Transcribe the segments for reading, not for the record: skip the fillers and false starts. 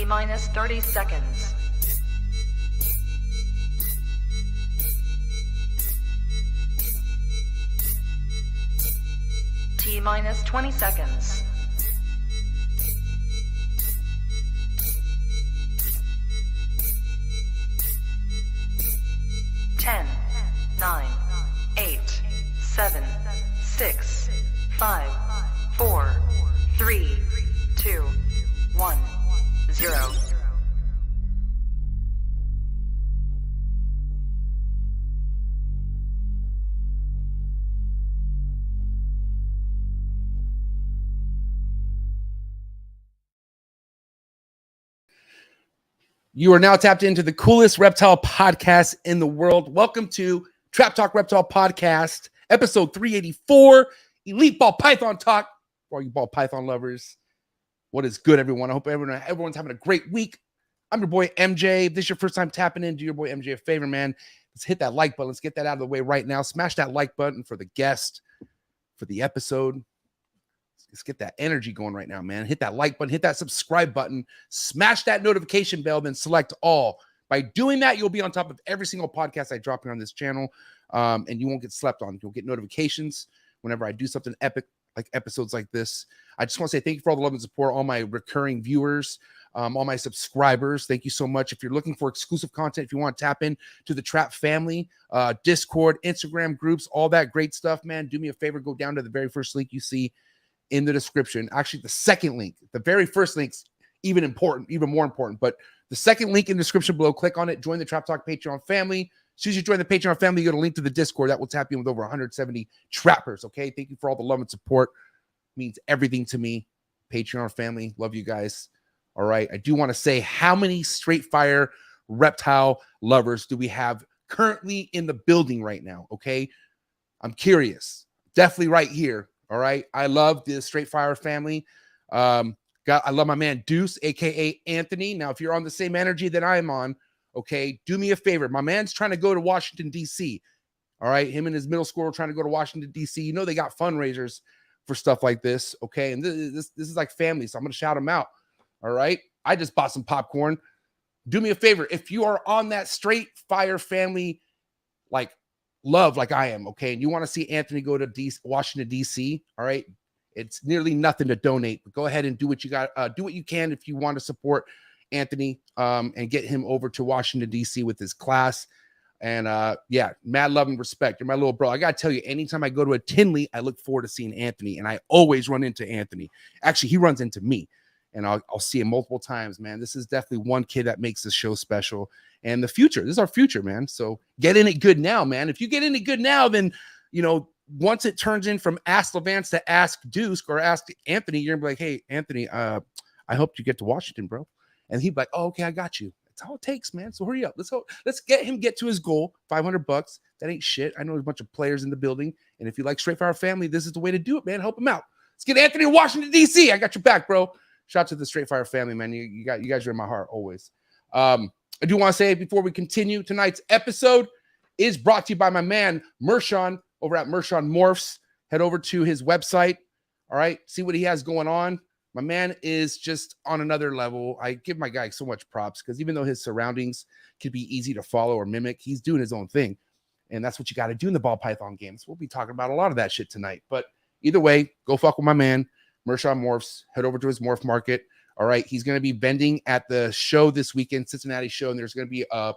T-minus 30 seconds. T-minus 20 seconds. Ten, 9, 8, 7, 6, 5, 4, 3, 2, 1, 0. You are now tapped into the coolest reptile podcast in the world. Welcome to Trap Talk Reptile Podcast, episode 384, Elite Ball Python Talk. For all you ball python lovers, what is good, everyone? I hope everyone's having a great week. I'm your boy MJ. If this is your first time tapping in, do your boy MJ a favor, man. Let's hit that like button. Let's get that out of the way right now. Smash that like button for the guest, for the episode. Let's get that energy going right now, man. Hit that like button, hit that subscribe button, smash that notification bell, then select all. By doing that, you'll be on top of every single podcast I drop here on this channel, and you won't get slept on. You'll get notifications whenever I do something epic, like episodes like this. I just want to say thank you for all the love and support, all my recurring viewers, all my subscribers. Thank you so much. If you're looking for exclusive content, if you want to tap in to the Trap family, Discord, Instagram groups, all that great stuff, man, do me a favor. Go down to the very first link you see in the description. Actually, the second link, the very first link's even more important, but the second link in the description below, click on it, join the Trap Talk Patreon family. As soon as you join the Patreon family, you get a link to the Discord that will tap you in with over 170 trappers. Okay, thank you for all the love and support. It means everything to me. Patreon family, love you guys. All right, I do want to say, how many Str8Fire reptile lovers do we have currently in the building right now? Okay, I'm curious. Definitely right here. All right. I love the Str8Fire family. I love my man Deuce, aka Anthony. Now, if you're on the same energy that I'm on, okay, do me a favor. My man's trying to go to Washington, D.C. All right. Him and his middle school are trying to go to Washington, D.C. You know, they got fundraisers for stuff like this. Okay. And this is like family. So I'm going to shout them out. All right. I just bought some popcorn. Do me a favor. If you are on that Str8Fire family, like, love like I am, okay, and you want to see Anthony go to Washington, D.C., all right, it's nearly nothing to donate, but go ahead and do what you got, do what you can if you want to support Anthony, and get him over to Washington, D.C. with his class. And yeah, mad love and respect. You're my little bro. I got to tell you, anytime I go to a Tinley, I look forward to seeing Anthony, and I always run into Anthony. Actually, he runs into me, and I'll see him multiple times, man. This is definitely one kid that makes this show special. And the future, this is our future, man. So get in it good now, man. If you get in it good now, then, you know, once it turns in from Ask Lavance to Ask Deuce or Ask Anthony, you're gonna be like, hey, Anthony, I hope you get to Washington, bro. And he'd be like, oh, okay, I got you. That's all it takes, man. So hurry up. Let's get him get to his goal. $500. That ain't shit. I know there's a bunch of players in the building. And if you like Str8Fire family, this is the way to do it, man. Help him out. Let's get Anthony to Washington, D.C. I got your back, bro. Shout out to the Str8Fire family, man. You guys are in my heart always. I do want to say before we continue, tonight's episode is brought to you by my man MERSHON over at MERSHON MORPHS. Head over to his website. All right, see what he has going on. My man is just on another level. I give my guy so much props because even though his surroundings could be easy to follow or mimic, he's doing his own thing. And that's what you got to do in the ball python games. We'll be talking about a lot of that shit tonight. But either way, go fuck with my man, MERSHON MORPHS. Head over to his morph market. All right, he's going to be vending at the show this weekend, Cincinnati show, and there's going to be a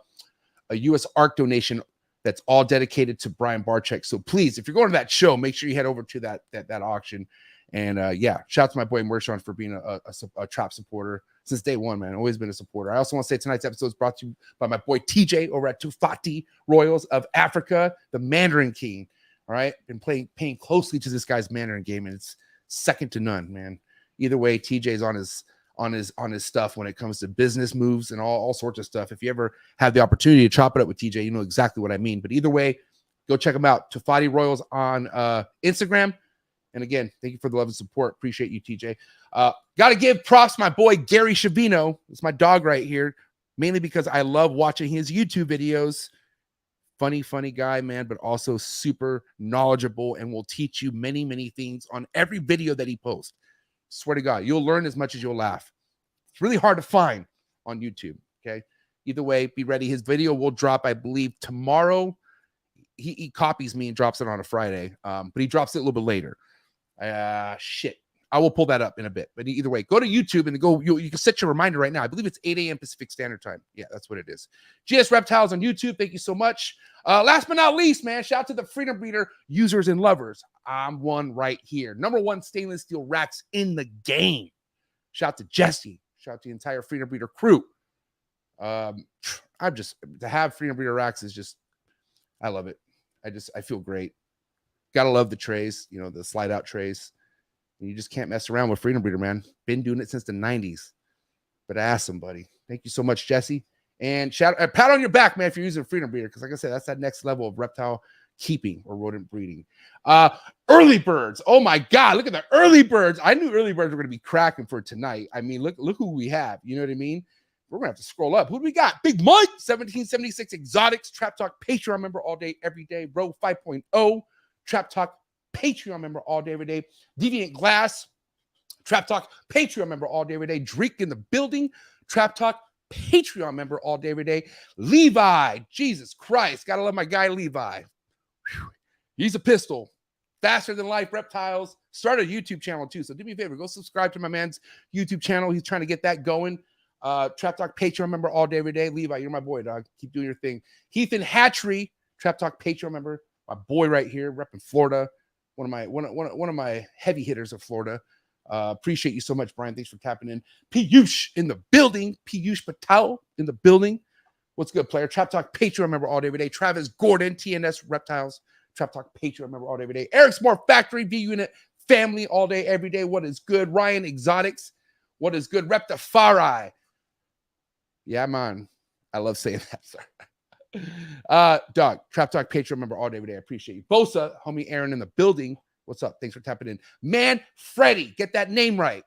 U.S. ARC donation that's all dedicated to Brian Barczyk. So please, if you're going to that show, make sure you head over to that auction. And yeah, shout out to my boy MERSHON for being a trap supporter since day one, man. Always been a supporter. I also want to say tonight's episode is brought to you by my boy TJ over at TOFAUTI Royals of Africa, the Mandarin King. All right, been paying closely to this guy's Mandarin game, and it's second to none, man. Either way, TJ's on his stuff when it comes to business moves and all sorts of stuff. If you ever have the opportunity to chop it up with TJ, you know exactly what I mean. But either way, go check him out. TOFAUTI Royals on Instagram. And again, thank you for the love and support. Appreciate you, TJ. Got to give props to my boy Gary Shavino. It's my dog right here, mainly because I love watching his YouTube videos. Funny guy, man, but also super knowledgeable and will teach you many things on every video that he posts. Swear to God, you'll learn as much as you'll laugh. It's really hard to find. on YouTube. Okay. Either way, be ready. His video will drop, I believe, tomorrow. He copies me and drops it on a Friday, but he drops it a little bit later. Shit. I will pull that up in a bit. But either way, go to YouTube and go. You can set your reminder right now. I believe it's 8 a.m. Pacific Standard Time. Yeah, that's what it is. GS Reptiles on YouTube. Thank you so much. Last but not least, man, shout out to the Freedom Breeder users and lovers. I'm one right here. #1 stainless steel RHACS in the game. Shout out to Jesse. Shout out to the entire Freedom Breeder crew. I'm just, to have Freedom Breeder RHACS is just, I love it. I feel great. Gotta love the trays, you know, the slide out trays. You just can't mess around with Freedom Breeder, man. Been doing it since the 90s. But ask somebody. Thank you so much, Jesse. And pat on your back, man, if you're using Freedom Breeder, because like I said, that's that next level of reptile keeping or rodent breeding. Early birds. Oh my God, look at the early birds. I knew early birds were going to be cracking for tonight. I mean, look who we have. You know what I mean? We're going to have to scroll up. Who do we got? Big Mike, 1776 Exotics, Trap Talk Patreon member all day, every day. Row 5.0, Trap Talk Patreon member all day, every day. Deviant Glass, Trap Talk Patreon member all day, every day. Drake in the building, Trap Talk Patreon member all day, every day. Levi, Jesus Christ, gotta love my guy Levi. Whew. He's a pistol. Faster than life reptiles. Started a YouTube channel too, so do me a favor, go subscribe to my man's YouTube channel. He's trying to get that going. Trap Talk Patreon member all day, every day. Levi, you're my boy, dog. Keep doing your thing. Heath and Hatchery, Trap Talk Patreon member. My boy right here, repping Florida. One of my heavy hitters of Florida. Appreciate you so much, Brian. Thanks for tapping in. Piyush in the building. Piyush Patel in the building. What's good, player? Trap Talk Patreon member all day, every day. Travis Gordon, TNS Reptiles. Trap Talk Patreon member all day, every day. Eric's More Factory, V Unit family all day, every day. What is good? Ryan Exotics. What is good? Reptile. Yeah, man. I love saying that, sir. Dog, Trap Talk Patreon member all day, every day. I appreciate you. Bosa, homie Aaron in the building. What's up? Thanks for tapping in. Man, Freddie, get that name right. I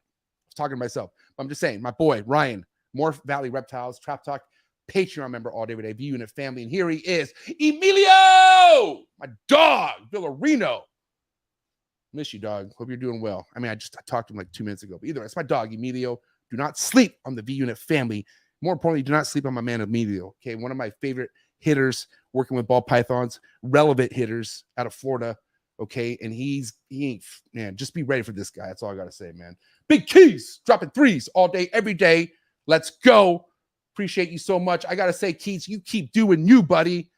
was talking to myself. I'm just saying, my boy, Ryan, Morph Valley Reptiles, Trap Talk Patreon member all day, every day. V Unit family. And here he is, Emilio, my dog, Villarino. Miss you, dog. Hope you're doing well. I mean, I talked to him like 2 minutes ago. But either way, it's my dog, Emilio. Do not sleep on the V Unit family. More importantly, do not sleep on my man, Emilio. Okay, one of my favorite hitters working with ball pythons, relevant hitters out of Florida. Okay, and he ain't, man, just be ready for this guy. That's all I got to say, man. Big Keys, dropping threes all day, every day. Let's go. Appreciate you so much. I got to say, Keys, you keep doing you, buddy.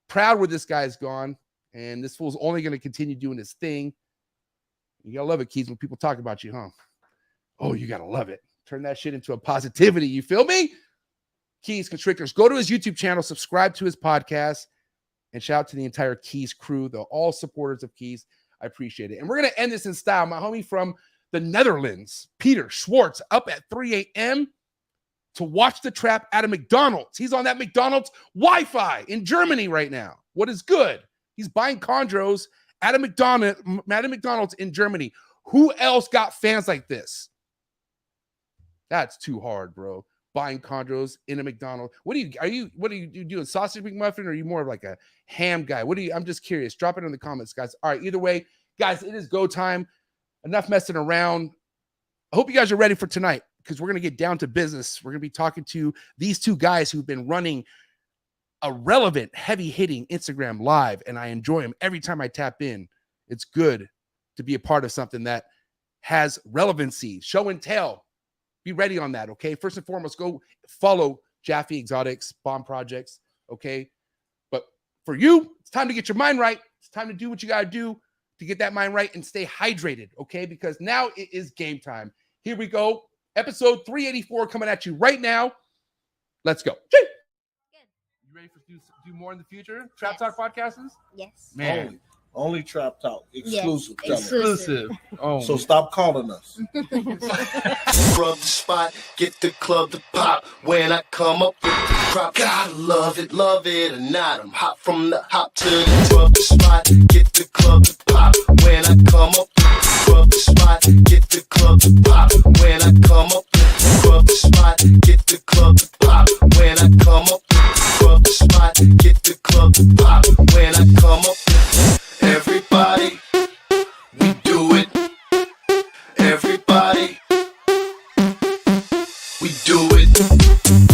Proud where this guy's gone. And this fool's only going to continue doing his thing. You got to love it, Keys, when people talk about you, huh? Oh, you got to love it. Turn that shit into a positivity. You feel me? Keys Constrictors. Go to his YouTube channel, subscribe to his podcast, and shout out to the entire Keys crew, all supporters of Keys. I appreciate it. And we're going to end this in style. My homie from the Netherlands, Peter Schwartz, up at 3 a.m. to watch the trap at a McDonald's. He's on that McDonald's Wi-Fi in Germany right now. What is good? He's buying chondros at a McDonald's in Germany. Who else got fans like this? That's too hard, bro. Buying chondros in a McDonald's. What do you do? A sausage McMuffin, or are you more of like a ham guy? I'm just curious. Drop it in the comments, guys. All right, either way, guys, it is go time. Enough messing around. I hope you guys are ready for tonight, because we're going to get down to business. We're going to be talking to these two guys who've been running a relevant, heavy-hitting Instagram live, and I enjoy them every time I tap in. It's good to be a part of something that has relevancy, show and tell. Be ready on that, okay? First and foremost, go follow Jaffy Exotics, Bomb Projects, okay? But for you, it's time to get your mind right. It's time to do what you got to do to get that mind right and stay hydrated, okay? Because now it is game time. Here we go. Episode 384 coming at you right now. Let's go. Good. You ready for do more in the future? Trap Talk podcasts? Yes. Man. Only Trap Talk. Exclusive. Yes. Exclusive. Oh. So stop calling us. Rub the spot, get the club to pop. When I come up with the crop, gotta love it or not. I'm hot from the hop to the rub the spot, get the club to pop. When I come up with the rub the spot, get the club to pop. When I come up with the rub the spot, get the club to pop. When I come up with the rub the spot, get the club to pop. When I come up with everybody, we do it. Everybody, we do it.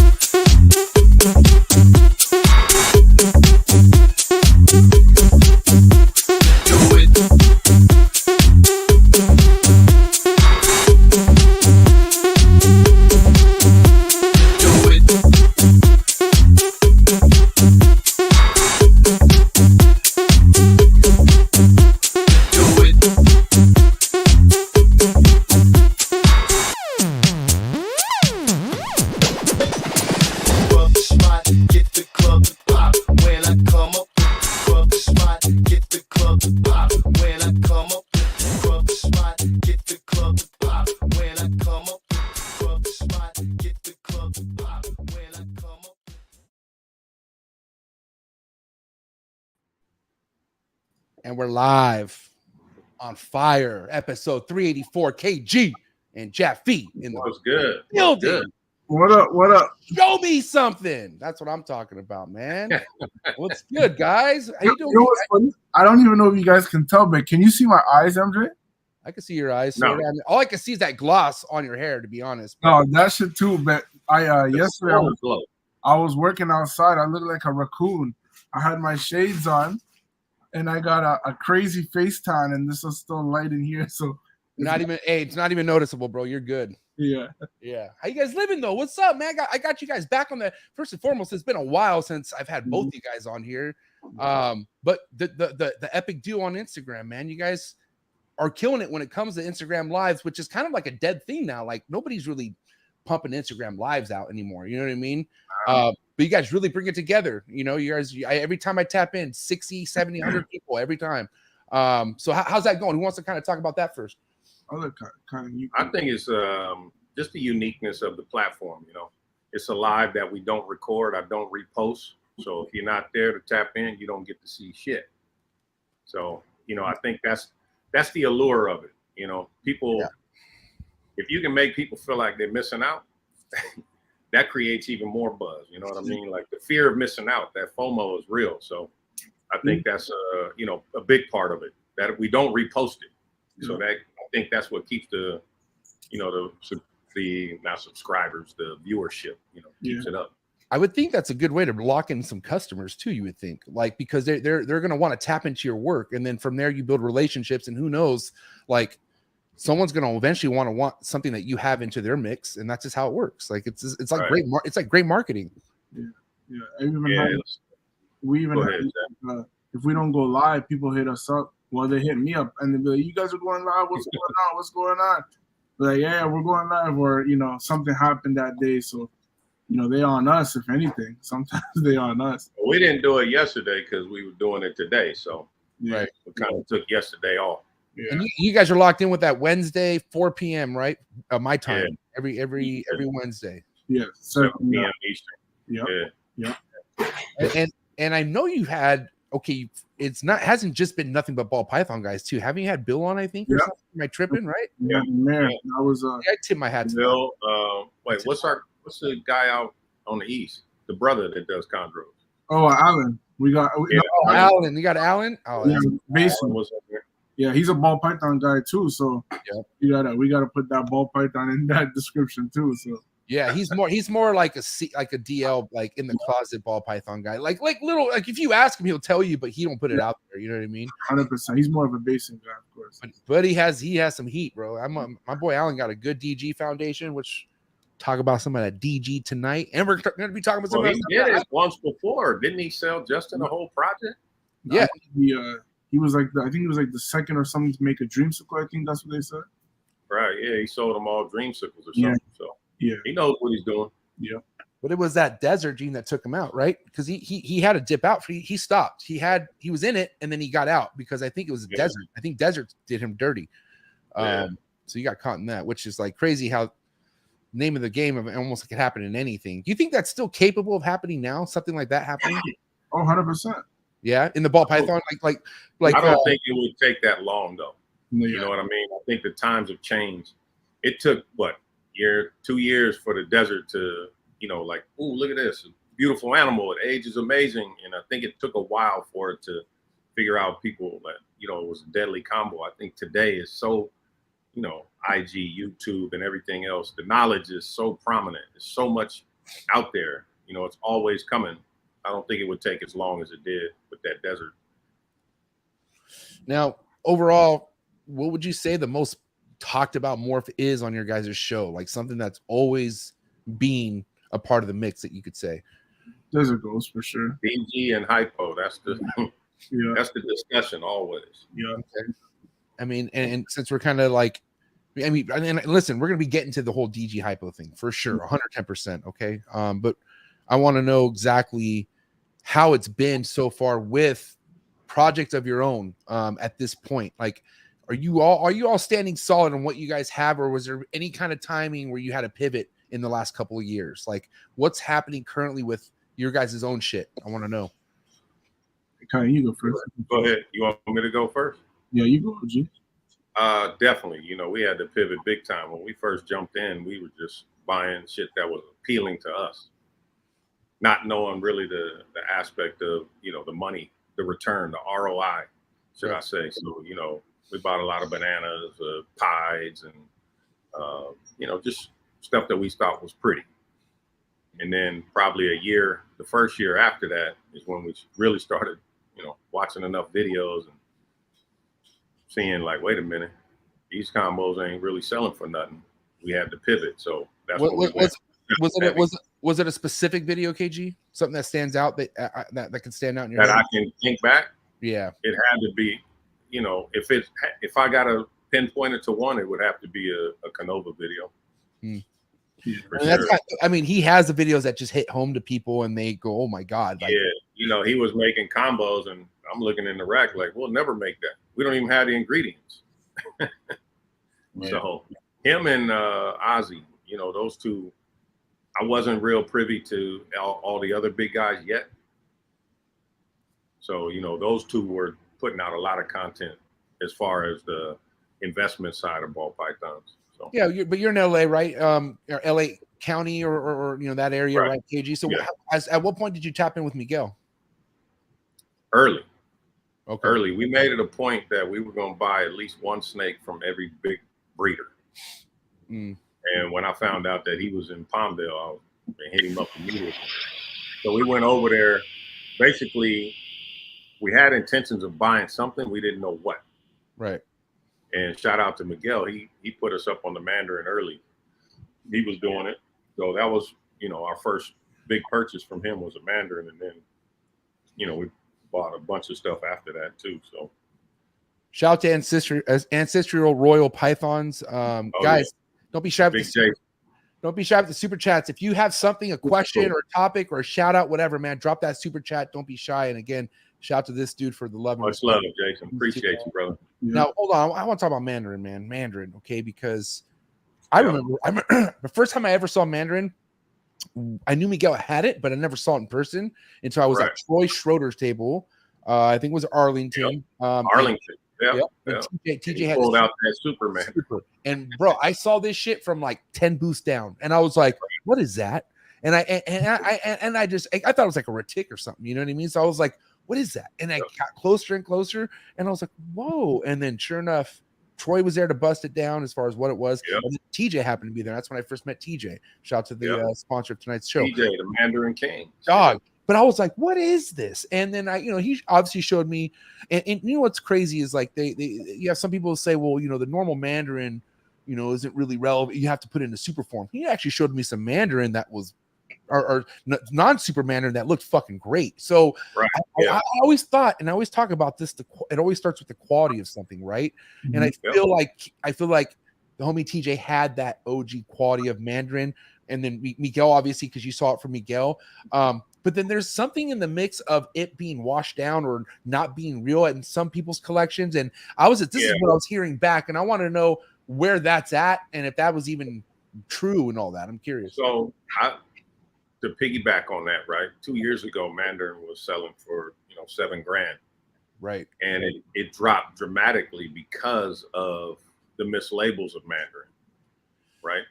And we're live on fire, episode 384, KG and Jaffy in the What's good? building. What up? What up? Show me something. That's what I'm talking about, man. What's good, guys? How you doing? You know what's funny? I don't even know if you guys can tell, but can you see my eyes, MJ? I can see your eyes. No. Sort of. I mean, all I can see is that gloss on your hair, to be honest. No, that shit too. But I yesterday Glow. I was working outside. I looked like a raccoon. I had my shades on, and I got a crazy face tan, and this is still light in here. So It's not even noticeable, bro. You're good. yeah. Yeah. How you guys living though? What's up, man? I got you guys back on the first and foremost. It's been a while since I've had both you guys on here. But the epic duo on Instagram, man, you guys are killing it when it comes to Instagram lives, which is kind of like a dead thing now. Like nobody's really pumping Instagram lives out anymore. You know what I mean? But you guys really bring it together. You know, you guys, every time I tap in 60, 70, 100 people every time. So how's that going? Who wants to kind of talk about that first? Other kind of you. I think it's just the uniqueness of the platform. You know, it's a live that we don't record. I don't repost. So if you're not there to tap in, you don't get to see shit. So you know, I think that's the allure of it. You know, people. Yeah. If you can make people feel like they're missing out, that creates even more buzz. You know what I mean? Like the fear of missing out, that FOMO is real. So I think that's you know, a big part of it, that we don't repost it. So that I think that's what keeps the, you know, the not subscribers, the viewership, you know, keeps it up. I would think that's a good way to lock in some customers too. You would think, like, because they're going to want to tap into your work, and then from there you build relationships, and who knows, like someone's going to eventually want something that you have into their mix, and that's just how it works. Like it's like right. it's like great marketing. We even had, if we don't go live, people hit us up. Well, they hit me up and they be like, "You guys are going live. What's going on? What's going on?" We're like, "Yeah, we're going live." Or you know, something happened that day, so you know they on us. If anything, sometimes they on us. We didn't do it yesterday because we were doing it today, so right, we kind of took yesterday off. Yeah. And you guys are locked in with that Wednesday 4 p.m. right? My time every Wednesday. Yeah, 7 p.m. Eastern. Yeah. And I know you had. Okay, hasn't just been nothing but ball python guys too. Haven't you had Bill on? I think. Or something? Am I tripping? Right? Yeah, man. I was. I tip my hat to Bill. Wait, what's the guy out on the east? The brother that does chondros. Oh, Alan. We got. Alan. You got Alan. Oh, yeah, Mason. Was up there. Yeah, he's a ball python guy too. So we gotta put that ball python in that description too. So. Yeah, he's more like a DL, like in the closet ball python guy. Like little, like if you ask him, he'll tell you, but he don't put it out there. You know what I mean? 100%. He's more of a basing guy, of course. But he has some heat, bro. My boy Alan got a good DG foundation, which talk about some of that DG tonight, and we're going to be talking about some. He did it once before, didn't he? Sell Justin a whole project? Yeah, he was like I think he was like the second or something to make a dreamsicle. I think that's what they said. Right. Yeah, he sold them all dreamsicles or something. Yeah. So. Yeah, he knows what he's doing. Yeah, but it was that desert gene that took him out, right? Because he had to dip out. He stopped. He was in it, and then he got out because I think it was a desert. I think desert did him dirty. So he got caught in that, which is like crazy how name of the game of almost could happen in anything. Do you think that's still capable of happening now? Something like that happening? Oh, 100%. Yeah, in the ball python, like I don't think it would take that long though. Yeah. You know what I mean? I think the times have changed. It took 2 years for the desert to, you know, like, oh, look at this beautiful animal. It ages amazing. And I think it took a while for it to figure out people that, you know, it was a deadly combo. I think today is so, you know, IG, YouTube and everything else. The knowledge is so prominent. There's so much out there. You know, it's always coming. I don't think it would take as long as it did with that desert. Now, overall, what would you say the most talked about morph is on your guys' show? Like something that's always been a part of the mix that you could say. Desert goes for sure. BG and Hypo. That's the that's the discussion always. Yeah. Okay. I mean, and since we're kind of like, I mean, and listen, we're gonna be getting to the whole DG Hypo thing for sure, 110%. Okay. But I want to know exactly how it's been so far with projects of your own at this point. Like, are you all standing solid on what you guys have, or was there any kind of timing where you had a pivot in the last couple of years? Like, what's happening currently with your guys' own shit? I want to know. Okay, you go first. Go ahead. You want me to go first? Yeah, you go, G. Definitely. You know, we had to pivot big time. When we first jumped in, we were just buying shit that was appealing to us, not knowing really the aspect of, you know, the money, the return, the ROI, should I say. So, you know, we bought a lot of bananas, pies, and, you know, just stuff that we thought was pretty. And then probably the first year after that is when we really started, you know, watching enough videos and seeing like, wait a minute, these combos ain't really selling for nothing. We had to pivot. So that's what we went. Was it a specific video, KG? Something that stands out that can stand out in your that head? I can think back? Yeah. It had to be, you know, if I got to pinpoint it to one, it would have to be a Canova video. For sure. I mean, he has the videos that just hit home to people and they go, oh my God. Like, yeah, you know, he was making combos and I'm looking in the rack like, we'll never make that. We don't even have the ingredients. So him and Ozzy, you know, those two, I wasn't real privy to all the other big guys yet. So, you know, those two were putting out a lot of content as far as the investment side of ball pythons. So yeah, but you're in LA, right? Or LA County or you know, that area, right, KG? So yeah. At what point did you tap in with Miguel? Early. Okay. Early. We made it a point that we were going to buy at least one snake from every big breeder. And when I found out that he was in Palmdale, I hit him up immediately. So we went over there. Basically, we had intentions of buying something. We didn't know what. Right. And shout out to Miguel. He put us up on the Mandarin early. He was doing it. So that was, you know, our first big purchase from him was a Mandarin. And then, you know, we bought a bunch of stuff after that too. So shout to ancestral royal pythons. Guys, yeah. Don't be shy with the super chats. If you have something, a question or a topic or a shout out, whatever, man, drop that super chat. Don't be shy. And again, shout out to this dude for the love. Much love, Jason. Appreciate you, brother. Now, hold on. I want to talk about Mandarin, man. Mandarin, okay? Because I remember the first time I ever saw Mandarin, I knew Miguel had it, but I never saw it in person until I was at Troy Schroeder's table. I think it was Arlington. Arlington. Yeah. TJ had pulled out that Superman. And bro, I saw this shit from like 10 booths down, and I was like, "What is that?" And I thought it was like a retic or something. You know what I mean? So I was like, "What is that?" And I got closer and closer, and I was like, "Whoa!" And then sure enough, Troy was there to bust it down as far as what it was. And then TJ happened to be there. That's when I first met TJ. Shout out to the sponsor of tonight's show, TJ, the Mandarin King. Dog. But I was like, what is this? And then he obviously showed me, and you know what's crazy is like you have some people who say, well, you know, the normal Mandarin, you know, isn't really relevant. You have to put it in a super form. He actually showed me some Mandarin that was, or non-super Mandarin that looked fucking great. So I always thought, and I always talk about this, it always starts with the quality of something, right? And I feel like the homie TJ had that OG quality of Mandarin, and then Miguel, obviously, because you saw it from Miguel. But then there's something in the mix of it being washed down or not being real in some people's collections. And this is what I was hearing back, and I want to know where that's at and if that was even true and all that. I'm curious. So to piggyback on that, right? 2 years ago, Mandarin was selling for, you know, $7,000. Right. And it dropped dramatically because of the mislabels of Mandarin. Right.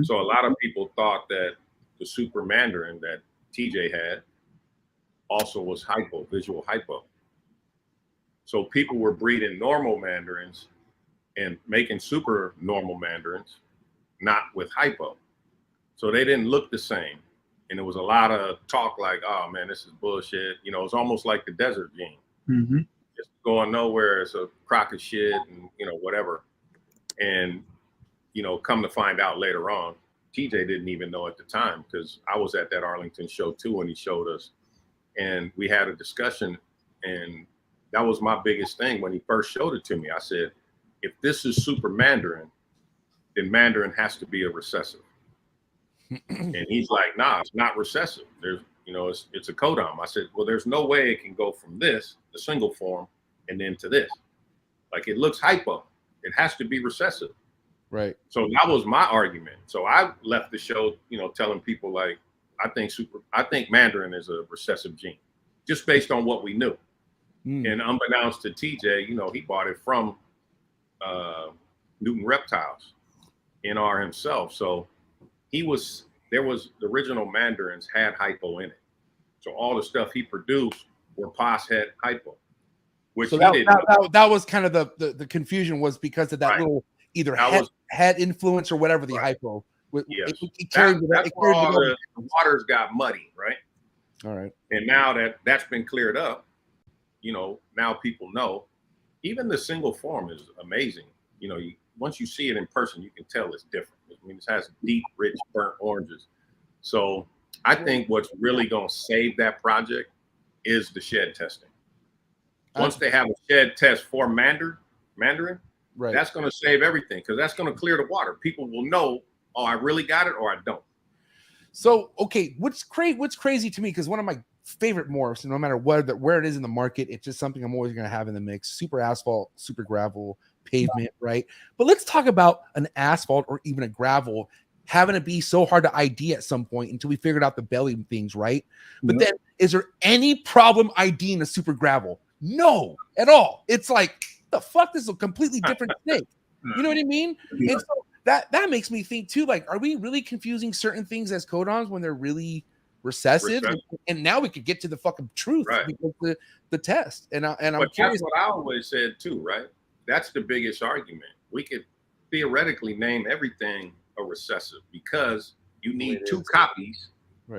So a lot of people thought that the super Mandarin that TJ had also was hypo, visual hypo. So people were breeding normal Mandarins and making super normal Mandarins, not with hypo. So they didn't look the same. And there was a lot of talk like, oh man, this is bullshit. You know, it's almost like the desert gene. Just going nowhere. It's a crock of shit and, you know, whatever. And, you know, come to find out later on, TJ didn't even know at the time, because I was at that Arlington show too when he showed us, and we had a discussion, and that was my biggest thing when he first showed it to me. I said, if this is super Mandarin, then Mandarin has to be a recessive. And he's like, nah, it's not recessive. There's, you know, it's a codom. I said, well, there's no way it can go from this, the single form, and then to this. Like, it looks hypo. It has to be recessive. Right. So that was my argument. So I left the show, you know, telling people like, I think Mandarin is a recessive gene, just based on what we knew. And unbeknownst to TJ, you know, he bought it from Newton Reptiles, NR himself. So there was the original Mandarins had Hypo in it. So all the stuff he produced were POS had Hypo. Which so that was kind of the confusion was because of that little either head influence or whatever the Hypo. Yes. That's where all the waters got muddy, right? All right. And now that's been cleared up, you know, now people know. Even the single form is amazing. You know, once you see it in person, you can tell it's different. I mean, it has deep, rich, burnt oranges. So I think what's really going to save that project is the shed testing. Once they have a shed test for Mandarin, right, that's going to save everything because that's going to clear the water. People will know, oh, I really got it or I don't. So, okay, what's crazy to me, because one of my favorite morphs, no matter where it is in the market, it's just something I'm always going to have in the mix. Super asphalt, super gravel, pavement, right? But let's talk about an asphalt or even a gravel having to be so hard to ID at some point until we figured out the belly things, right? But then, is there any problem IDing a super gravel? No, at all. It's like, the fuck, this is a completely different thing. You know what I mean? Yeah. And so that makes me think too, like, are we really confusing certain things as codons when they're really recessive? And now we could get to the fucking truth, right, because the test. And I'm curious. That's what I always said too, right? That's the biggest argument. We could theoretically name everything a recessive because you need two copies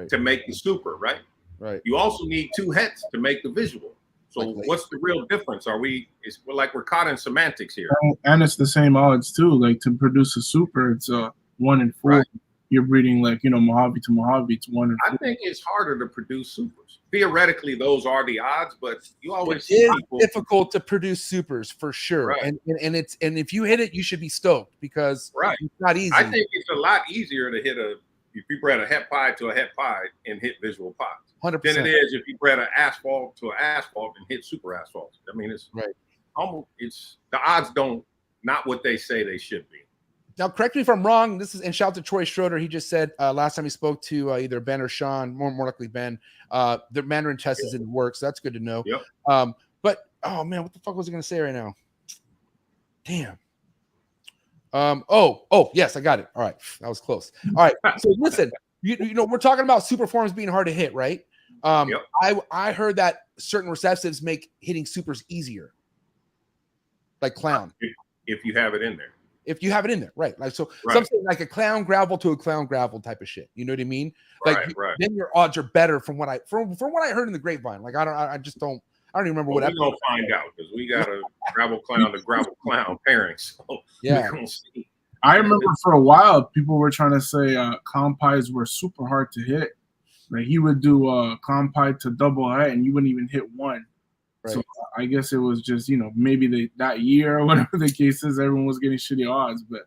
to make the super, right? Right. You also need two heads to make the visual. So what's the real difference? We're caught in semantics here. And it's the same odds too. Like to produce a super, it's 1 in 4. Right. You're breeding like, you know, Mojave to Mojave. It's 1 in 4. I think it's harder to produce supers. Theoretically, those are the odds, but you always see people. Difficult to produce supers for sure. Right. And if you hit it, you should be stoked because it's not easy. I think it's a lot easier to hit if you bred a het pie to a het pie and hit visual pies. 100%. Than it is if you bred an asphalt to an asphalt and hit super asphalt. I mean, it's almost, it's the odds not what they say they should be. Now, correct me if I'm wrong. This is, and shout out to Troy Schroeder. He just said last time he spoke to either Ben or Sean, more likely Ben, the Mandarin test is in the works. So that's good to know. Yep. But oh man, what the fuck was I going to say right now? Damn. Oh, yes, I got it. All right, that was close. All right. So listen, you know, we're talking about super forms being hard to hit, right? I heard that certain recessives make hitting supers easier, like clown. If you have it in there. If you have it in there, right? Like so, something like a clown gravel to a clown gravel type of shit. You know what I mean? Like then your odds are better from what I heard in the grapevine. Like I don't even remember what. We're gonna find out because we got a gravel clown to gravel clown pairing. So yeah. I remember for a while people were trying to say clown pies were super hard to hit. Like he would do clown pie to double head and you wouldn't even hit one. Right. So I guess it was just, you know, maybe that year or whatever the case is, everyone was getting shitty odds. But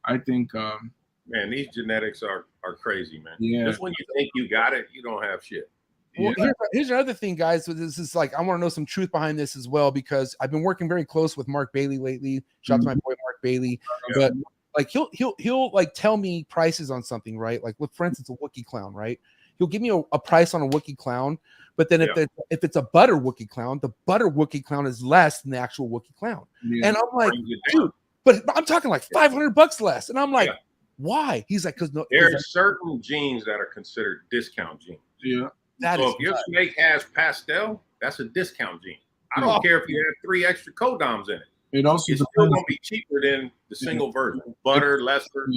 I think man, these genetics are crazy, man. Yeah. Just when you think you got it, you don't have shit. Well, here's another thing, guys. So this is like, I want to know some truth behind this as well, because I've been working very close with Mark Bailey lately. Shout out to my boy Mark Bailey. But like he'll like tell me prices on something, right? Like for instance, a Wookiee clown, right? He'll give me a price on a Wookiee clown, but then if it's a butter Wookiee clown, the butter Wookiee clown is less than the actual Wookiee clown. Yeah. And I'm like, dude, but I'm talking like $500 less. And I'm like, why? He's like, because there are certain genes that are considered discount genes. Yeah. So if your snake has pastel, that's a discount gene. I don't care if you have 3 extra codoms in it. It also it's still going to be cheaper than the single version. Butter, lesser.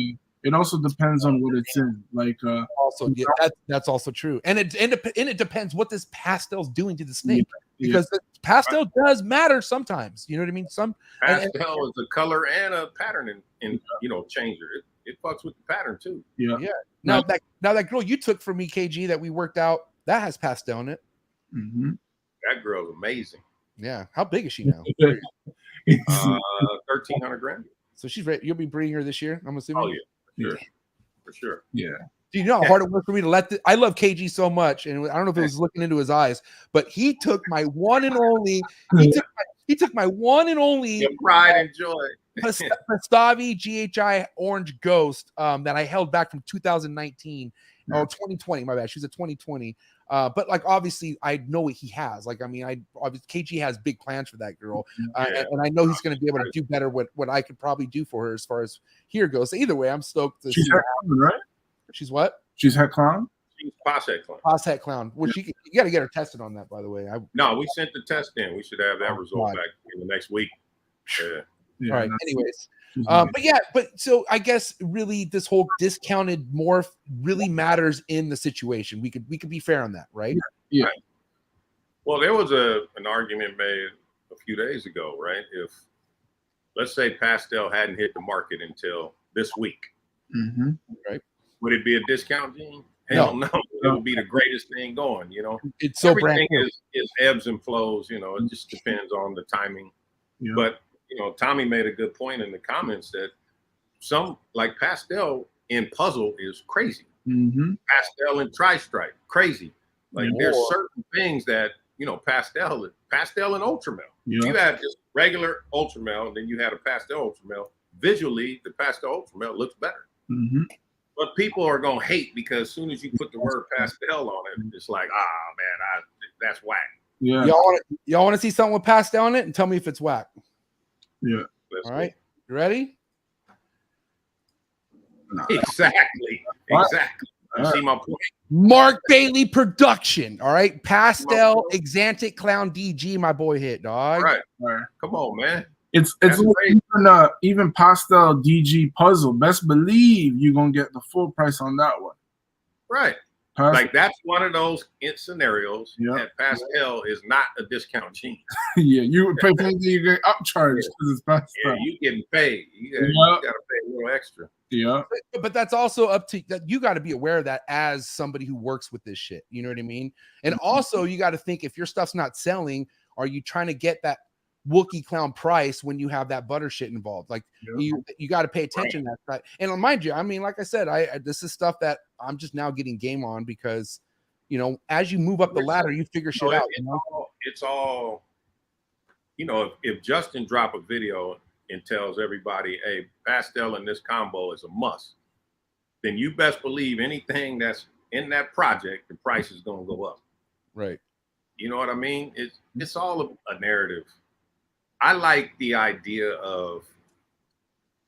It also depends on what it's in. Like also, that's also true. And it depends what this pastel's doing to the snake, because the pastel does matter sometimes. You know what I mean? Some pastel is a color and a pattern in you know, changer. It fucks with the pattern too. Yeah. Now that girl you took from me, KG, that we worked out, that has pastel in it. Mm-hmm. That girl's amazing. Yeah. How big is she now? 1,300 grams. So she's ready. You'll be breeding her this year, I'm assuming. Oh yeah, for sure. Yeah. Do you know how hard it was for me to let I love KG so much, and I don't know if it was looking into his eyes, but he took my one and only. He took my one and only. Your pride and joy. Pastavi GHI Orange Ghost that I held back from 2019 or 2020. My bad. She was a 2020. But like obviously, I know what he has. Like I mean, obviously KG has big plans for that girl, and I know he's going to be able to do better what I could probably do for her as far as here goes. So either way, I'm stoked to She's see head clown, right? She's what? She's head clown. She's Posse Clown. Posse Clown. Which you got to get her tested on that, by the way. No, we sent the test in. We should have that result back in the next week. Yeah, all right. Anyways, but so I guess really this whole discounted morph really matters in the situation. We could be fair on that, right? Yeah. Right. Well, there was an argument made a few days ago, right? If let's say Pastel hadn't hit the market until this week, right? Would it be a discount gene? Hell no. It would be the greatest thing going, you know. It's so brand new. is ebbs and flows, you know, it just depends on the timing. Yeah. But you know, Tommy made a good point in the comments that some like Pastel in puzzle is crazy. Pastel in tri-stripe, crazy. Like there's certain things that, you know, pastel and ultramel. You had just regular ultramel, then you had a pastel ultramel. Visually, the pastel ultramel looks better. But people are gonna hate because as soon as you put the word pastel on it, it's like, man, that's whack. Yeah. Y'all want to see something with pastel on it and tell me if it's whack. Yeah. All right. You ready? Exactly. You see my point? Mark Bailey production. All right. Pastel Exantic Clown DG, my boy hit, dog. Right. Come on, man. It's even pastel DG puzzle. Best believe you're gonna get the full price on that one. Right. Like that's one of those scenarios that pastel is not a discount gene. Yeah, you would pay for anything, you get upcharged because it's pastel. Yeah, you getting paid. You gotta pay a little extra. Yeah. But that's also up to that. You got to be aware of that as somebody who works with this shit. You know what I mean? And also you got to think, if your stuff's not selling, are you trying to get that Wookiee Clown price when you have that butter shit involved? Like you got to pay attention to that. And mind you, I mean, like I said, this is stuff that I'm just now getting game on because, you know, as you move up the ladder, you figure shit out. It's all, you know, if Justin drop a video and tells everybody, hey, pastel in this combo is a must, then you best believe anything that's in that project, the price is going to go up. Right. You know what I mean? It's all a narrative. I like the idea of,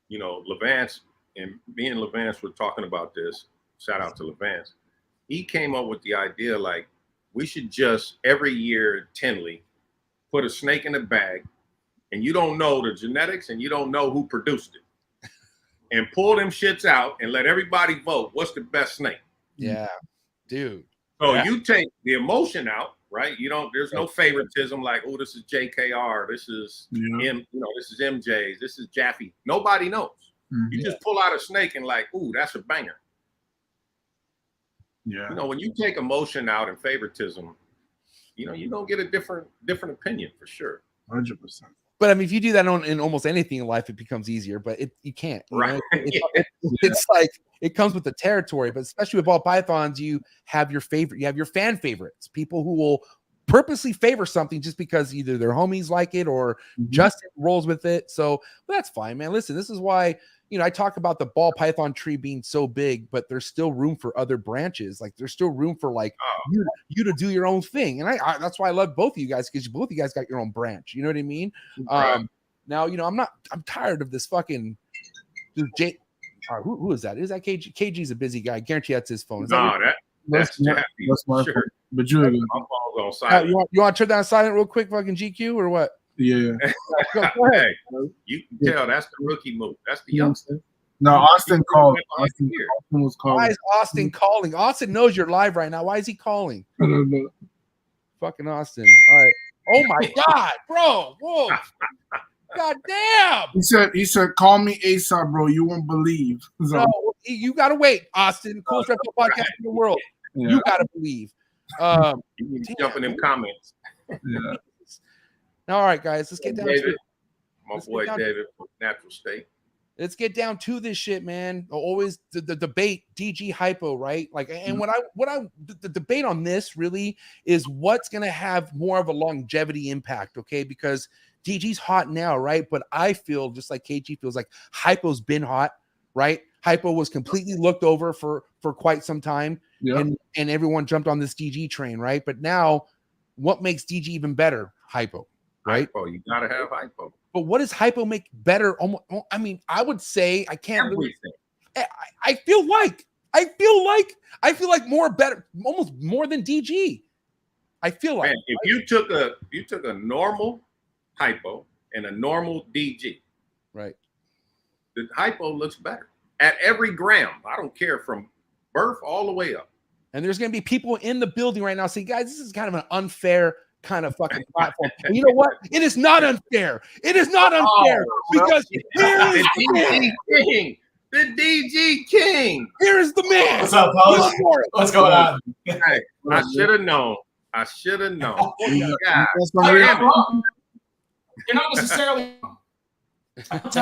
you know, Levance, and me and Levance were talking about this. Shout out to Levance. He came up with the idea like we should just every year Tinley put a snake in a bag, and you don't know the genetics and you don't know who produced it, and pull them shits out and let everybody vote. What's the best snake? Yeah, dude. So you take the emotion out. Right, there's no favoritism like, oh, this is JKR, this is this is MJ's, this is Jaffy. Nobody knows. You just pull out a snake and like, ooh, that's a banger. Yeah. You know, when you take emotion out and favoritism, you know, you're gonna get a different opinion for sure. 100%. But I mean, if you do that in almost anything in life, it becomes easier. But you can't. Right. It's like it comes with the territory. But especially with ball pythons, you have your favorite. You have your fan favorites. People who will purposely favor something just because either their homies like it or Justin rolls with it. So that's fine, man. Listen, this is why, you know, I talk about the ball python tree being so big, but there's still room for other branches. Like there's still room for like you to do your own thing. And I that's why I love both of you guys, because both of you guys got your own branch. You know what I mean? Right. Now, you know, I'm tired of this fucking Jay. Who is that? Is that KG? KG's a busy guy. I guarantee that's his phone. That's Jaffy. That's my phone. But my phone's on silent. You want to turn that silent real quick, fucking GQ, or what? Yeah. Go ahead. You can tell that's the rookie move. That's the youngster. No, Austin called. Austin was calling. Why is Austin calling? Austin knows you're live right now. Why is he calling? I don't know. Fucking Austin. All right. Oh my God, bro. Whoa. God damn. He said, call me ASAP, bro. You won't believe. So, no, you gotta wait, Austin. Coolest reptile podcast in the world. Yeah. You gotta believe. You jump in them comments. Yeah. All right, guys, let's get down to it. My boy David from Natural State. Let's get down to this shit, man. Always the debate, DG Hypo, right? Like, and the debate on this really is what's gonna have more of a longevity impact, okay? Because DG's hot now, right? But I feel just like KG feels like Hypo's been hot, right? Hypo was completely looked over for quite some time, Yeah. and everyone jumped on this DG train, right? But now, what makes DG even better? Hypo, right? Hypo, you gotta have hypo. But what does Hypo make better? Almost, I mean, I would say I can't. Really, Everything. I feel like more better, almost more than DG. I feel like Man, if you took a normal hypo and a normal DG, right. the hypo looks better at every gram. I don't care from birth all the way up. And there's going to be people in the building right now saying, guys, this is kind of an unfair kind of fucking platform. And you know what? It is not unfair. It is not unfair because here is the DG King. The DG King. Here is the man. What's up, fellas? What's going on? Hey, I should have known. I should have known. God. You're not wrong. You're not necessarily wrong. But,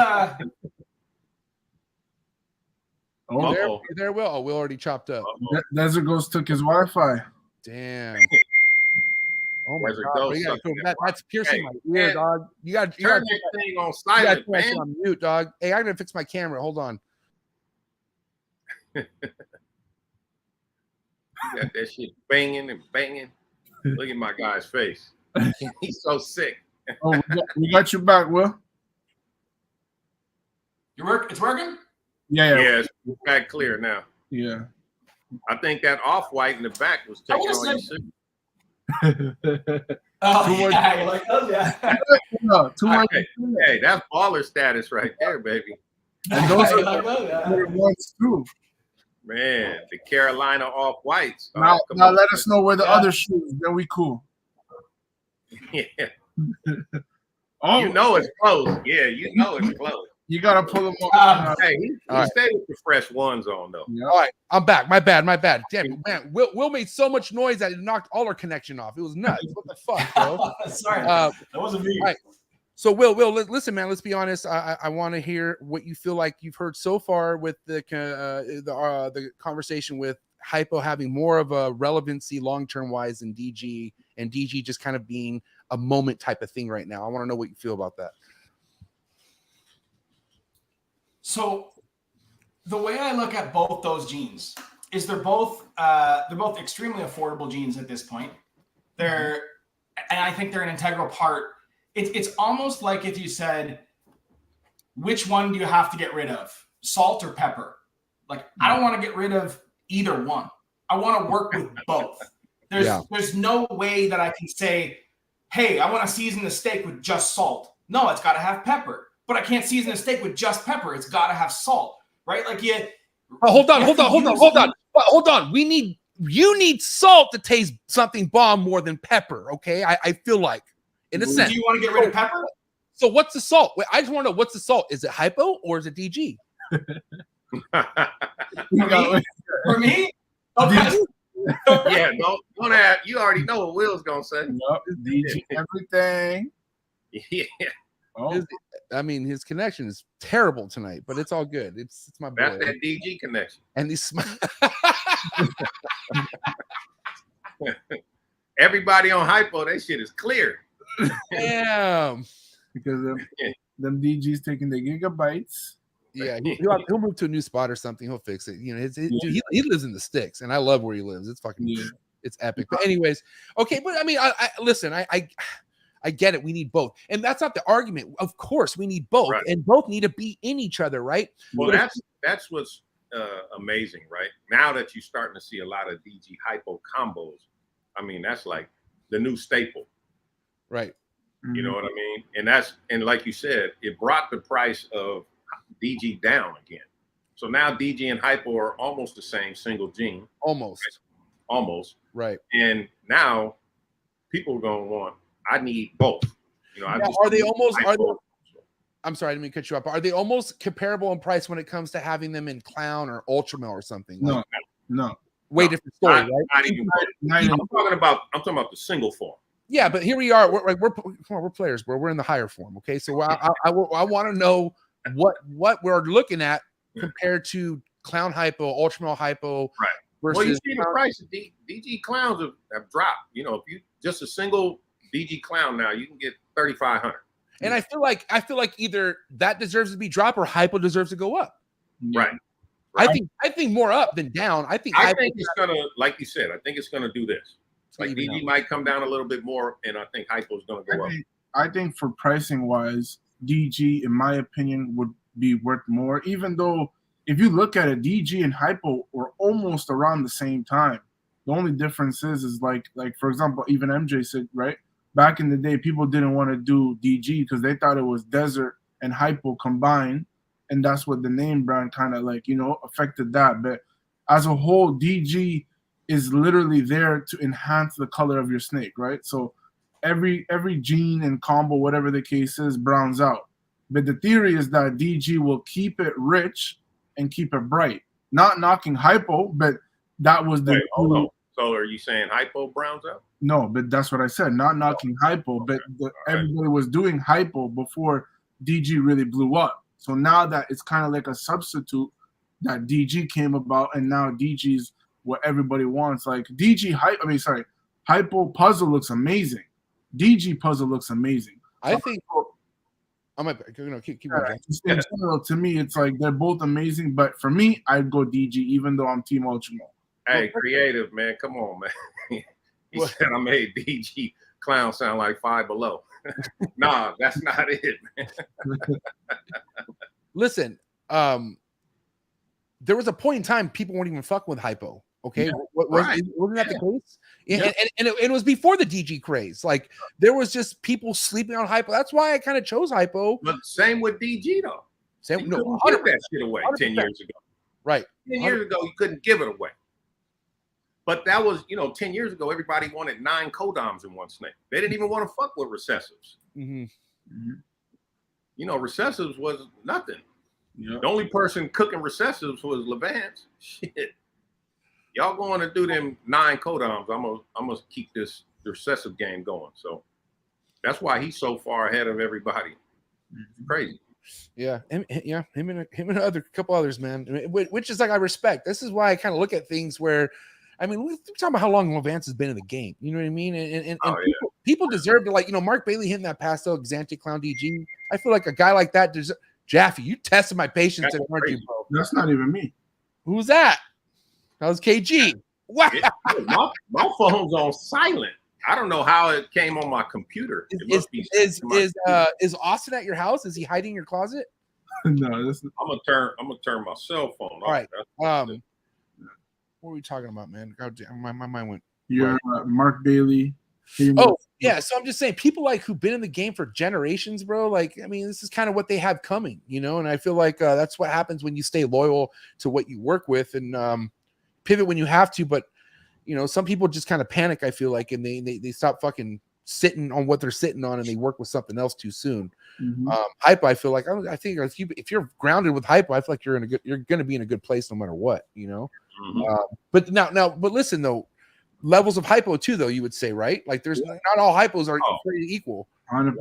Oh, Uh-oh. There, Will. Oh, Will already chopped up. Uh-oh. Desert Ghost took his Wi-Fi. Damn. Oh my Desert God. Ghost bro, you gotta sucking go- that that's piercing Hey, my ear, man. dog. You got Turn that thing on you silent, got to man. on mute, dog. Hey, I'm gonna fix my camera. Hold on. You got that shit banging and banging. Look at my guy's face. He's so sick. Oh, we got you back, Will. it's working? Yeah. Yes, it's back clear now. Yeah. I think that off-white in the back was I taking would've all your said- signal. Oh, Too much- yeah, you like those? Yeah. No, too much. Hey, that's baller status right there, baby. And those You are like those? Yeah. the ones too. Man, the Carolina off-whites. Oh, Now, come now on. let us know where the Yeah. other shoes. Then we cool. Yeah. Oh, You know it's close. Yeah, you know it's close. you gotta pull them up. Hey, he All right. stayed with the fresh ones on, though. Yeah. All right, I'm back. My bad. Damn it, man. Will made so much noise that it knocked all our connection off. It was nuts. What the fuck, bro? Sorry, Uh, that wasn't me. all right. So, Will, listen, man. Let's be honest. I want to hear what you feel like you've heard so far with the conversation with Hypo having more of a relevancy long-term wise than DG, and DG just kind of being a moment type of thing right now. I want to know what you feel about that. So the way I look at both those genes is they're both extremely affordable genes at this point. And I think they're an integral part. It's almost like if you said, which one do you have to get rid of, salt or pepper? Like, I don't want to get rid of either one. I want to work with both. There's no way that I can say, hey, I want to season the steak with just salt. No, it's got to have pepper. But I can't season a steak with just pepper. It's got to have salt, right? Like, Hold on. You need salt to taste something bomb more than pepper. Okay, I feel like, in a sense. Do you want to get rid of pepper? So what's the salt? Wait, I just want to know what's the salt. Is it Hypo or is it DG? For me? Okay. Yeah, don't have. You already know what Will's gonna say. Yup, DG everything. Yeah, Oh, I mean, his connection is terrible tonight, but it's all good. It's my boy. that's that DG connection. And these Everybody on Hypo, that shit is clear. damn. because them DGs taking the gigabytes. Yeah, he'll move to a new spot or something. He'll fix it. You know, dude, he lives in the sticks, and I love where he lives. It's fucking, it's epic. But anyways, okay. But I mean, I listen. I get it. We need both, and that's not the argument. Of course, we need both, Right. and both need to be in each other, right? Well, But that's what's amazing, right? Now that you're starting to see a lot of DG Hypo combos, I mean, that's like the new staple. right. You know what I mean? And like you said, it brought the price of DG down again. So now DG and Hypo are almost the same single gene, almost. Right. And now people are going to want, I need both. You know, Are they almost? I'm sorry, I didn't mean to cut you up. Are they almost comparable in price when it comes to having them in Clown or Ultramel or something? No, no. Way different story, Not, right? not even. I'm talking about the single form. Yeah, but here we are. We're players, bro. We're in the higher form. Okay, so I want to know what we're looking at compared to Clown Hypo, Ultramel Hypo. Right. Versus Well, you see the price of DG Clowns have dropped. You know, if you just a single DG Clown now, you can get 3,500. And I feel like either that deserves to be dropped or Hypo deserves to go up. Right. I think more up than down. I think it's gonna, like you said, I think it's gonna do this. Like DG might come down a little bit more, and I think Hypo's gonna go up. I think for pricing wise, DG, in my opinion, would be worth more. Even though if you look at it, DG and Hypo were almost around the same time. The only difference is like for example, even MJ said, right, back in the day, people didn't want to do DG because they thought it was Desert and Hypo combined, and that's what the name brand kind of like, you know, affected that. But as a whole, DG is literally there to enhance the color of your snake, right? So every gene and combo, whatever the case is, browns out. But the theory is that DG will keep it rich and keep it bright. Not knocking Hypo, but that was the. Wait, hold on. So are you saying Hypo browns out? No, but that's what I said. Not knocking Hypo, but everybody was doing Hypo before DG really blew up. So now that it's kind of like a substitute that DG came about, and now DG's what everybody wants. Like Hypo puzzle looks amazing. DG puzzle looks amazing. I think. I might keep going. In general, to me, it's like they're both amazing, but for me, I'd go DG, even though I'm Team Ultimo. Hey, creative, man. Come on, man. He said I made DG clown sound like Five Below. Nah, that's not it, man. Listen, there was a point in time people weren't even fucking with Hypo. Okay, yeah, wasn't that the case? And it was before the DG craze. Like there was just people sleeping on Hypo. That's why I kind of chose Hypo. But same with DG though. Same, you couldn't give that shit away 10 years ago. Right. 10 years ago, you couldn't give it away. But that was, 10 years ago, everybody wanted 9 codoms in one snake. They didn't even want to fuck with recessives. Mm-hmm. Mm-hmm. Recessives was nothing. Yeah. The only person cooking recessives was Lavance. Shit. Y'all going to do them 9 codoms. I'm gonna keep this recessive game going. So that's why he's so far ahead of everybody. It's crazy. Yeah, him and a couple others, man. Which is like I respect. This is why I kind of look at things where, I mean, we're talking about how long Lavance has been in the game. You know what I mean? And people deserve to, Mark Bailey hitting that pastel Xante Clown DG. I feel like a guy like that deserves. Jaffy, you tested my patience, aren't you, bro? That's not even me. Who's that? That was KG. Wow. My phone's on silent. I don't know how it came on my computer. Is Austin at your house? Is he hiding in your closet? No, I'm gonna turn my cell phone off. All right. What were we talking about, man? God damn, my mind went. You're Mark Bailey. Oh, yeah. So I'm just saying, people who've been in the game for generations, bro. This is kind of what they have coming, and I feel like that's what happens when you stay loyal to what you work with and pivot when you have to. But some people just kind of panic, I feel like, and they stop fucking sitting on what they're sitting on and they work with something else too soon. Mm-hmm. Hypo, I feel like I think if you're grounded with Hypo, I feel like you're going to be in a good place no matter what, Mm-hmm. But but listen though, levels of Hypo too, though, you would say, right? Like there's not all Hypos are pretty equal. 100%.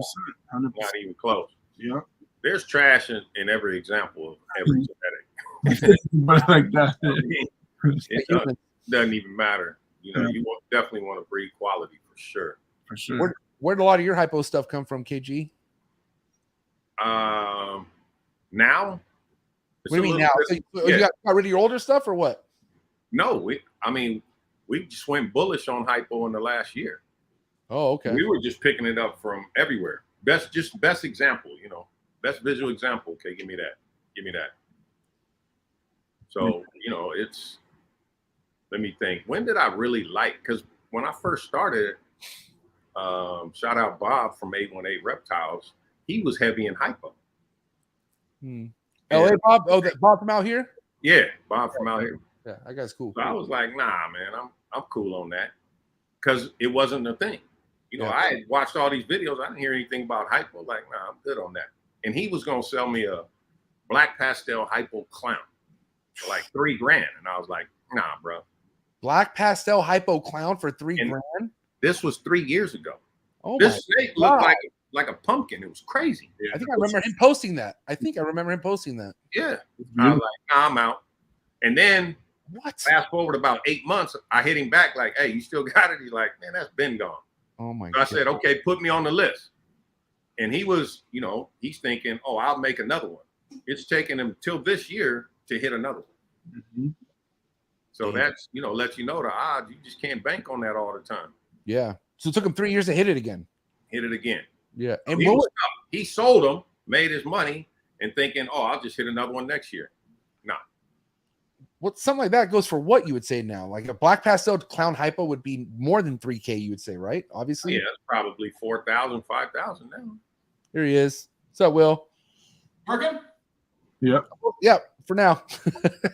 Not even close. Yeah. There's trash in every example of every genetic. But like that. It doesn't even matter. You definitely want to breed quality for sure. For sure. Where'd a lot of your Hypo stuff come from, KG? Now. What do you mean now? So you got rid of your older stuff or what? No, we just went bullish on Hypo in the last year. Oh, okay. We were just picking it up from everywhere. Best example, best visual example. Okay, give me that. So, let me think. When did I really because when I first started, shout out Bob from 818 Reptiles, he was heavy in Hypo. LA Bob? Oh, that Bob from out here? Yeah, Bob from out here. Yeah, that guy's cool. So I was like, nah, man, I'm cool on that. Because it wasn't a thing. I had watched all these videos. I didn't hear anything about Hypo. Like, nah, I'm good on that. And he was going to sell me a black pastel Hypo clown for like $3,000. And I was like, nah, bro. Black pastel Hypo clown for $3,000? This was 3 years ago. Oh, this snake looked like a pumpkin. It was crazy. Yeah. I think I remember him posting that. Yeah. I was like, nah, I'm out. And then fast forward about 8 months, I hit him back like, hey, you still got it? He's like, man, that's been gone. Oh my God. I said, okay, put me on the list. And he was, he's thinking, oh, I'll make another one. It's taken him till this year to hit another one. Mhm. So that's, lets you know the odds. You just can't bank on that all the time. Yeah. So it took him 3 years to hit it again. Hit it again. Yeah. And He sold them, made his money, and thinking, oh, I'll just hit another one next year. No. what something like that goes for what you would say now? Like a black pastel clown hypo would be more than 3K, you would say, right? Obviously. Yeah, it's probably 4,000, 5,000 now. Here he is. What's up, Will? Working? Yep. Yeah, for now. Okay.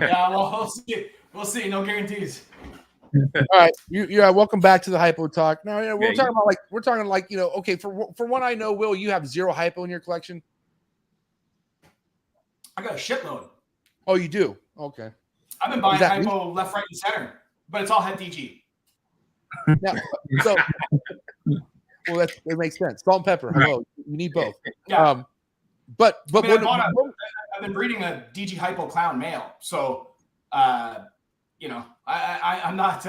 Yeah, well, we'll see. We'll see. No guarantees. All right, yeah. Welcome back to the hypo talk. Now, yeah, we're Yeah, talking like okay. For what I know, Will, you have 0 hypo in your collection. I got a shitload. Oh, you do? Okay. I've been buying Is that hypo left, right, and center, but it's all head DG. Now, so, well, that makes sense. Salt and pepper. Hello, you need both. Yeah. But I mean, I've been breeding a DG hypo clown male, so I'm not.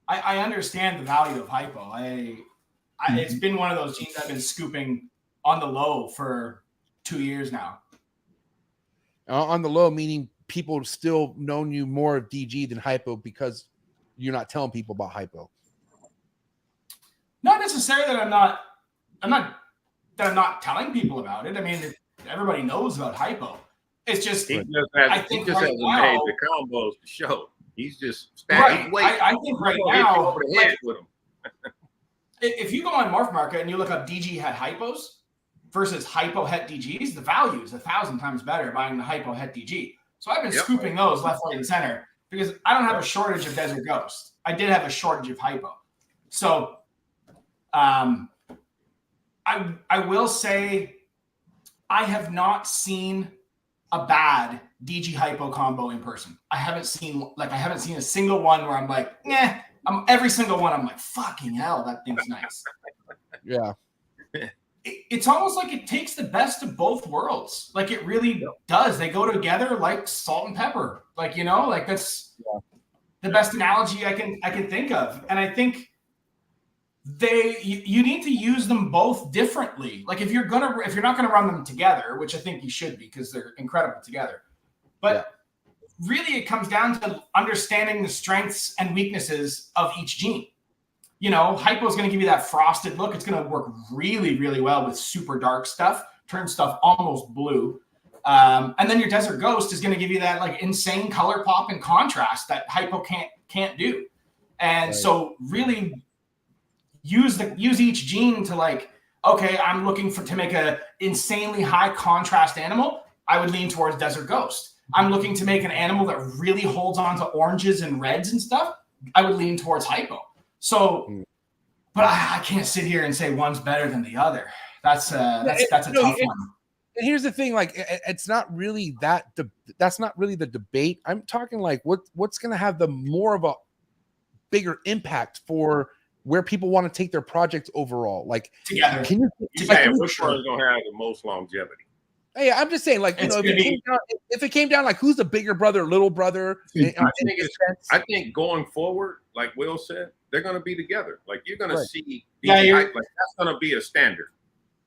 I understand the value of hypo. It's been one of those genes I've been scooping on the low for 2 years now. On the low, meaning people still known you more of DG than hypo because you're not telling people about hypo. Not necessarily that I'm not telling people about it. I mean, everybody knows about hypo. It's just He just right hasn't now, made the combos to show. He's just right. waiting. I think right He'll hit you now, over the head with him. if you go on Morph Market and you look up DG het hypos versus hypo het DGs, the value is 1,000 times better buying the hypo het DG. So I've been scooping those left, right, and center because I don't have a shortage of Desert Ghost. I did have a shortage of hypo. So I will say I have not seen a bad DG hypo combo in person. I haven't seen a single one where I'm like, every single one I'm like, fucking hell, that thing's nice. Yeah. It's almost like it takes the best of both worlds. Like it really does. They go together like salt and pepper. Like, that's the best analogy I can think of. And I think you need to use them both differently. Like if you're not gonna run them together, which I think you should be because they're incredible together. But really it comes down to understanding the strengths and weaknesses of each gene. Hypo is going to give you that frosted look. It's going to work really, really well with super dark stuff, turn stuff almost blue. And then your Desert Ghost is going to give you that like insane color pop and contrast that hypo can't do. And so really use each gene to like, okay, I'm looking to make a insanely high contrast animal. I would lean towards Desert Ghost. I'm looking to make an animal that really holds on to oranges and reds and stuff. I would lean towards hypo. So, but I can't sit here and say one's better than the other. That's a tough one. And here's the thing, like it's not really that's not really the debate. I'm talking like what's going to have the more of a bigger impact for where people want to take their projects overall. Like together, Which one is going to have the most longevity? Hey, I'm just saying, like, if it came down, like, who's the bigger brother, little brother? I think going forward, like Will said, they're going to be together. Like you're going to see, that's going to be a standard.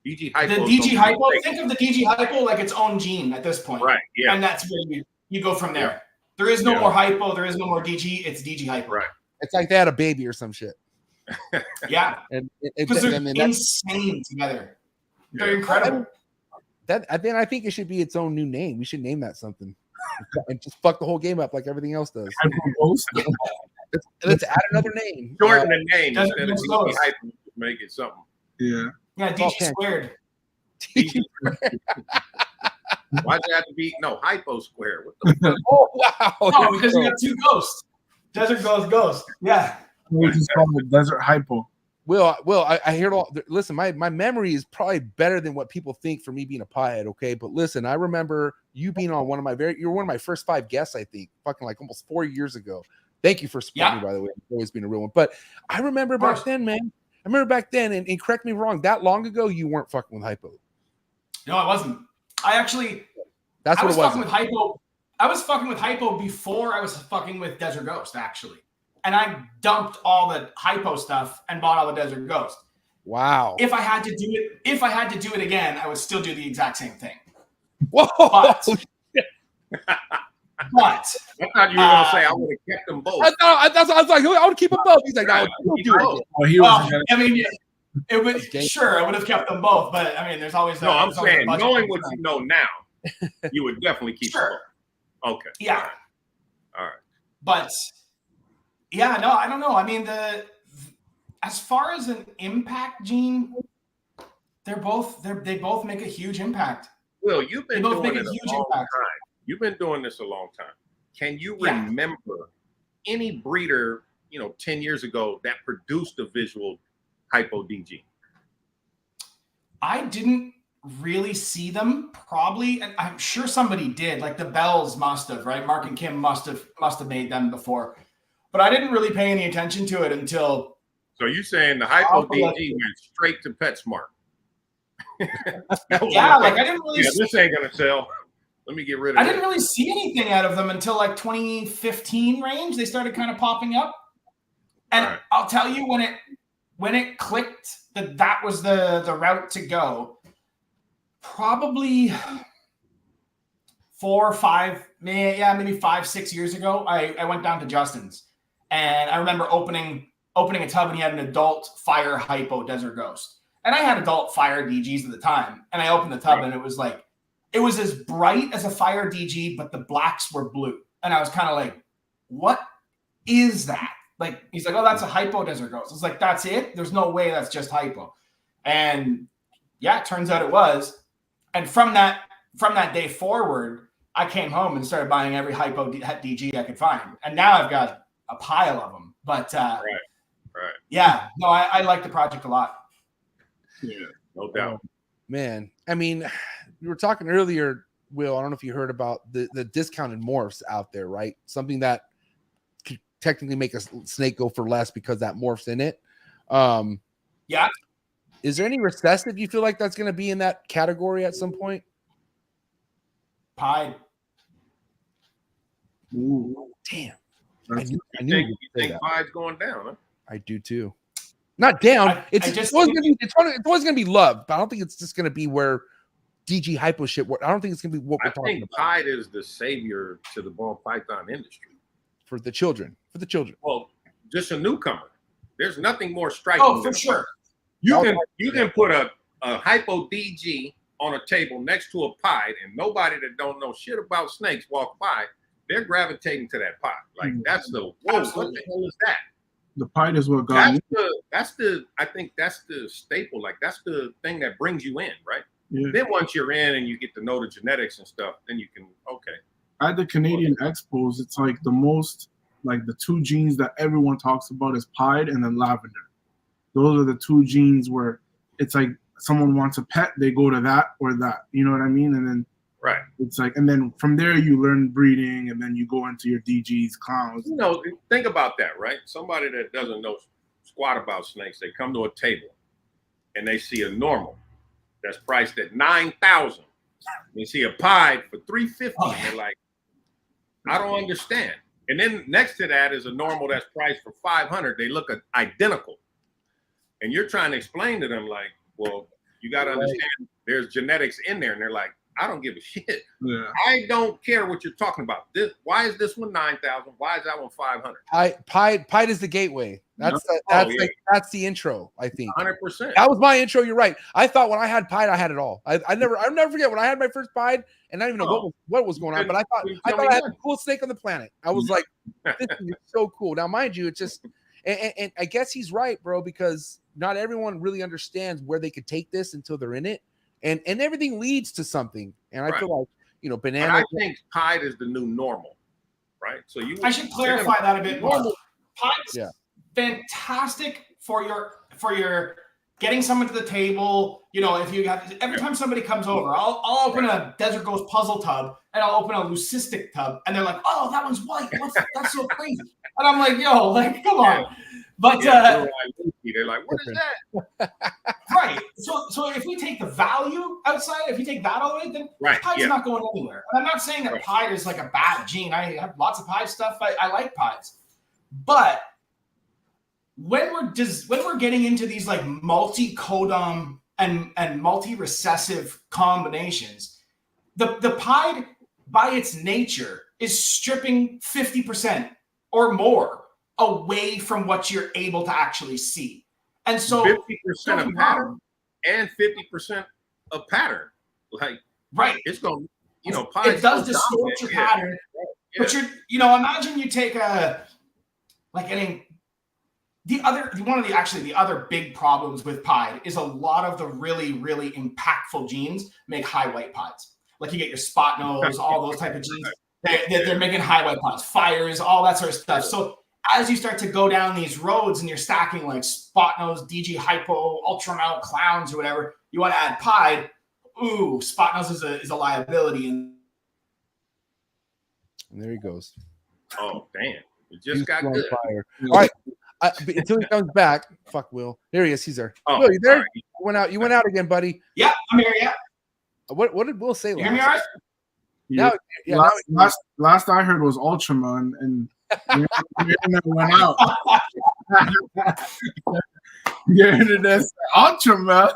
DG hypo. The DG hypo. Think of the DG hypo like its own gene at this point, right? Yeah, and that's where you go from there. There is no more hypo. There is no more DG. It's DG hypo. Right. It's like they had a baby or some shit. Yeah, because they're insane together. They're incredible. I think it should be its own new name. We should name that something and just fuck the whole game up like everything else does. Let's add another name. Shorten the name instead of DG hypo. Make it something. Yeah. Yeah, DG squared. Why'd you have to be hypo squared? What the fuck? Oh wow! No, because you got 2 ghosts. Desert Ghost. Yeah. We just call it Desert Hypo. Will, I hear it all. Listen, my memory is probably better than what people think for me being a pothead, okay? But listen, I remember you being on you were one of my first 5 guests, I think, fucking like almost 4 years ago. Thank you for supporting me, by the way. It's always been a real one. But I remember back then, man. I remember back then, and correct me wrong, that long ago, you weren't fucking with hypo. No, I wasn't. I was fucking with hypo. I was fucking with hypo before I was fucking with Desert Ghost, actually. And I dumped all the hypo stuff and bought all the Desert Ghost. Wow. If I had to do it again, I would still do the exact same thing. Whoa. But But I thought you were gonna say I would have kept them both. I was like, I would keep them both. He's like, no, don't do it. Oh, he was. I mean, it would sure I would have kept them both, but I mean, there's always No, I'm there's always a saying budget knowing what concern. you know now, you would definitely keep them Sure. both. Okay. Yeah. All right. But yeah, no, I don't know. I mean, as far as an impact gene, they both make a huge impact. Will, you've been They both doing make it a a huge long impact. time. You've been doing this a long time. Can you Yeah. remember any breeder, 10 years ago that produced a visual Hypo DG? I didn't really see them, probably, and I'm sure somebody did. Like the Bells must have, right? Mark and Kim must have made them before, but I didn't really pay any attention to it until. So you saying the Hypo I'll let DG went straight to PetSmart? Yeah, like I didn't really. Yeah, this ain't gonna sell. Let me get rid of I it. didn't really see anything out of them until like 2015 range. They started kind of popping up, and Right. I'll tell you when it clicked that was the route to go. Probably 4 or 5, maybe 5, 6 years ago, I went down to Justin's, and I remember opening a tub, and he had an adult fire Hypo Desert Ghost, and I had adult fire DGs at the time, and I opened the tub, and it was as bright as a fire DG, but the blacks were blue, and I was kind of like, what is that? Like, he's like, oh, that's a Hypo Desert Ghost. I was like, that's it? There's no way that's just Hypo. And yeah, it turns out it was. And from that day forward, I came home and started buying every Hypo DG I could find. And now I've got a pile of them. But Right. yeah, no, I like the project a lot. Yeah, no doubt. Man, I mean, we were talking earlier, Will, I don't know if you heard about the discounted morphs out there, right? Something that could technically make a snake go for less because that morph's in it. Yeah. Is there any recessive you feel like that's going to be in that category at some point? Pied. Ooh. Damn. You you think would say that. Pied's going down, huh? I do too. Not down. It's always gonna be loved, but I don't think it's just gonna be where DG Hypo shit. I don't think it's gonna be what we're I talking think about Pied is the savior to the ball python industry. for the children. Well, just a newcomer. There's nothing more striking. Oh, for than sure. You can put a Hypo DG on a table next to a Pied, and nobody that don't know shit about snakes walk by, they're gravitating to that Pied. Like that's the whoa, what the hell is that? The Pied is what got me. I think that's the staple. Like that's the thing that brings you in, right? Yeah. Then once you're in and you get to know the genetics and stuff, then you can At the Canadian Expos, it's like the two genes that everyone talks about is Pied and then Lavender. Those are the two genes where it's like someone wants a pet, they go to that or that. You know what I mean? And then right. it's like, and then from there you learn breeding, and then you go into your DGs, clowns. Think about that, right? Somebody that doesn't know squat about snakes, they come to a table and they see a normal that's priced at $9,000. They see a Pied for $350. And they're like, I don't understand. And then next to that is a normal that's priced for $500. They look identical. And you're trying to explain to them, like, well, you got to understand there's genetics in there. And they're like, I don't give a shit. Yeah. I don't care what you're talking about. Why is this one 9,000? Why is that one 500? Pied is the gateway. That's the intro, I think. 100%. That was my intro. You're right. I thought when I had Pied, I had it all. I'll never forget when I had my first Pied, and I didn't even know what was going on. But I thought I had the coolest snake on the planet. I was like, this is so cool. Now, mind you, it's just, and I guess he's right, bro, because not everyone really understands where they could take this until they're in it. And everything leads to something. And I feel like, banana. But I think Pied is the new normal, right? So I should clarify that a bit more. Pied's fantastic for your getting someone to the table. If you have every time somebody comes over, I'll open a Desert Ghost puzzle tub and I'll open a leucistic tub, and they're like, "Oh, that one's white. That's so crazy." And I'm like, "Yo, like, come on." But they're like, what is that? Right. So if we take the value outside, if you take that all the way, then Pied's not going anywhere. And I'm not saying that Pied is like a bad gene. I have lots of Pied stuff. I like Pieds. But when we're getting into these like multi-codom and multi-recessive combinations, the Pied by its nature is stripping 50% or more away from what you're able to actually see. And so 50% of pattern and 50% of pattern. Like, right. It's going to, you know, it does distort your pattern. Yeah. But you're, you know, imagine you take the other big problems with pied is a lot of the really, really impactful genes make high white pieds. Like you get your spot nose, all those type of genes. They're making high white pieds, fires, all that sort of stuff. So as you start to go down these roads and you're stacking like spot nose, DG hypo, ultramount clowns or whatever, you want to add pied. Ooh, spot nose is a liability. And there he goes. Oh, damn. It just got good. Fire. All right. Until he comes back. Fuck Will. There he is. He's there. Oh, Will, you there? Right. You went out again, buddy. Yeah, I'm here. Yeah. What did Will say last? You hear me all right? Yeah. Last I heard was Ultraman, and your internet went out. Your internet said Ultraman.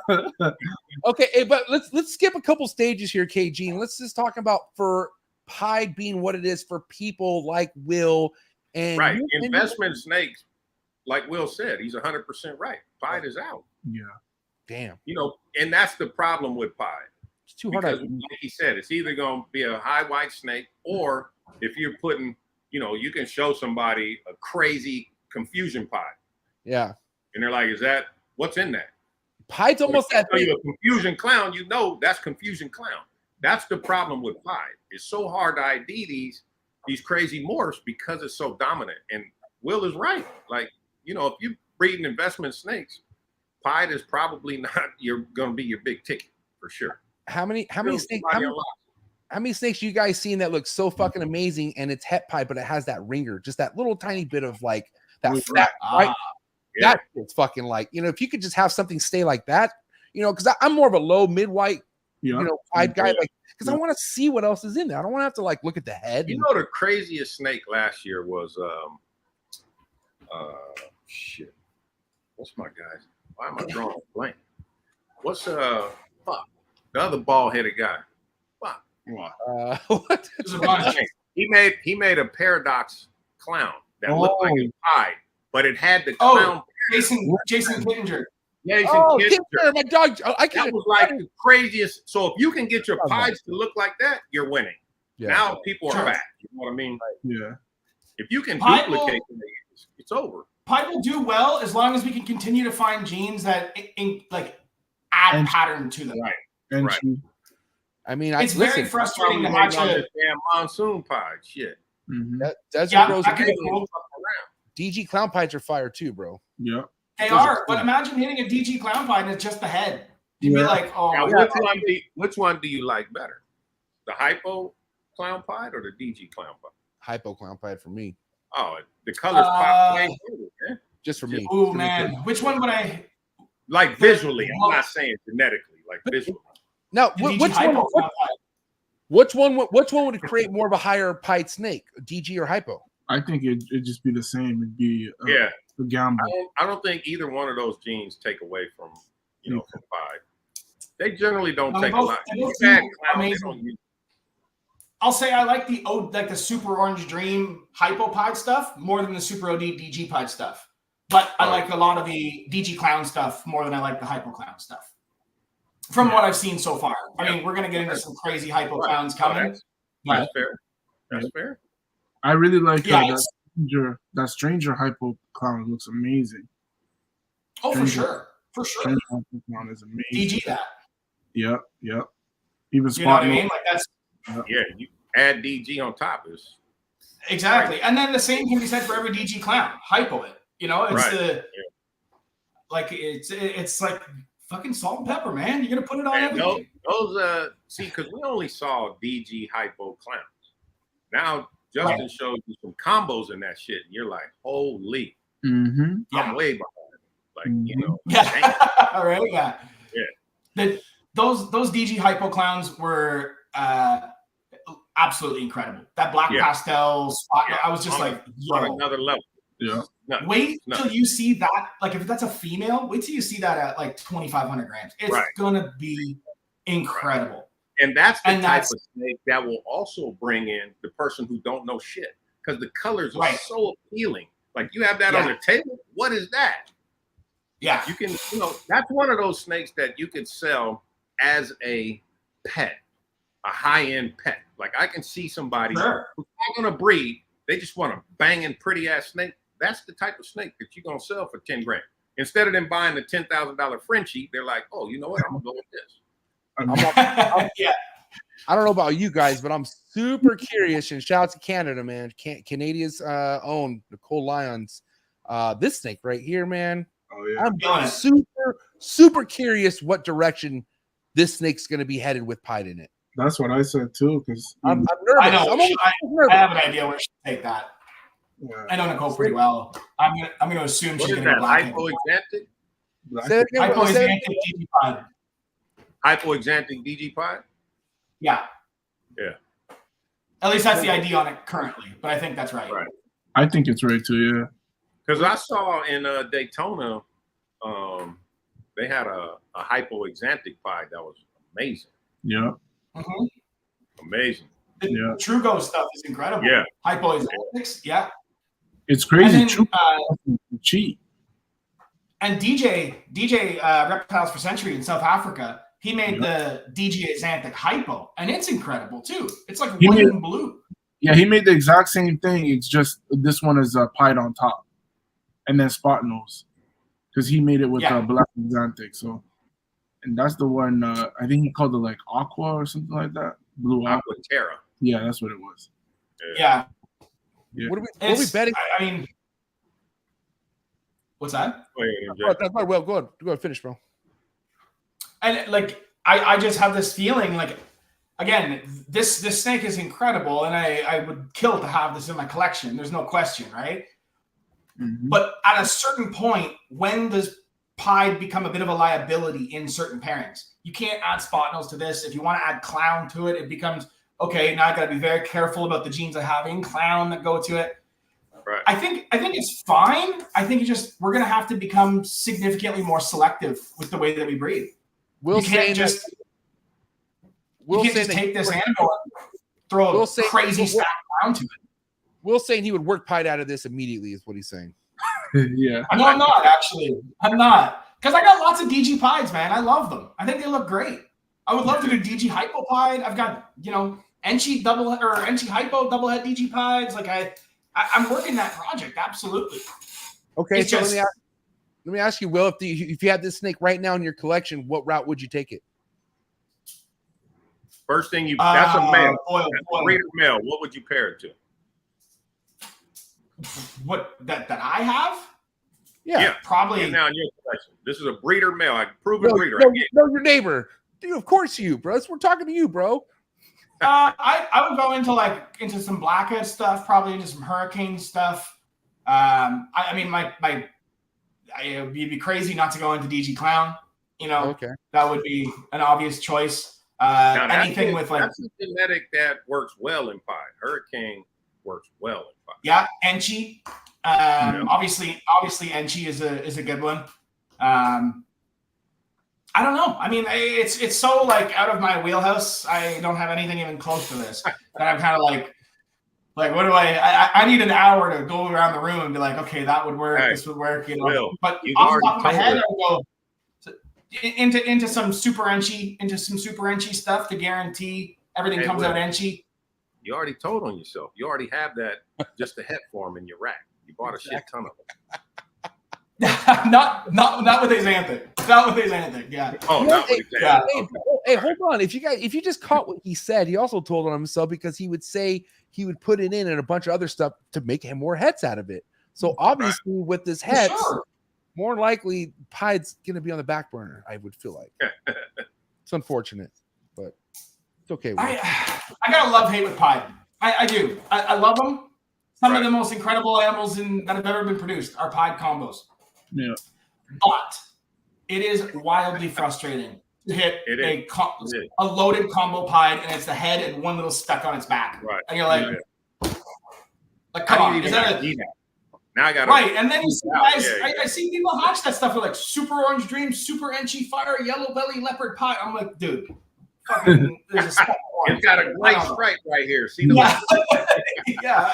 Okay, but let's skip a couple stages here, KG, and let's just talk about for pied being what it is for people like Will and right. Investment snakes, like Will said, he's 100% right. Pied is out. Yeah. Damn. You know, and that's the problem with pied. It's too hard. Because, like he said, it's either going to be a high white snake, or if you're putting, you know, you can show somebody a crazy confusion pied. Yeah. And they're like, is that, what's in that? Pied's almost that thing. A confusion clown, you know, that's confusion clown. That's the problem with pied. It's so hard to ID these crazy morphs because it's so dominant. And Will is right. Like, you know, if you breeding investment snakes, pied is probably not going to be your big ticket for sure. How many snakes you guys seen that look so fucking amazing and it's het pied, but it has that ringer, just that little tiny bit of like that fat, right? Yeah. That it's fucking like, you know, if you could just have something stay like that, you know, because I'm more of a low mid-white, you know, pied guy, like, because I want to see what else is in there. I don't want to have to like look at the head. You know, the craziest snake last year was shit. What's my guy's? Why am I drawing a blank? What's fuck the other bald-headed guy? Fuck. What? He made a paradox clown that looked like a pied, but it had the clown. Jason Kittinger. Yeah, Kittinger. My dog. That was like the craziest. So if you can get your pieds to look like that, you're winning. Yeah. Now people are back. You know what I mean? Yeah. If you can duplicate them, it's over. Pied will do well as long as we can continue to find genes that add pattern to them. Right. Right. I mean, it's very frustrating to hatch a damn monsoon pied shit. Mm-hmm. DG clown pieds are fire too, bro. Yeah. They are, but imagine hitting a DG clown pied and it's just the head. You'd be like, oh, now, which one do you like better? The hypo clown pied or the DG clown pied? Hypo clown pied for me. Oh, the colors pop way better, man. Just for me. Oh man, which one would I like visually? I'm not saying genetically, like visually. Now, which one would create more of a higher pied snake, DG or hypo? I think it'd just be the same. It'd be a gamble. I don't think either one of those genes take away from from pied. They generally don't take a lot. I'll say I like the super orange dream hypo pied stuff more than the super OD DG pied stuff. But I like a lot of the DG clown stuff more than I like the hypo clown stuff. From what I've seen so far. I mean, we're gonna get into some crazy hypo clowns coming. That's fair. That's fair. I really like that stranger hypo clown looks amazing. Oh, for sure. For sure. Stranger hypo clown is amazing. DG that. Yep. Even you know what I mean? Like that's you add DG on top is exactly. Right. And then the same can be said for every DG clown. Hypo it. You know, it's it's like fucking salt and pepper, man. You're gonna put it on everything. Those see, because we only saw DG hypo clowns. Now Justin showed you some combos in that shit, and you're like, holy, I'm way behind. Like, you know, all right, those DG hypo clowns were absolutely incredible. That black pastel spot, I was just like, on another level. Yeah. Wait till you see that. Like, if that's a female, wait till you see that at like 2,500 grams. It's gonna be incredible. And that's the type that's- of snake that will also bring in the person who don't know shit, because the colors are Right. so appealing. Like you have that on the table. What is that? Yeah. You can, that's one of those snakes that you could sell as a pet, a high-end pet. Like I can see somebody who's not gonna breed. They just want a banging pretty ass snake. That's the type of snake that you're gonna sell for 10 grand. Instead of them buying the $10,000 Frenchie, they're like, oh, you know what? I'm gonna go with this. Yeah. I don't know about you guys, but I'm super curious. And shout out to Canada, man. Canadia's own Nicole Lyons. This snake right here, man. Oh yeah. I'm super curious what direction this snake's going to be headed with Pied in it. That's what I said too. Because I'm nervous. I know. nervous. I have an idea where she should take that. yeah. I know Nicole pretty well. I'm gonna assume What she's is gonna that? be black. Hypoexantic? Say it again. Hypo is Say it- anti-DG5. Hypoexantic DG pie? Yeah. Yeah. At least that's the ID on it currently, but I think that's right. Right. I think it's right too. Yeah. Because I saw in Daytona, they had a hypoexantic pie that was amazing. Yeah. Mhm. Amazing. The Yeah. Trugo stuff is incredible. Yeah. Hypo is antics. Yeah. It's crazy. And then, Cheat. And DJ Reptiles for Century in South Africa, he made the DG Xanthic Hypo, and it's incredible too. It's like white and blue. Yeah, he made the exact same thing. It's just this one is pied on top, and then spot nose, because he made it with black Xanthic. So, and that's the one. I think he called it like Aqua or something like that. Blue Aqua. Terra. Yeah, that's what it was. Yeah. What are we betting? I mean, what's that? That's my well. Go ahead, finish, bro. And like, I just have this feeling like, again, this snake is incredible, and I would kill to have this in my collection. There's no question, right? Mm-hmm. But at a certain point, when does pied become a bit of a liability in certain pairings? You can't add spot nose to this. If you want to add clown to it, it becomes, okay, now I got to be very careful about the genes I have in clown that go to it. Right. I think it's fine. I think we're going to have to become significantly more selective with the way that we breed. You can't just take this animal and throw a crazy stack down to it. Will's saying he would work Pied out of this immediately, is what he's saying. Yeah. No, I'm not actually. I'm not, because I got lots of DG pieds, man. I love them. I think they look great. I would love to do DG Hypo pied. I've got Enchi Enchi Hypo double head DG pieds. Like I'm working that project absolutely. Okay, It's so just- let me ask you, Will, if you had this snake right now in your collection, what route would you take it? First thing that's a male. Boy. Breeder male. What would you pair it to? What that I have? Yeah. Probably. Get now in your collection. This is a breeder male. I prove No, breeder. your neighbor. Dude, of course you, bro. We're talking to you, bro. I would go into some blackhead stuff, probably into some hurricane stuff. I mean, it would be crazy not to go into DG Clown. Okay. That would be an obvious choice. Now, Anything with like, that's a genetic that works well in pie. Hurricane works well in pie. yeah, Enchi. Obviously Enchi is a good one. I don't know. I mean, it's so like out of my wheelhouse. I don't have anything even close to this. That I'm kind of like what do I need an hour to go around the room and be like, okay, that would work. This would work. Will, but you've off the top of my already head, I would go into some super Enchi stuff to guarantee everything comes out Enchi. You already told on yourself. You already have that just a het form in your rack. You bought a shit ton of them. not with Xanthic. Not with Xanthic. Yeah. Oh, not with Xanthic. Yeah. Hey, hold on. If you just caught what he said, he also told on himself, because he would say he would put it in and a bunch of other stuff to make him more heads out of it. So obviously with this heads, more likely Pied's gonna be on the back burner, I would feel like. It's unfortunate, but it's okay. I gotta love hate with Pied. I do. I love them. Some of the most incredible animals that have ever been produced are Pied combos. Yeah. But it is wildly frustrating to hit a loaded combo Pied, and it's the head and one little speck on its back. Right. And you're like come on. Is that now I got right? And then you see guys, I see people hatch that stuff with like super orange dream, super Enchi fire, yellow belly leopard pie. I'm like, dude, fucking there's a small one. It's got a great stripe right here. See the Yeah. Yeah,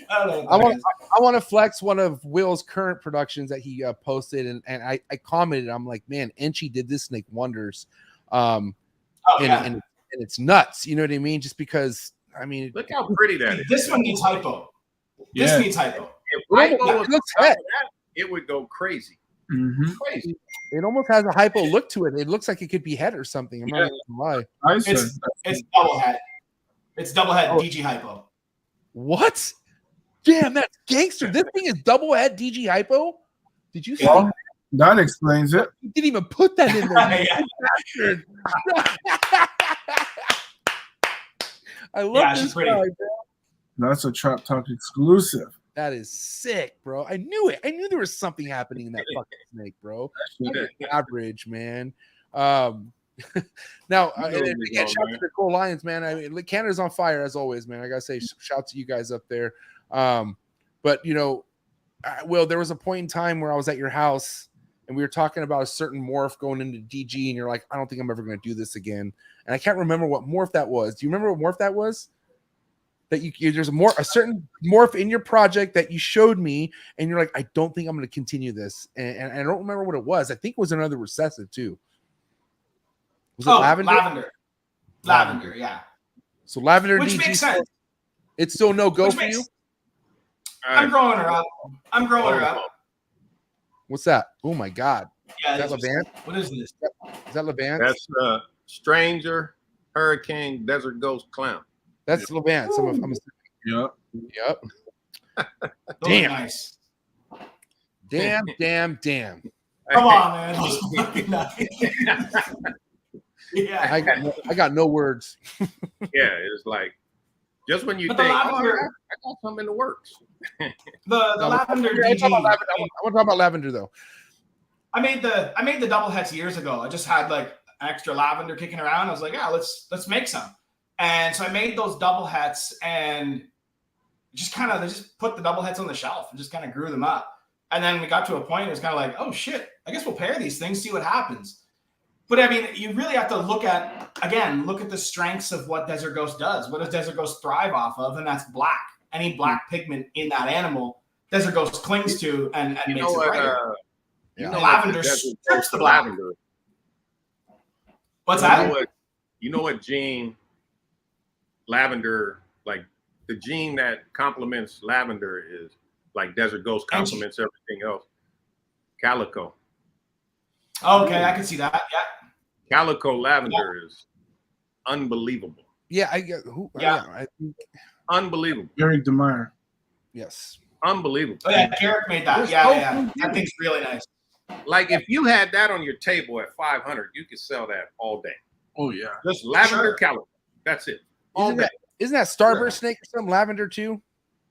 I don't know. I want to flex one of Will's current productions that he posted, and I commented. I'm like, man, Enchi did this snake wonders, and it's nuts. You know what I mean? Just because, I mean, look how pretty that is. This one needs hypo. This needs hypo. If hypo was looks on top head. of that, it would go crazy. Crazy. It almost has a hypo look to it. It looks like it could be head or something. I'm not gonna lie. It's double head. It's double head DG hypo. What? Damn, that's gangster. This thing is double head DG hypo. Did you see? Well, that explains it. You didn't even put that in there. I love this guy, bro. That's a Trap Talk exclusive. That is sick, bro. I knew it. I knew there was something happening in that fucking snake, bro. Average, man. Now, again, shout out to the Cool Lions, man. I mean, Canada's on fire as always, man. I gotta say, shout to you guys up there. But you know, Will, there was a point in time where I was at your house and we were talking about a certain morph going into DG, and you're like, I don't think I'm ever going to do this again. And I can't remember what morph that was. Do you remember what morph that was? That there's a certain morph in your project that you showed me, and you're like, I don't think I'm going to continue this. And I don't remember what it was. I think it was another recessive too. Was it lavender? Lavender, yeah. So lavender, which DG, makes sense. It's still no go for you. I'm growing her up. What's that? Oh my god! Yeah, is that Lavender? What is this? Is that Lavender? That's Stranger, Hurricane, Desert Ghost, Clown. That's Lavender. Yep. Damn. Nice. Damn. Come on, man. Yeah. I got no words. Yeah, it's like just when you But think, the lavender, I got something in the works. the lavender I want DG. to talk about lavender though. I made the double heads years ago. I just had like extra lavender kicking around. I was like, yeah, let's make some. And so I made those double heads and just put the double heads on the shelf and just kind of grew them up. And then we got to a point, it was kind of like, oh shit, I guess we'll pair these things, see what happens. But I mean, you really have to look at the strengths of what Desert Ghost does. What does Desert Ghost thrive off of? And that's black. Any black pigment in that animal, Desert Ghost clings to and makes it brighter. Lavender strips the black. Lavender. What's that? You know what gene lavender, like the gene that complements lavender is like Desert Ghost complements everything else. Calico. Okay, I can see that. Yeah. Calico lavender is unbelievable. Yeah, I get who. Yeah. I think Unbelievable. Eric DeMeyer. yes. Unbelievable. Oh yeah, Garrick made that. Yeah. That thing's really nice. Like if you had that on your table at 500, you could sell that all day. Oh yeah. Just lavender calico. That's it. All day. Isn't that Starburst snake or something lavender too?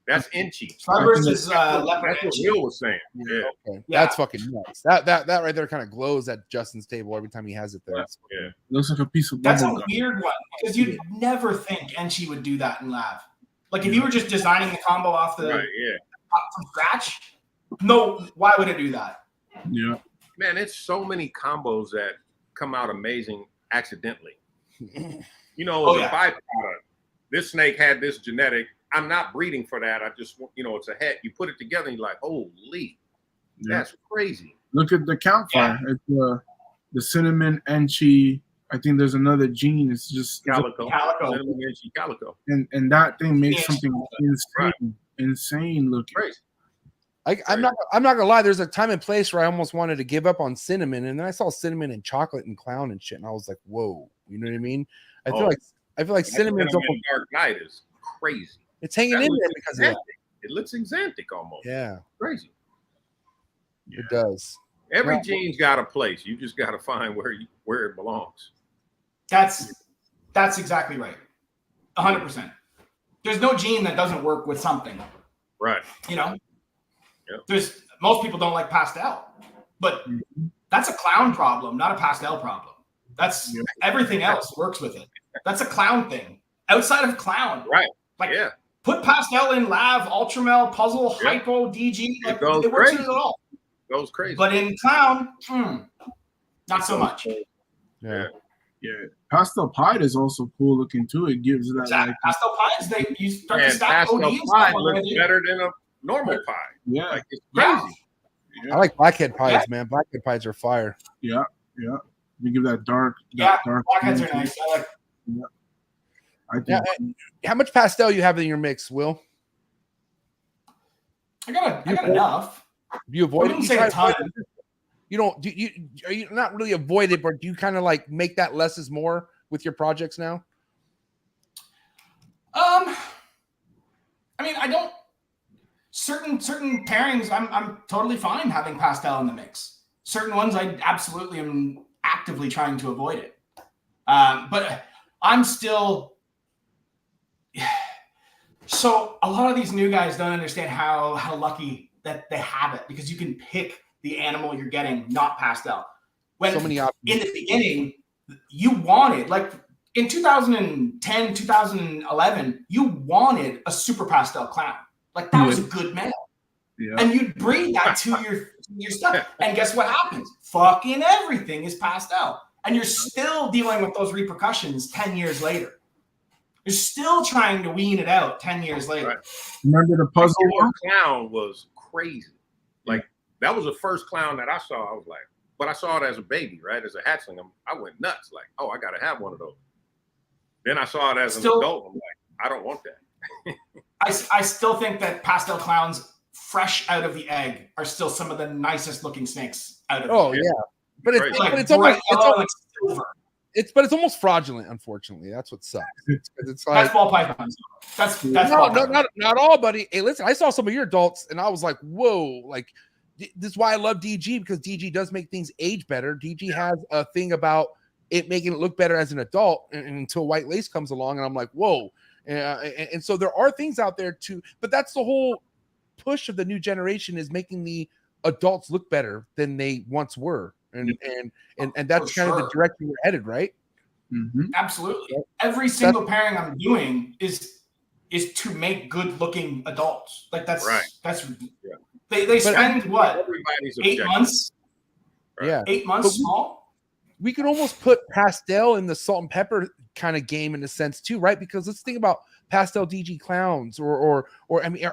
That's Inchy. Starburst is leopard. That's what Will was saying. Yeah. Okay. Yeah. That's fucking nuts. That right there kind of glows at Justin's table every time he has it there. Yeah. Looks like a piece of That's a bubble gum. weird one because you'd never think Enchi would do that in lab. Like if you were just designing the combo off the from scratch, no, why would it do that? Yeah. Man, it's so many combos that come out amazing accidentally. You know, the byproduct. This snake had this genetic. I'm not breeding for that. I just, it's a head. You put it together and you're like, holy, that's crazy. Look at the campfire. It's the cinnamon Enchi. I think there's another gene. It's just Calico. Cinnamon Inchy calico. And that thing makes something insane looking. Crazy. I'm not gonna lie. There's a time and place where I almost wanted to give up on cinnamon, and then I saw cinnamon and chocolate and clown and shit, and I was like, whoa, you know what I mean? I feel like cinnamon's almost Dark Knight is crazy. It's hanging in there because of that. It looks exantic almost. Yeah, crazy. It does. Every gene's got a place. You just got to find where it belongs. That's exactly right. 100%. There's no gene that doesn't work with something. Right. There's most people don't like pastel, but that's a clown problem, not a pastel problem. That's everything else works with it. That's a clown thing. Outside of clown, right? Put pastel in lav, ultramel, puzzle, hypo, DG. Like, it works in it all. Goes crazy. But in clown, not so much. Yeah. Yeah, pastel pied is also cool looking too. It gives that Exactly. like, Pastel pies, you start to And stack pastel ODs. pie looks better than a normal pie. yeah, Like it's Yeah. crazy. yeah, I like blackhead pies, man. Blackhead pies are fire. yeah. You give that dark, Yeah, dark. blackheads green are to nice. it. I like. I think. Yeah, how much pastel you have in your mix, Will? I got enough. Do you I avoid it? wouldn't You say try a to avoid ton. it? You don't. Do you? Are you not really avoid it, but do you kind of like make that less is more with your projects now? I mean, I don't. Certain pairings, I'm totally fine having pastel in the mix. Certain ones, I absolutely am actively trying to avoid it. But I'm still. So a lot of these new guys don't understand how lucky that they have it, because you can pick the animal you're getting, not pastel. When So many options. in the beginning, you wanted, like in 2010, 2011, you wanted a super pastel clown. Like that was a good male. Yeah. And you'd breed that to your stuff. And guess what happens? Fucking everything is pastel. And you're still dealing with those repercussions 10 years later. You're still trying to wean it out 10 years later. Right. Remember the puzzle Your one? clown was crazy. Like that was the first clown that I saw. I was like, but I saw it as a baby, right? As a hatchling. I went nuts. Like, oh, I got to have one of those. Then I saw it as an adult. I'm like, I don't want that. I still think that pastel clowns fresh out of the egg are still some of the nicest looking snakes out of the egg. Yeah, but it's, Right. but it's bright almost yellow, like silver. it's almost fraudulent. Unfortunately, that's what sucks. It's like That's ball pythons. That's no, ball pythons. not all, buddy. Hey, listen, I saw some of your adults, and I was like, whoa, like this is why I love DG, because DG does make things age better. DG has a thing about it making it look better as an adult, and until White Lace comes along, and I'm like, whoa. And so there are things out there too, but that's the whole push of the new generation, is making the adults look better than they once were, and that's kind of the direction we're headed, right? Mm-hmm. Absolutely. Every single pairing I'm doing is to make good looking adults. Like that's Right. that's Yeah. they spend what, Everybody's 8 objective. months? Right. Yeah, 8 months But small? we could almost put pastel in the salt and pepper kind of game in a sense too, right? Because let's think about pastel DG clowns, or I mean,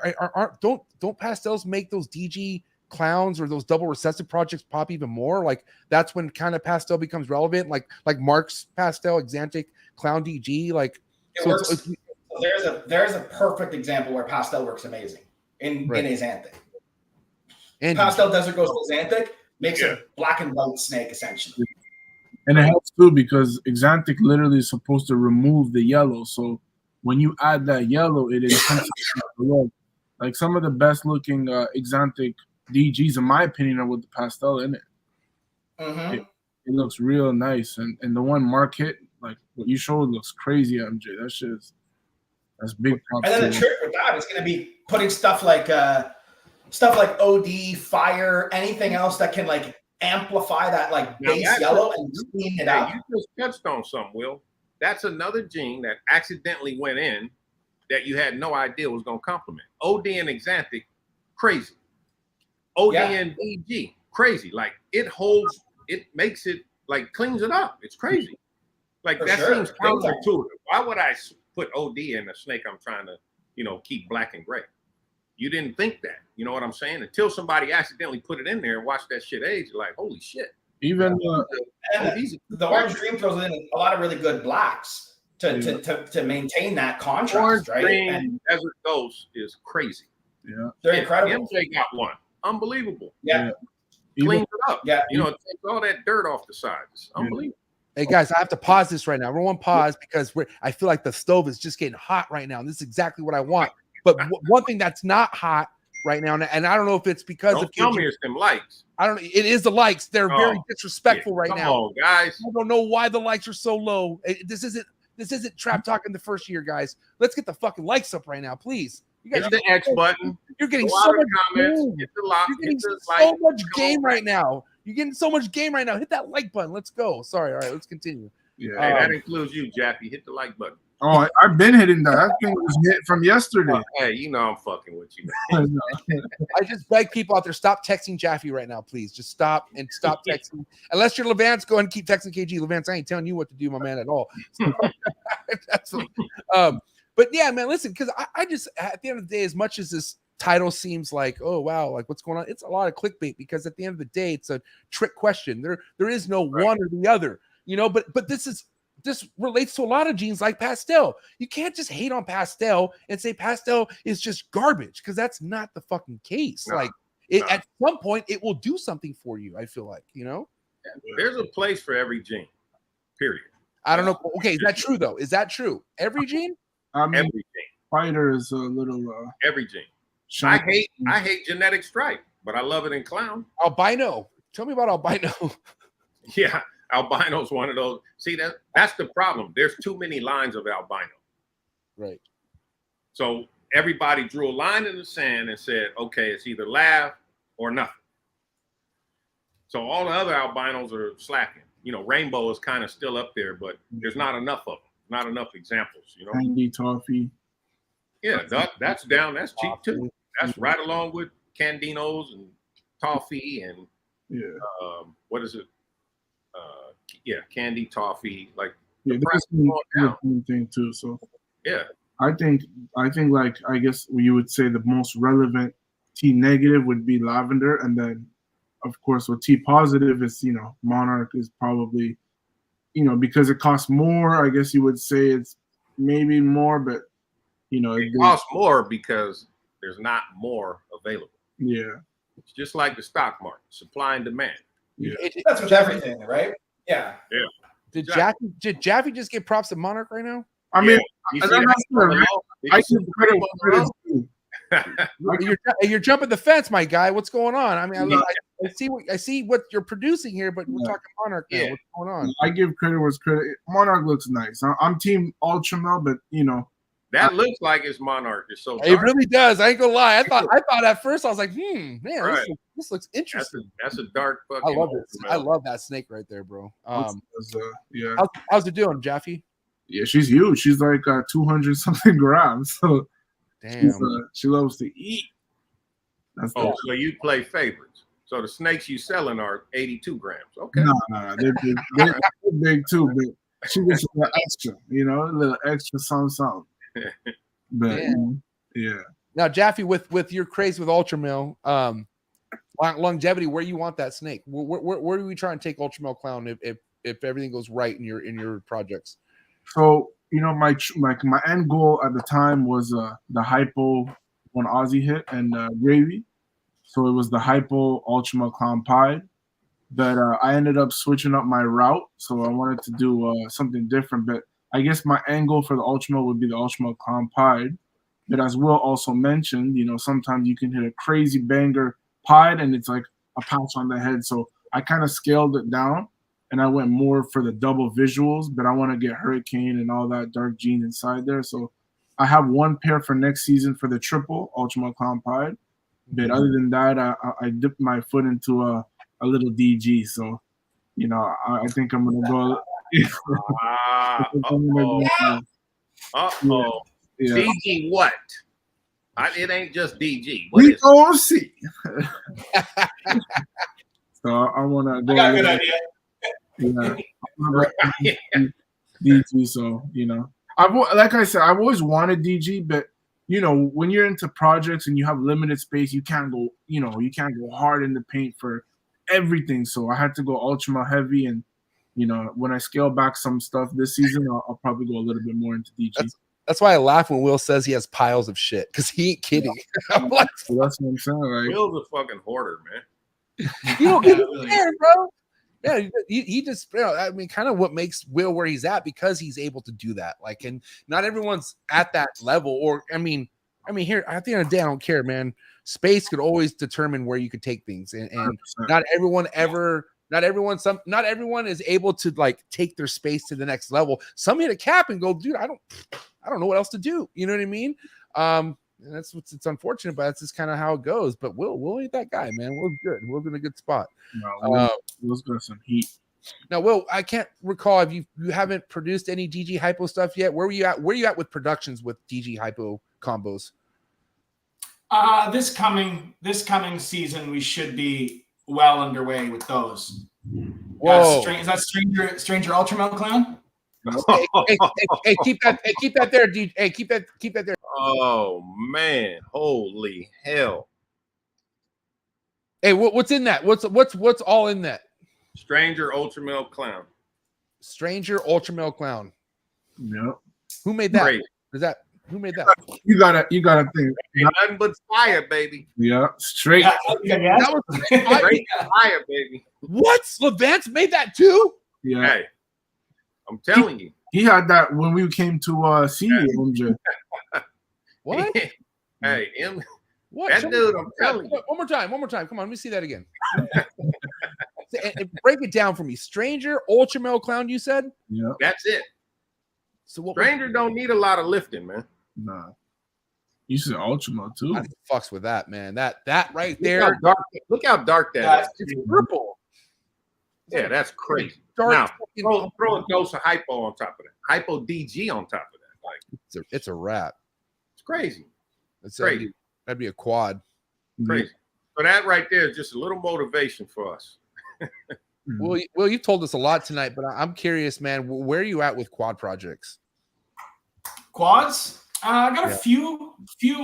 don't pastels make those DG clowns or those double recessive projects pop even more? Like that's when kind of pastel becomes relevant, like MARC's pastel Exantic clown DG, like It so works. it's There's a perfect example where pastel works amazing in Xanthic. and Pastel Desert Ghost Xanthic makes Yeah. a black and white snake essentially. And it helps too because Exantic literally is supposed to remove the yellow. So when you add that yellow, it intensifies the look. Like some of the best looking Exantic DGs, in my opinion, are with the pastel in it. Mm-hmm. It looks real nice. And the one Mark hit, like what you showed, looks crazy, MJ. That shit is, that's big props. And then the to trick with that is going to be putting stuff like OD, fire, anything else that can like amplify that like Now, base that's yellow and clean it up. You just touched on something, Will. That's another gene that accidentally went in that you had no idea was going to complement. OD and Exantic, crazy. OD and DG, crazy. Like it holds, it makes it like cleans it up. It's crazy. Like For that sure. seems counterintuitive. Why would I put OD in a snake I'm trying to, keep black and gray? You didn't think that. You know what I'm saying? Until somebody accidentally put it in there and watched that shit age, you're like, holy shit. Even And the Orange Dream throws in a lot of really good blacks to maintain that contrast, Orange right? Dream And Desert Ghost is crazy. they're incredible. MJ got one. Unbelievable. Yeah. Cleans it up. Yeah. It takes all that dirt off the sides. It's unbelievable. Hey guys, I have to pause this right now. Everyone pause because I feel like the stove is just getting hot right now. And this is exactly what I want. But one thing that's not hot right now, and I don't know if it's because Don't tell me it's them likes. I don't know. It is the likes. They're very disrespectful right Come now. on, guys. I don't know why the likes are so low. This isn't Trap Talk in the first year, guys. Let's get the fucking likes up right now, please. You guys, Hit the X button. you're getting Go so out in much the comments. game. Hit the like. You're getting Hit the so like. much Come game on. right now. You're getting so much game right now. Hit that like button. Let's go. Sorry. All right, let's continue. yeah, Hey, that includes you, Jaffy. Hit the like button. Oh, I've been hitting that. That thing was hit from yesterday. Hey, you know I'm fucking with you. I just beg people out there, stop texting Jaffy right now, please. Just stop texting. Unless you're Levance, go ahead and keep texting KG. Levance, I ain't telling you what to do, my man, at all. That's but yeah, man, listen, because I just, at the end of the day, as much as this title seems like, oh wow, like what's going on, it's a lot of clickbait, because at the end of the day, it's a trick question. There is no one or the other, you know. But this relates to a lot of genes like pastel. You can't just hate on pastel and say pastel is just garbage, because that's not the fucking case. At some point it will do something for you, I feel like, you know. There's a place for every gene, period. I don't know. Okay, is that true though? Is that true? Every gene? I mean, Every gene. Fighter is a little every gene. I hate genetic stripe, but I love it in clown. Albino. Tell me about albino. Yeah, albino's one of those. See, that's the problem. There's too many lines of albino. Right. So everybody drew a line in the sand and said, okay, it's either laugh or nothing. So all the other albinos are slacking. You know, rainbow is kind of still up there, but there's not enough of them. Not enough examples, you know. candy toffee. Yeah, that's down. That's cheap too. That's right along with candinos and toffee and what is it? Candy toffee. Like that's the thing too. So yeah, I think like, I guess you would say the most relevant T negative would be lavender, and then of course with T positive is, you know, monarch is probably, you know, because it costs more. I guess you would say it's maybe more, but you know, it costs more because there's not more available. Yeah, it's just like the stock market, supply and demand. Yeah, that's with everything, right? Yeah. Did Jaffy just get props to Monarch right now? I mean, you're jumping the fence, my guy. What's going on? I mean, I see what you're producing here, but we're talking Monarch now. What's going on? I give credit where credit. Monarch looks nice. I'm team Ultramel, but you know, that looks like it's Monarch. It's so dark. It really does. I ain't gonna lie. I thought at first I was like, man, right. this looks interesting. That's a dark fucking. I love it. I love that snake right there, bro. Yeah. How's it doing, Jaffy? Yeah, she's huge. She's like 200 something grams. So damn, she loves to eat. So you play favorites. So the snakes you selling are 82 grams. Okay. No, they're big too, but she gets a little extra, you know, a little extra something. But yeah. Now, Jaffy, with your craze with Ultramel, longevity, where you want that snake? Where do we try and take Ultramel Clown if everything goes right in your projects? So, you know, my end goal at the time was the Hypo one Aussie hit and gravy. So it was the Hypo Ultramel Clown Pied. But I ended up switching up my route, so I wanted to do something different. But I guess my angle for the Ultramel would be the Ultramel Clown Pied. But as Will also mentioned, you know, sometimes you can hit a crazy banger pied and it's like a patch on the head. So I kind of scaled it down and I went more for the double visuals, but I want to get Hurricane and all that dark gene inside there. So I have one pair for next season for the triple Ultramel Clown Pied. But other than that, I dipped my foot into a little DG. So, you know, I think I'm going to go. Yeah. DG what? It ain't just DG. We gonna see. So I want to go. I got a good idea. Yeah. DG. So, you know, like I said, I've always wanted DG, but you know, when you're into projects and you have limited space, you can't go hard in the paint for everything. So I had to go Ultramel heavy, and you know, when I scale back some stuff this season, I'll probably go a little bit more into DG. That's why I laugh when Will says he has piles of shit, because he ain't kidding. I'm like, so that's what I'm saying. Like, Will's a fucking hoarder, man. You don't get there, bro. Yeah, he just, you know, I mean, kind of what makes Will where he's at, because he's able to do that. Like, and not everyone's at that level. Or, I mean, here at the end of the day, I don't care, man. Space could always determine where you could take things, and not everyone is able to like take their space to the next level. Some hit a cap and go, dude, I don't know what else to do. You know what I mean? And it's unfortunate, but that's just kind of how it goes. But Will ain't that guy, man. Will's good. Will's in a good spot. No, Will's got some heat. Now, Will, I can't recall if you haven't produced any DG Hypo stuff yet. Where were you at? Where are you at with productions with DG Hypo combos? This coming season, we should be well underway with those. Whoa! Is that Stranger Ultramel Clown? Hey, keep that there, DJ. Hey, keep that there. Oh man, holy hell! Hey, what's in that? What's all in that? Stranger Ultramel Clown. Stranger Ultramel Clown. Yep. Who made that? Great. Who made that? You gotta think. Ain't nothing but fire, baby. Yeah, straight. Yeah. That was Straight fire, baby. what? Levance made that too? Yeah. Hey, I'm telling you. He had that when we came to see you, MJ. What? Hey, What? that Show dude, me- I'm telling you. One more time. Come on, let me see that again. And break it down for me. Stranger Ultramel Clown, you said? Yeah. That's it. So what? Stranger don't need a lot of lifting, man. Nah. You said Ultramel too. I fucks with that, man. That right Look how dark that That's is. it's purple. Yeah, that's crazy. Dark Now, fucking- throw a dose of Hypo on top of that. Hypo DG on top of that. Like, it's a wrap. it's crazy. That'd be a quad. Crazy. So that right there is just a little motivation for us. Well, you told us a lot tonight, but I'm curious, man. Where are you at with quad projects? Quads. I got a few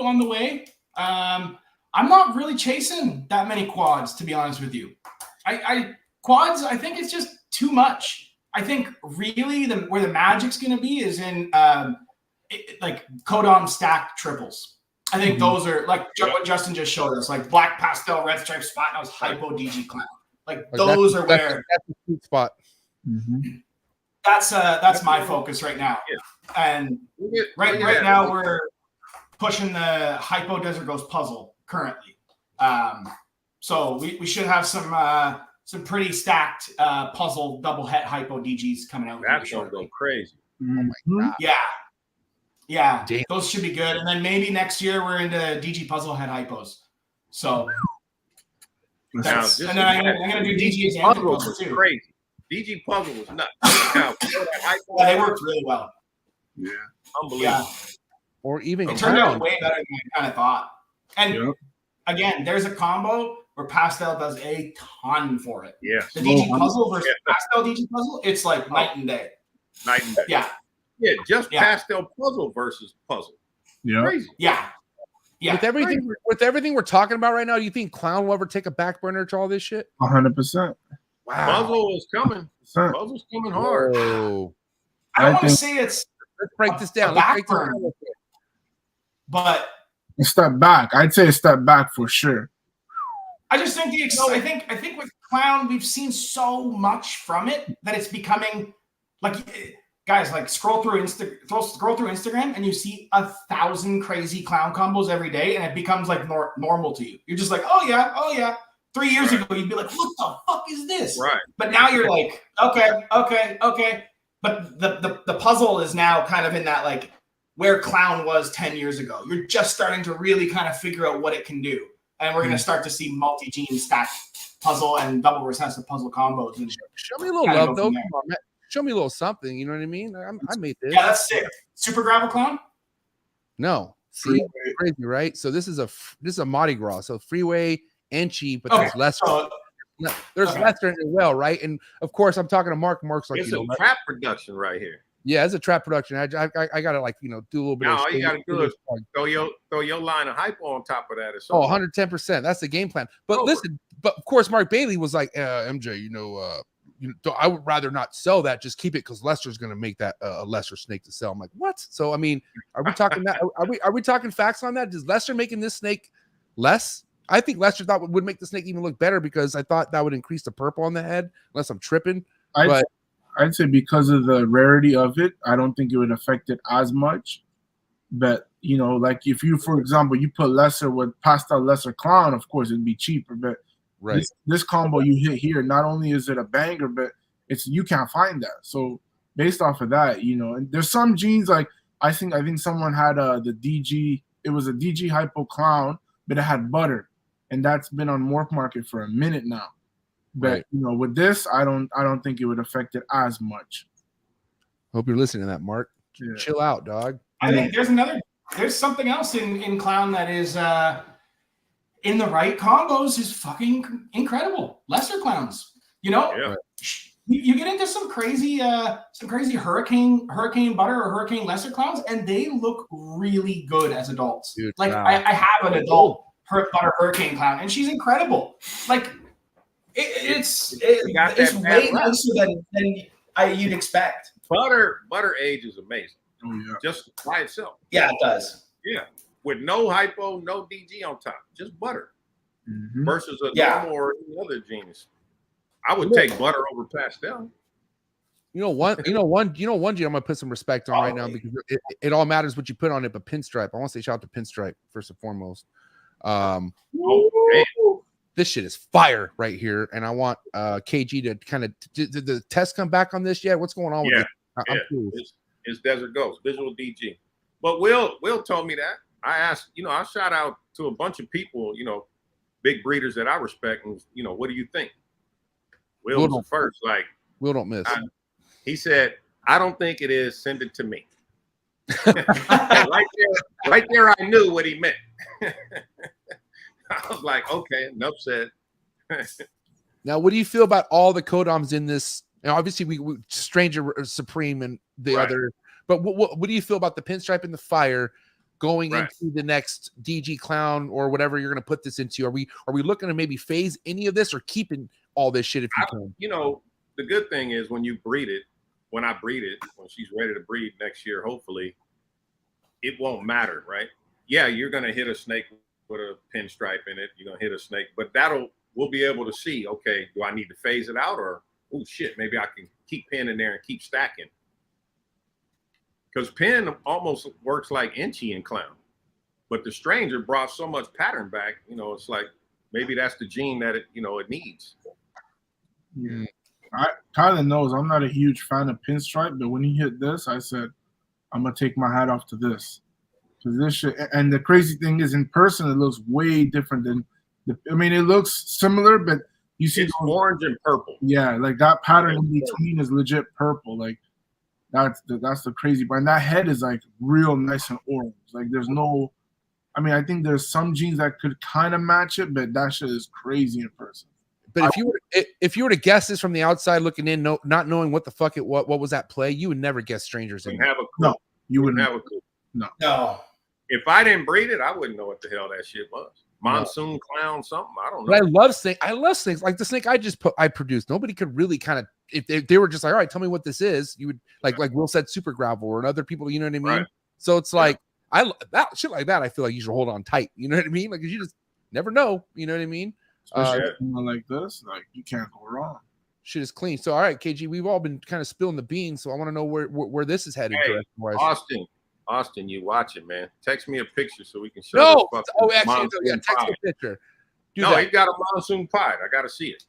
on the way. I'm not really chasing that many quads, to be honest with you. Quads, I think it's just too much. I think really where the magic's going to be is in like codon stacked triples. I think those are like what Justin just showed us, like black pastel, red stripe spot, and I was Hypo DG Clown. Like those are where that's the sweet spot. that's my focus right now. And right now we're pushing the Hypo Desert Ghost puzzle currently. So we should have some pretty stacked puzzle double het Hypo DGs coming out. That's gonna go crazy. Yeah, Damn. those should be good. And then maybe next year we're into DG puzzle head hypos. So that's, and then I'm gonna do DG example Puzzle puzzle was too. crazy. DG puzzle was nuts. Yeah, they worked really well. Yeah. Unbelievable. Yeah, Or even it turned out clown. way better than I kind of thought. And again, there's a combo where Pastel does a ton for it. Yes. The DG puzzle versus Pastel DG puzzle, it's like night and day. Night and day. Yeah. Yeah, just pastel puzzle versus puzzle. Yeah. Crazy. Yeah. Yeah. With everything we're talking about right now, you think clown will ever take a back burner to all this shit? 100%. Wow. Puzzle is coming. Puzzle's coming hard. Whoa. I don't I want to think- say it's Let's break this down. a Let's break back this burner, down. but A step back. I'd say a step back for sure. I just think I think with clown we've seen so much from it that it's becoming like, guys, like scroll through Instagram and you see 1,000 crazy clown combos every day and it becomes like normal to you. You're just like, oh yeah. 3 years ago you'd be like, what the fuck is this? Right. But now you're like, okay. But the puzzle is now kind of in that like where clown was 10 years ago. You're just starting to really kind of figure out what it can do. And we're going to start to see multi-gene stacked puzzle and double recessive puzzle combos. And Show me a little Kinda love, go though. from there. Come on, man. Show me a little something. You know what I mean? I made this. yeah, that's sick. Super gravel clown? No. See, crazy, right? So this is a Mardi Gras. So freeway and cheap, but there's less. So, There's okay. lesser in it well, right? And of course, I'm talking to Mark. Mark's like, It's you know, a trap production right here. yeah, it's a trap production. I gotta like, you know, do a little bit. Now of all you gotta do is Oh, throw your line of hypo on top of that or something. 110%. That's the game plan. But Over. listen, but of course, Mark Bailey was like, MJ, I would rather not sell that. Just keep it because Lester's going to make that a lesser snake to sell. I'm like, what? So I mean, are we talking that? Are we talking facts on that? Is Lester making this snake less? I think Lester thought would make the snake even look better because I thought that would increase the purple on the head. Unless I'm tripping. I'd say because of the rarity of it, I don't think it would affect it as much. But like if you, for example, you put lesser with pastel lesser clown, of course it'd be cheaper. But Right. this combo you hit here, not only is it a banger, but you can't find that. So based off of that, and there's some genes like I think someone had the DG. It was a DG Hypo clown, but it had butter, and that's been on MORPH market for a minute now. But Right. you know, with this, I don't think it would affect it as much. Hope you're listening to that, Mark. Yeah. Chill out, dog. I think there's something else in clown that is in the right combos is fucking incredible. Lesser clowns, you know, Yeah. you get into some crazy hurricane butter or hurricane lesser clowns, and they look really good as adults. Dude, like wow. I have an adult butter hurricane clown, and she's incredible. Like it's got that way bad rap. nicer than you'd expect. Butter age is amazing. Oh yeah. Just by itself. Yeah, it does. Yeah. With no hypo, no DG on top. Just butter. Mhm. Versus a Yeah. normal or any other genius. I would take butter over pastel. You know one gene I'm gonna put some respect on right now because it all matters what you put on it, but Pinstripe. I want to say shout out to Pinstripe first and foremost. Oh, man. This shit is fire right here, and I want KG to kind of did the test come back on this yet? What's going on with it? I'm curious. It's Desert Ghost, visual DG. But Will told me that. I asked, I shout out to a bunch of people, big breeders that I respect, and what do you think? Will was the first, like Will don't miss. He said, I don't think it is, send it to me. right there, I knew what he meant. I was like, okay, enough said. Now, what do you feel about all the codoms in this? And obviously, we Stranger Supreme and the other, but what do you feel about the Pinstripe and the Fire going into the next DG Clown or whatever you're going to put this into? Are we looking to maybe phase any of this or keeping all this shit if you can? The good thing is when you breed it, when she's ready to breed next year, hopefully, it won't matter, right? Yeah, you're going to hit a snake with a pinstripe in it. You're going to hit a snake, but we'll be able to see, okay, do I need to phase it out or, oh shit, maybe I can keep pin in there and keep stacking. Because pin almost works like Inchy in clown, but the Stranger brought so much pattern back, it's like, maybe that's the gene that it needs. Yeah. Tyler knows I'm not a huge fan of Pinstripe, but when he hit this, I said, I'm going to take my hat off to this. Because this shit, and the crazy thing is, in person, it looks way different than, it looks similar, but you see it's orange and purple. Yeah, like that pattern in between is legit purple. Like, that's the crazy part. And that head is like real nice and orange. Like there's no, I think there's some genes that could kind of match it, but that shit is crazy in person. But if you were to guess this from the outside looking in, not knowing what the fuck what was at play, you would never guess Strangers in. Have a clue. No, you wouldn't have a clue. No. If I didn't breed it, I wouldn't know what the hell that shit was. Monsoon clown, something. I don't know. But I love snakes. Like the snake I produced. Nobody could really kind of, if they were just like, all right, tell me what this is. You would like Will said, super gravel, or other people. You know what I mean? Right. So it's like that shit like that. I feel like you should hold on tight. You know what I mean? Like you just never know. You know what I mean? Especially like this, like you can't go wrong. Shit is clean. So all right, KG, we've all been kind of spilling the beans. So I want to know where this is headed. Hey, Austin, you watch it, man. Text me a picture so we can show. No, actually, text me a picture. He got a monsoon pied. I got to see it.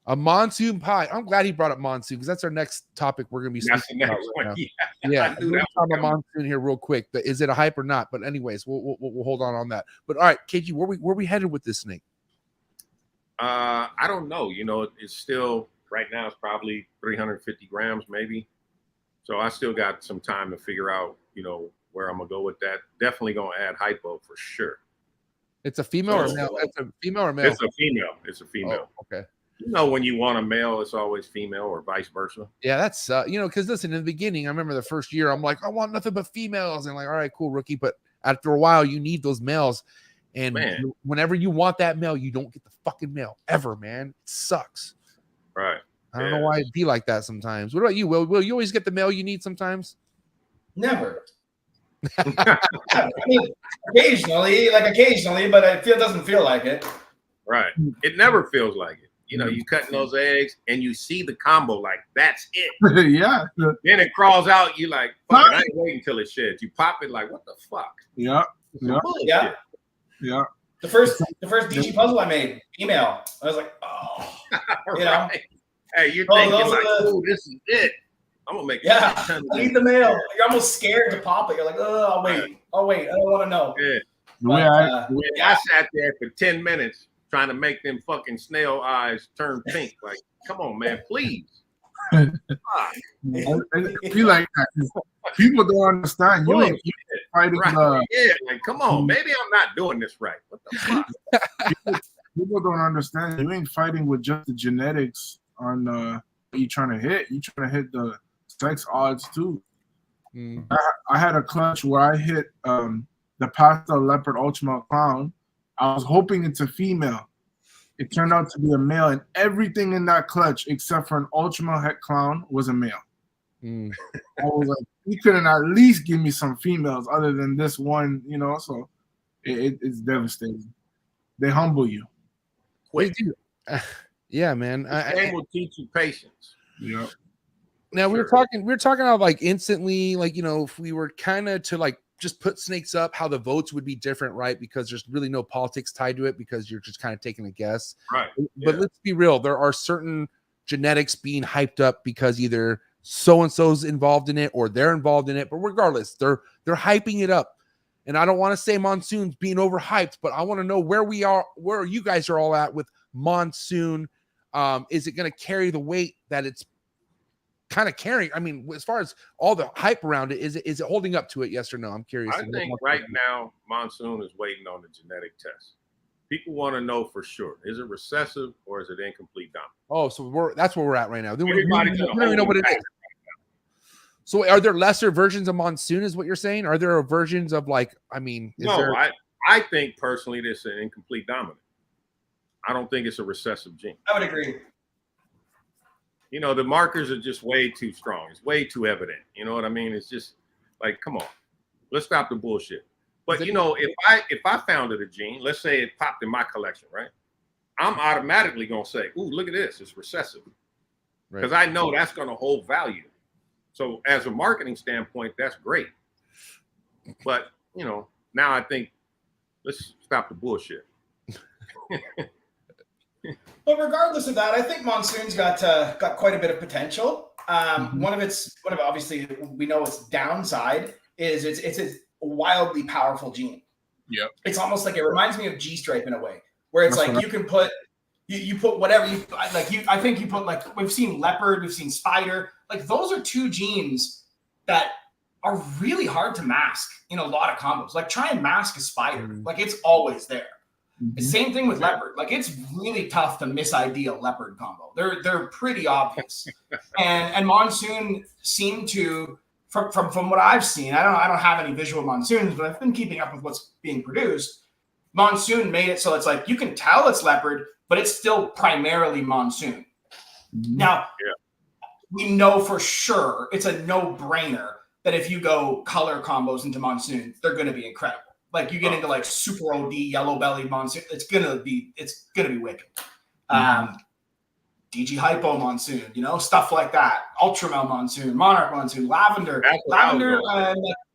A monsoon pie. I'm glad he brought up monsoon because that's our next topic we're going to be speaking about right now. Yeah. We're talk about monsoon here real quick. But is it a hype or not? But anyways, we'll hold on that. But all right, KG, where we headed with this snake? I don't know. It's still right now. It's probably 350 grams, maybe. So I still got some time to figure out, where I'm gonna go with that. Definitely gonna add hypo for sure. It's a female or male? It's a female or male? It's a female. Oh, okay. When you want a male, it's always female or vice versa. Yeah, that's because listen, in the beginning, I remember the first year, I'm like, I want nothing but females, and like, all right, cool, rookie. But after a while, you need those males, and whenever you want that male, you don't get the fucking male ever, man. It sucks. Right. I don't know why it'd be like that sometimes. What about you, Will? Will you always get the male you need sometimes? Never. Occasionally, but it doesn't feel like it. Right. It never feels like it. You cutting those eggs and you see the combo, like that's it. Yeah. Then it crawls out. You like, fuck, I ain't waiting until it sheds. You pop it like, what the fuck? Yeah. Yeah. Yeah. The first DG puzzle I made, female. I was like, oh, right. Hey, you're thinking like, oh, this is it. I'm gonna make it. Yeah, I need the male. You're almost scared to pop it. You're like, oh, I'll wait. I don't want to know. Yeah. But, I sat there for 10 minutes trying to make them fucking snail eyes turn pink. Like, come on, man, please. I feel like that. People don't understand. You ain't fighting. Right. Yeah, like, come on, maybe I'm not doing this right. What the fuck? People don't understand. You ain't fighting with just the genetics on what you trying to hit. You trying to hit the sex odds too. I had a clutch where I hit the pastel leopard ultimate clown. I was hoping it's a female. It turned out to be a male, and everything in that clutch except for an ultimate het clown was a male. I was like, you couldn't at least give me some females other than this one, you know. So it's devastating. They humble you. They do. Yeah, man. The game will teach you patience. Yeah. Now we were talking about like instantly, like, you know, if we were kind of to like just put snakes up, how the votes would be different, right? Because there's really no politics tied to it because you're just kind of taking a guess. Right. But let's be real. There are certain genetics being hyped up because either so-and-so's involved in it or they're involved in it. But regardless, they're hyping it up. And I don't want to say Monsoon's being overhyped, but I want to know where you guys are all at with Monsoon. Is it going to carry the weight that it's kind of carrying? I mean, as far as all the hype around it, is it holding up to it? Yes or no? I'm curious. I think right now Monsoon is waiting on the genetic test. People want to know for sure: is it recessive or is it incomplete dominant? Oh, so that's where we're at right now. Then we Everybody's don't even know what it is. So, are there lesser versions of Monsoon? Is what you're saying? Are there versions of like? I mean, I think personally this is an incomplete dominant. I don't think it's a recessive gene. I would agree. You know, the markers are just way too strong. It's way too evident. You know what I mean? It's just like, come on, let's stop the bullshit. But you know, if I founded a gene, let's say it popped in my collection, right? I'm automatically gonna say, "Ooh, look at this! It's recessive," because I know that's gonna hold value. So, as a marketing standpoint, that's great. But you know, now I think let's stop the bullshit. But regardless of that, I think Monsoon's got quite a bit of potential. One of obviously we know its downside is it's a wildly powerful gene. Yep. It's almost like it reminds me of G-Stripe in a way, where it's like you can put you put whatever you like. I think you put, like, we've seen leopard, we've seen spider. Like, those are two genes that are really hard to mask in a lot of combos. Like, try and mask a spider. Like, it's always there. Same thing with leopard. Like, it's really tough to mis-ID a leopard combo. They're pretty obvious. and Monsoon seemed to, from what I've seen, I don't have any visual Monsoons, but I've been keeping up with what's being produced. Monsoon made it so it's like you can tell it's leopard, but it's still primarily Monsoon. Now, we know for sure it's a no-brainer that if you go color combos into Monsoon, they're going to be incredible. Like, you get into like super OD yellow belly Monsoon, it's gonna be wicked. DG Hypo Monsoon, you know, stuff like that. Ultramel Monsoon, Monarch Monsoon, Lavender,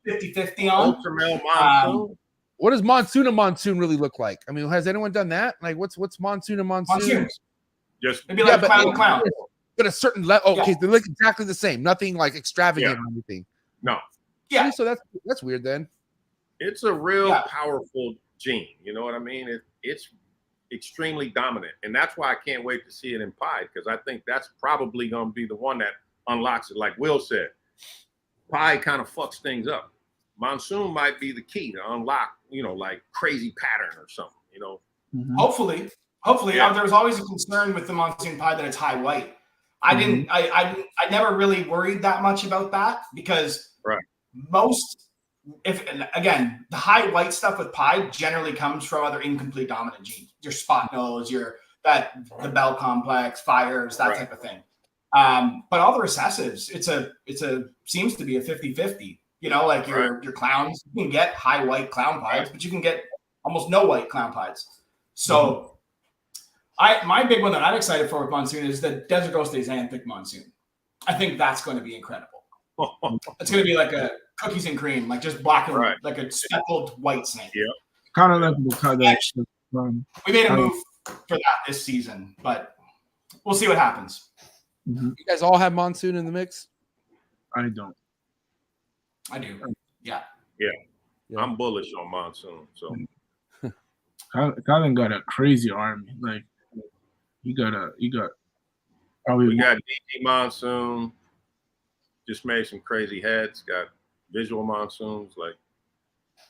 50-50 on. Ultramel Monsoon. What does Monsoon and Monsoon really look like? I mean, has anyone done that? Like, what's Monsoon and Monsoon? Just maybe like clown. But a certain level. Okay, they look exactly the same. Nothing like extravagant or anything. No. Yeah. So that's weird then. It's a real powerful gene. You know what I mean? It's extremely dominant. And that's why I can't wait to see it in Pied, because I think that's probably going to be the one that unlocks it. Like Will said, Pied kind of fucks things up. Monsoon might be the key to unlock, you know, like crazy pattern or something, you know. Hopefully. There was always a concern with the Monsoon Pied that it's high white. I never really worried that much about that, because the high white stuff with Pied generally comes from other incomplete dominant genes. Your spot nose, the bell complex, fires, that type of thing. But all the recessives, it's seems to be a 50-50. You know, like your clowns, you can get high white clown pieds, but you can get almost no white clown pieds. So my big one that I'm excited for with Monsoon is the Desert Ghost Xanthic Monsoon. I think that's going to be incredible. It's going to be like a cookies and cream, like just black and like a speckled white snake. Yeah. Kind of like the Kardashians. We made a move for that this season, but we'll see what happens. You guys all have Monsoon in the mix? I don't. I do. Yeah. I'm bullish on Monsoon. So Colin got a crazy army. Like you got probably We got DG Monsoon. Just made some crazy heads. Got visual monsoons. Like,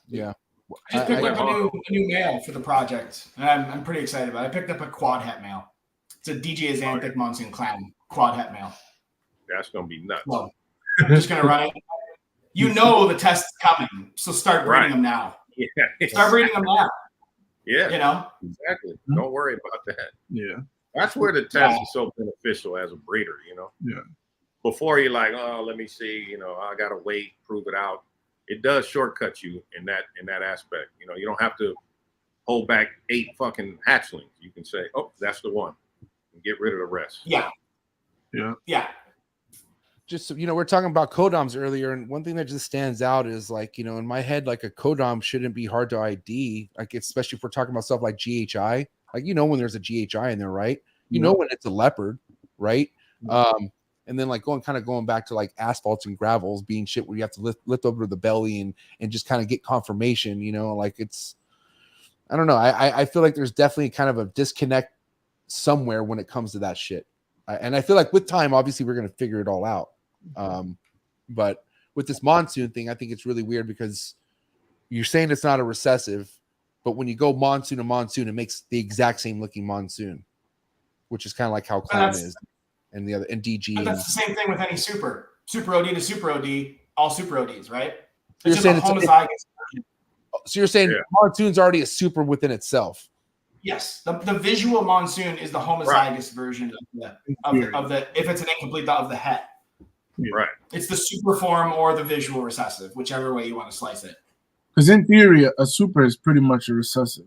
Yeah. I just picked up a new male for the project, and I'm pretty excited about it. I picked up a quad het male. It's a DJ Xanthic Monsoon Clown quad het male. that's gonna be nuts. Well, I'm just gonna run it. You know the test's coming, so start breeding them now. Yeah. Start breeding them now. Yeah. You know? Exactly. Don't worry about that. yeah. That's where the test is so beneficial as a breeder, you know? Yeah. Before you're like, oh, let me see, you know, I gotta wait, prove it out. It does shortcut you in that aspect. You know, you don't have to hold back 8 fucking hatchlings. You can say, oh, that's the one, and get rid of the rest. Yeah. Yeah. Yeah. Just, you know, we're talking about codoms earlier, and one thing that just stands out is, like, you know, in my head, like, a codom shouldn't be hard to ID, like, especially if we're talking about stuff like GHI. Like, you know, when there's a GHI in there, right? You know when it's a leopard, right? And then, like, going back to, like, asphalts and gravels being shit where you have to lift over the belly and just kind of get confirmation, you know, like, it's, I don't know. I feel like there's definitely kind of a disconnect somewhere when it comes to that shit. And I feel like with time, obviously, we're going to figure it all out. But with this monsoon thing, I think it's really weird because you're saying it's not a recessive, but when you go monsoon to monsoon, it makes the exact same looking monsoon, which is kind of like how Clown is, and the other, and DG. But that's the same thing with any super OD to super OD, all super ODs, right? You're It's saying just a it's homozygous. so you're saying monsoon's already a super within itself. Yes, the visual monsoon is the homozygous version of the if it's an incomplete of the het. Right. It's the super form or the visual recessive, whichever way you want to slice it. Because in theory, a super is pretty much a recessive.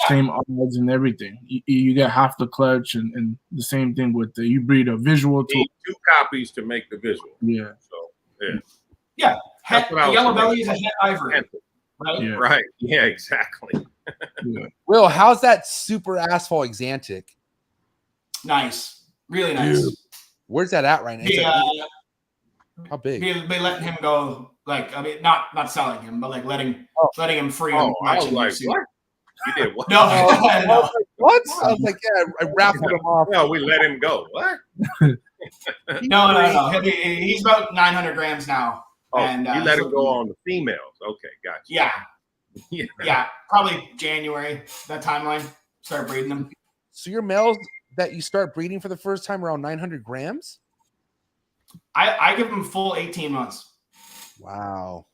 Same odds and everything. You get half the clutch, and the same thing with you breed a visual You need 2 copies to make the visual. Yeah. So Yeah. That's what I A was yellow thinking. belly is a het ivory. Right? Yeah. Right. Yeah, exactly. Yeah. Will, how's that super asphalt Xanthic? Nice. Really nice. Dude. Where's that at right now? How big? Be letting him go, like, I mean, not selling him, but like letting him free. Oh, I was like, what? You did what? No, no. What? I was like, yeah, I raffled him off. No, we let him go. What? No. He's about 900 grams now. Oh, and you let him go on the females. Okay, gotcha. Yeah. Yeah, probably January, that timeline. Start breeding them. So your males that you start breeding for the first time around 900 grams? I give them full 18 months. Wow.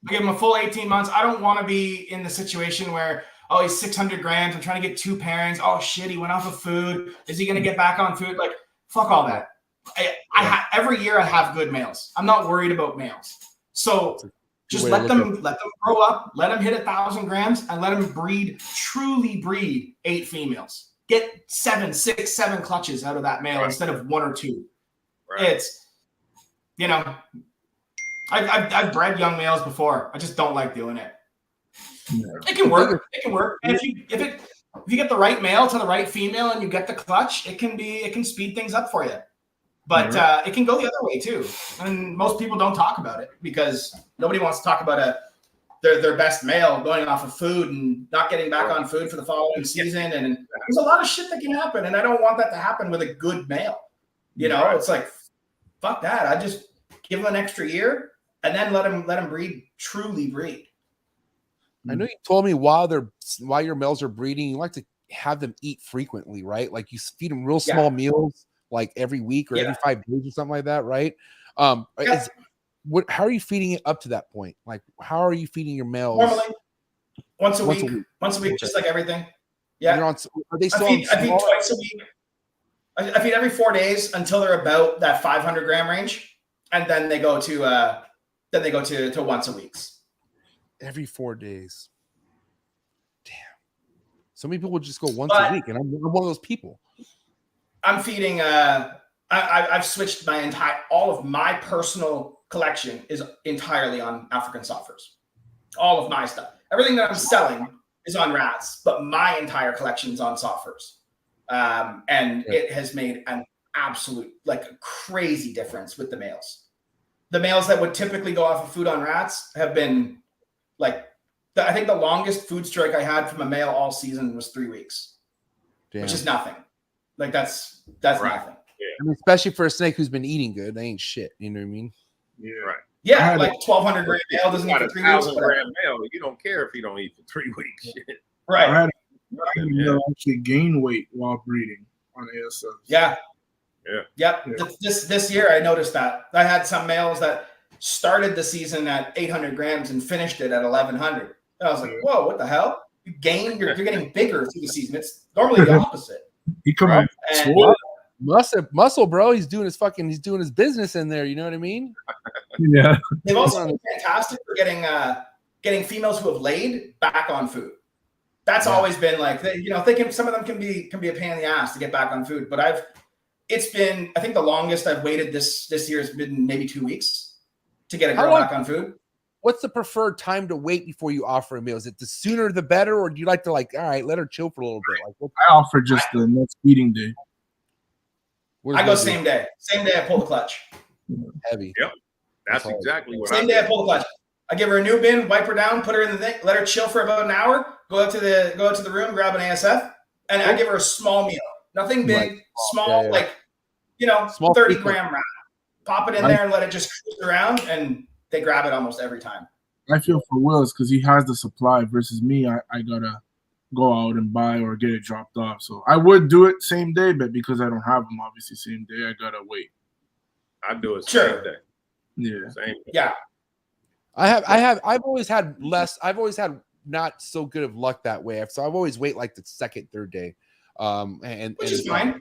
I give him a full 18 months. I don't want to be in the situation where, oh, he's 600 grams. I'm trying to get 2 pairings. Oh, shit, he went off of food. Is he going to get back on food? Like, fuck all that. Every year I have good males. I'm not worried about males. So just let them grow up. Let them hit 1,000 grams and let them truly breed 8 females. Get 6, 7 clutches out of that male instead of 1 or 2. Right. It's, you know, I've bred young males before. I just don't like doing it. Yeah. It can work. It can work. And if you get the right male to the right female and you get the clutch, it can speed things up for you. But it can go the other way too. And most people don't talk about it because nobody wants to talk about their best male going off of food and not getting back on food for the following season. And there's a lot of shit that can happen. And I don't want that to happen with a good male. You know, it's like, fuck that. I just give them an extra year and then let them truly breed. I know you told me while your males are breeding, you like to have them eat frequently, right? Like you feed them real small meals, like every week or every 5 days or something like that, right? How are you feeding it up to that point? Like, how are you feeding your males? Normally, once a week, just like everything. Yeah. Are they still I feed twice a week. I feed every 4 days until they're about that 500 gram range, and then they go to once a week. Every 4 days. Damn. So many people just go once a week, and I'm one of those people. I'm feeding. I've switched all of my personal collection is entirely on African softers. All of my stuff, everything that I'm selling is on RHACS, but my entire collection is on softers. And it has made an absolute, like, a crazy difference with the males. The males that would typically go off of food on RHACS have been like I think the longest food strike I had from a male all season was 3 weeks, which is nothing. Like that's nothing. I mean, especially for a snake who's been eating good, they ain't shit. You know what I mean? Yeah, right. Yeah, like 1,200 gram male doesn't eat Got for a 3 weeks. 1,000 gram male. You don't care if he don't eat for 3 weeks. Shit. Right. I had a male actually gain weight while breeding on ASF. Yeah. Yeah. Yep. This year I noticed that I had some males that started the season at 800 grams and finished it at 1,100. And I was like, whoa, what the hell? You gain, you're getting bigger through the season. It's normally the opposite. He come out And muscle, bro. He's doing his business in there. You know what I mean? Yeah. they've also been fantastic for getting females who have laid back on food. That's always been like, some of them can be a pain in the ass to get back on food. But I think the longest I've waited this year has been maybe 2 weeks to get a girl back on food. What's the preferred time to wait before you offer a meal? Is it the sooner the better, or do you like to all right, let her chill for a little bit? Like, I offer just the next feeding day. I go same day. Same day I pull the clutch. Heavy. Yep. That's exactly what Same day I pull the clutch. I give her a new bin, wipe her down, put her in the thing, let her chill for about an hour, go out to the room, grab an ASF, and I give her a small meal. Nothing big, small, like small 30 gram wrap. Pop it in there and let it just cruise around, and they grab it almost every time. I feel for Wills because he has the supply versus me. I gotta go out and buy or get it dropped off. So I would do it same day, but because I don't have them, obviously same day, I gotta wait. I do it same day. Yeah. Same day. Yeah. I've always had not so good of luck that way. So I've always wait like the second, third day. Which is fine.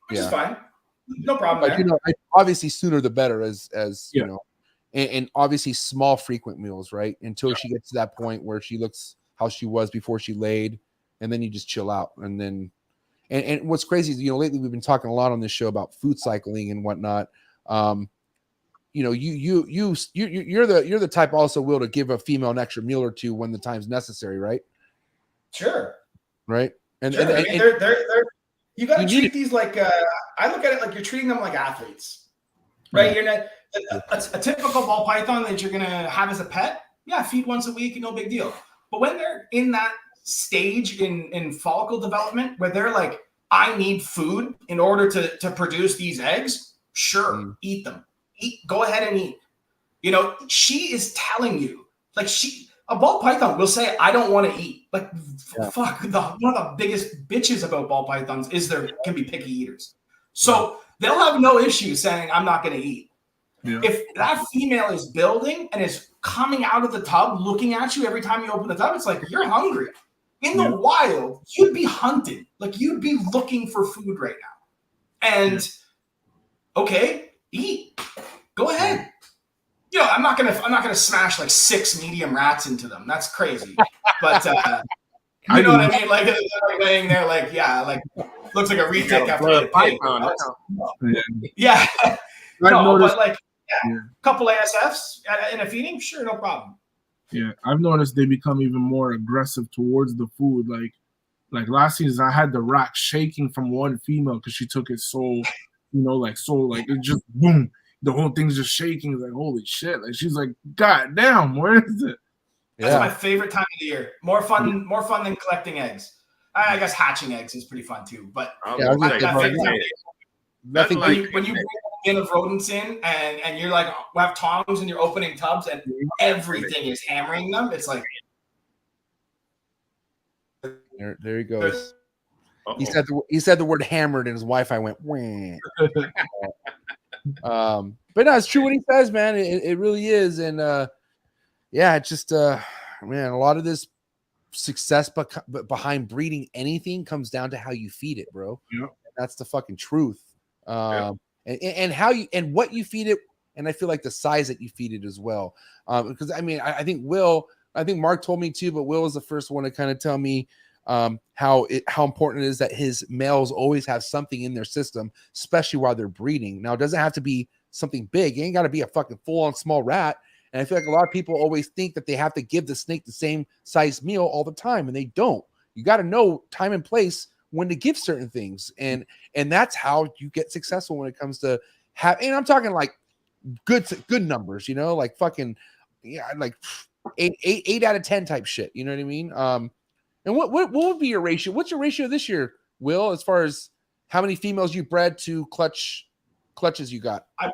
Which is fine. No problem. But obviously sooner the better as you know, and obviously small frequent meals, right? Until she gets to that point where she looks how she was before she laid, and then you just chill out. And then and what's crazy is, lately we've been talking a lot on this show about food cycling and whatnot. You're the type also, Will, to give a female an extra meal or two when the time's necessary, right? Sure. Right. And, sure. and they're you got to treat these like I look at it like you're treating them like athletes, right? You're not a typical ball python that you're gonna have as a pet. Yeah, feed once a week, no big deal. But when they're in that stage in follicle development where they're like, I need food in order to produce these eggs, sure, eat them. Go ahead and eat. She is telling you, like, a ball python will say, I don't want to eat. Like, fuck, one of the biggest bitches about ball pythons is can be picky eaters. So they'll have no issue saying, I'm not going to eat. Yeah. If that female is building and is coming out of the tub looking at you every time you open the tub, it's like, you're hungry. In the wild, you'd be hunting. Like, you'd be looking for food right now. And, okay, eat. Go ahead. I'm not gonna smash like 6 medium rats into them. That's crazy. But you know what I mean? Like they're laying there, like looks like a retake after a python. Yeah. No, but like a couple ASFs in a feeding, sure, no problem. Yeah, I've noticed they become even more aggressive towards the food. Like last season, I had the RHACS shaking from one female because she took it so it just boom. The whole thing's just shaking. It's like, holy shit. Like, she's like, God damn, where is it? That's my favorite time of the year. More fun than collecting eggs. I guess hatching eggs is pretty fun too. But nothing when you bring a bin of rodents in and you're like, we have tongs and you're opening tubs and everything is hammering them, it's like. There he goes. He said the word hammered and his Wi-Fi went, wah. But no, it's true what he says, man. It really is. And it's just man, a lot of this success behind breeding anything comes down to how you feed it, bro. Yeah. That's the fucking truth. And how you and what you feed it, and I feel like the size that you feed it as well. Because I mean, I think Mark told me too, but Will was the first one to kind of tell me how important it is that his males always have something in their system, especially while they're breeding. Now, it doesn't have to be something big. It ain't got to be a fucking full-on small rat. And I feel like a lot of people always think that they have to give the snake the same size meal all the time, and they don't. You got to know time and place when to give certain things, and that's how you get successful when it comes to and I'm talking like good numbers, like fucking like eight out of 10 type shit. You know what I mean? And what would be your ratio? What's your ratio this year, Will, as far as how many females you bred to clutches you got? I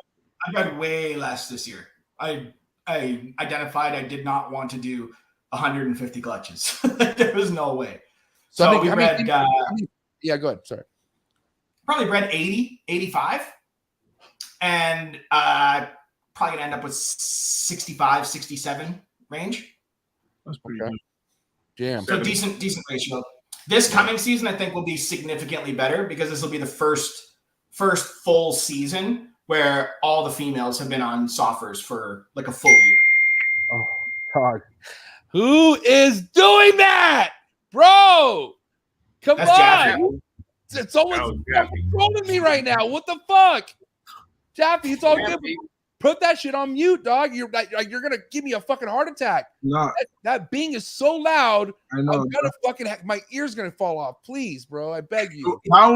got way less this year. I identified I did not want to do 150 clutches. There was no way. So we bred, yeah, go ahead. Sorry. Probably bred 80, 85. And probably going to end up with 65, 67 range. That's pretty good. Damn. So decent ratio. This coming season, I think, will be significantly better because this will be the first full season where all the females have been on soffers for like a full year. Oh God. Who is doing that? Bro, come That's on. Jaffy. It's almost trolling me right now. What the fuck? Jaffy, it's all good. Put that shit on mute, dog. You're gonna give me a fucking heart attack. No, that bing is so loud. I know. I'm gonna fucking my ear's gonna fall off. Please, bro. I beg you. That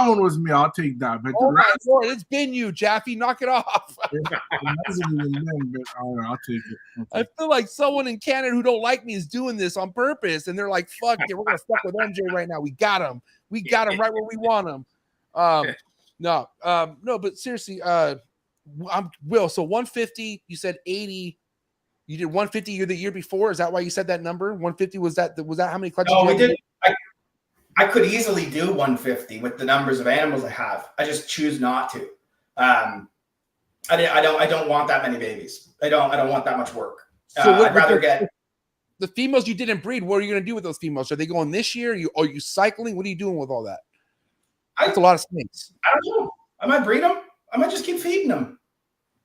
one was me. I'll take that. But oh my Lord, it's been you, Jaffy. Knock it off. I'll take it. I feel like someone in Canada who don't like me is doing this on purpose, and they're like, "Fuck it, we're gonna fuck with MJ right now. We got him. We got him right where we want him." No, but seriously, I'm Will. So 150, you said 80. You did 150 the year before. Is that why you said that number? 150 was that how many clutches? No, we did. I could easily do 150 with the numbers of animals I have. I just choose not to. I don't want that many babies. I don't want that much work. So I'd rather get the females you didn't breed. What are you going to do with those females? Are they going this year? Are you cycling? What are you doing with all that? That's a lot of snakes. I don't know. I might breed them. I might just keep feeding them.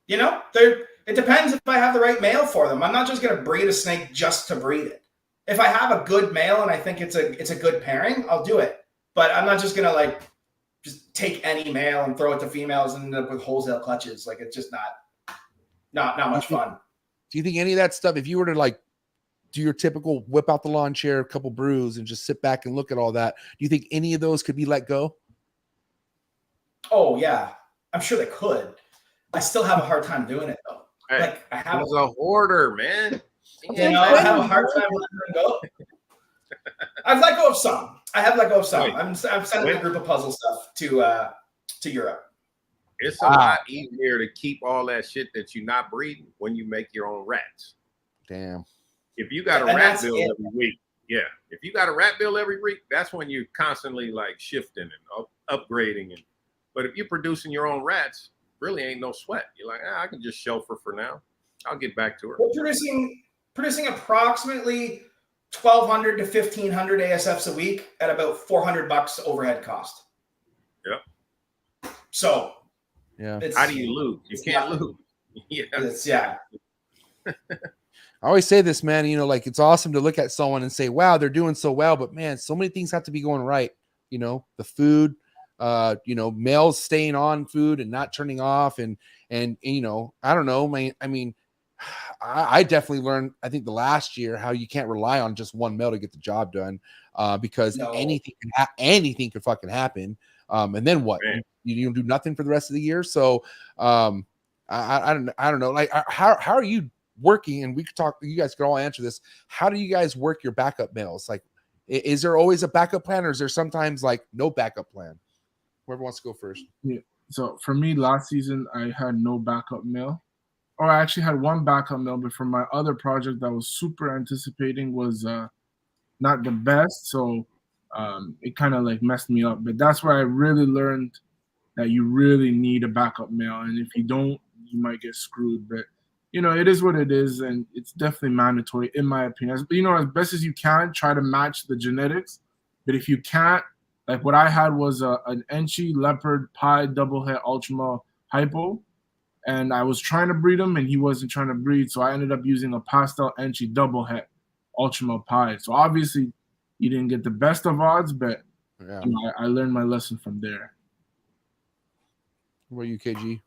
You know, it depends if I have the right male for them. I'm not just going to breed a snake just to breed it. If I have a good male and I think it's a good pairing, I'll do it. But I'm not just going to just take any male and throw it to females and end up with wholesale clutches. Like, it's just not much fun. Do you think any of that stuff, if you were to do your typical whip out the lawn chair, a couple brews, and just sit back and look at all that, do you think any of those could be let go? Oh yeah, I'm sure they could. I still have a hard time doing it though. Hey, I have a hoarder, man. You know, I have a hard time letting them go. I've let go of some. I have let go of some. I'm sending a group of puzzle stuff to Europe. It's a lot easier to keep all that shit that you're not breeding when you make your own rats. Damn. If you got a rat bill every week, yeah. If you got a rat bill every week, that's when you're constantly shifting and upgrading. But if you're producing your own rats, really ain't no sweat. You're like, I can just shelf her for now. I'll get back to her. We're producing approximately 1,200 to 1,500 ASFs a week at about $400 overhead cost. Yep. So, yeah. How do you lose? You can't lose. Yeah. I always say this, man, it's awesome to look at someone and say, wow, they're doing so well, but man, so many things have to be going right. The food, males staying on food and not turning off. And I don't know, I definitely learned, I think the last year, how you can't rely on just one male to get the job done, because anything could fucking happen. And then what? You don't do nothing for the rest of the year. So I don't know. How are you working? And we could talk, you guys could all answer this. How do you guys work your backup males? Is there always a backup plan, or is there sometimes no backup plan? Whoever wants to go first. Yeah. So for me, last season, I had no backup male. Or I actually had one backup male, but for my other project that I was super anticipating was not the best. So it kind of messed me up. But that's where I really learned that you really need a backup male. And if you don't, you might get screwed. But, it is what it is. And it's definitely mandatory, in my opinion. As best as you can, try to match the genetics. But if you can't, what I had was an Enchi leopard pie double head ultima hypo. And I was trying to breed him, and he wasn't trying to breed. So I ended up using a pastel Enchi double head ultima pie. So obviously, you didn't get the best of odds, but yeah. I learned my lesson from there. What are you, KG?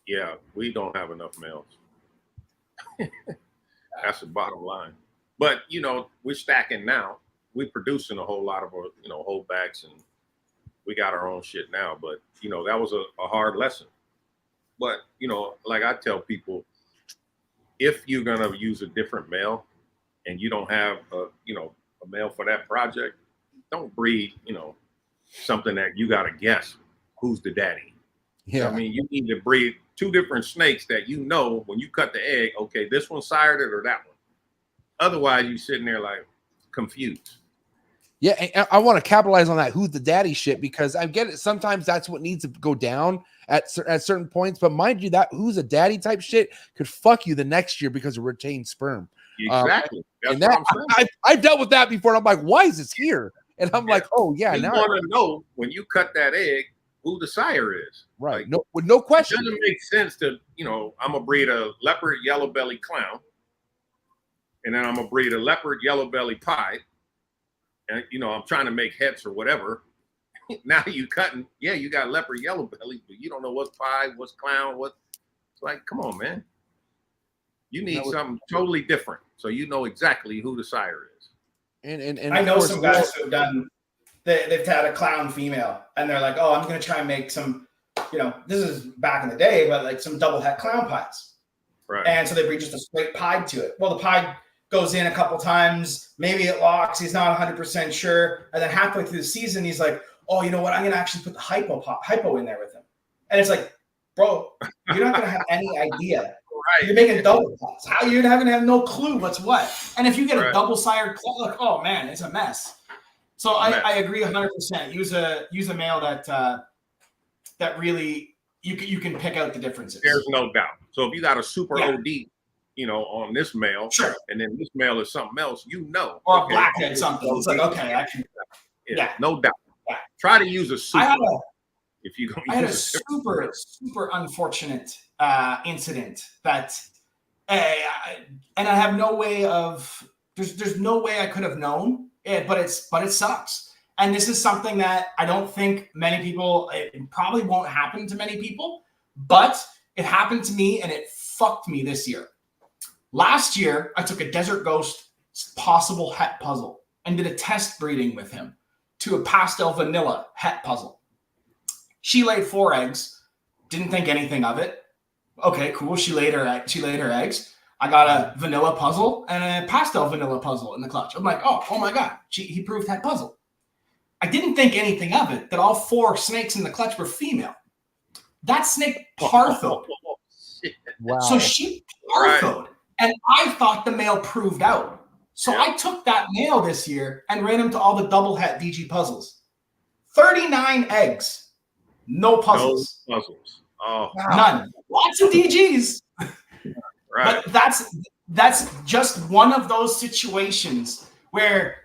Yeah, we don't have enough males. That's the bottom line. But, we're stacking now. We're producing a whole lot of, holdbacks, and we got our own shit now. But, that was a hard lesson. But, I tell people, if you're gonna use a different male and you don't have a male for that project, don't breed, something that you gotta guess who's the daddy. Yeah. I mean, you need to breed 2 different snakes that when you cut the egg, okay, this one sired it or that one. Otherwise, you're sitting there like confused. Yeah, and I want to capitalize on that who's the daddy shit, because I get it. Sometimes that's what needs to go down at certain points. But mind you, that who's a daddy type shit could fuck you the next year because of retained sperm. Exactly. That's and that, what I'm saying. I've dealt with that before. And I'm like, why is this here? And I'm like, oh yeah, you now want to know when you cut that egg who the sire is. Right. Like, No, with no question. It doesn't make sense to, I'm gonna breed a leopard yellow belly clown, and then I'm gonna breed a leopard yellow belly pied, and I'm trying to make heads or whatever. Now you cutting, you got leopard yellow belly, but you don't know what's pied, what's clown, what. It's like, come on, man. You need something totally different, so you know exactly who the sire is. And I know some guys who have done. They've had a clown female, and they're like, "Oh, I'm going to try and make some, this is back in the day, but like some double het clown pies." Right. And so they breed just a straight pied to it. Well, the pied goes in a couple times, maybe it locks. He's not 100% sure, and then halfway through the season, he's like, "Oh, you know what? I'm going to actually put the hypo in there with him." And it's like, bro, you're not going to have any idea. Right. You're making double pies. How you're not going to have no clue what's what. And if you get a double sired clown, like, oh man, it's a mess. So I agree 100%. Use a male that really you can pick out the differences. There's no doubt. So if you got a super OD, on this male, sure, and then this male is something else, or a blackhead something. It's like, okay, actually, no doubt. Yeah. Try to use a super. I had a super unfortunate incident that, and I have no way of. There's no way I could have known. But it sucks. And this is something that I don't think many people, it probably won't happen to many people, but it happened to me and it fucked me this year. Last year, I took a Desert Ghost possible het puzzle and did a test breeding with him to a pastel vanilla het puzzle. She laid 4 eggs, didn't think anything of it. Okay, cool. She laid her eggs. I got a vanilla puzzle and a pastel vanilla puzzle in the clutch. I'm like, oh my God, he proved that puzzle. I didn't think anything of it, that all 4 snakes in the clutch were female. That snake parthoed. Wow. So she parthoed, and I thought the male proved out. So I took that male this year and ran him to all the double het DG puzzles. 39 eggs, no puzzles. No puzzles. Oh, none. Lots of DGs. Right. But that's just one of those situations where,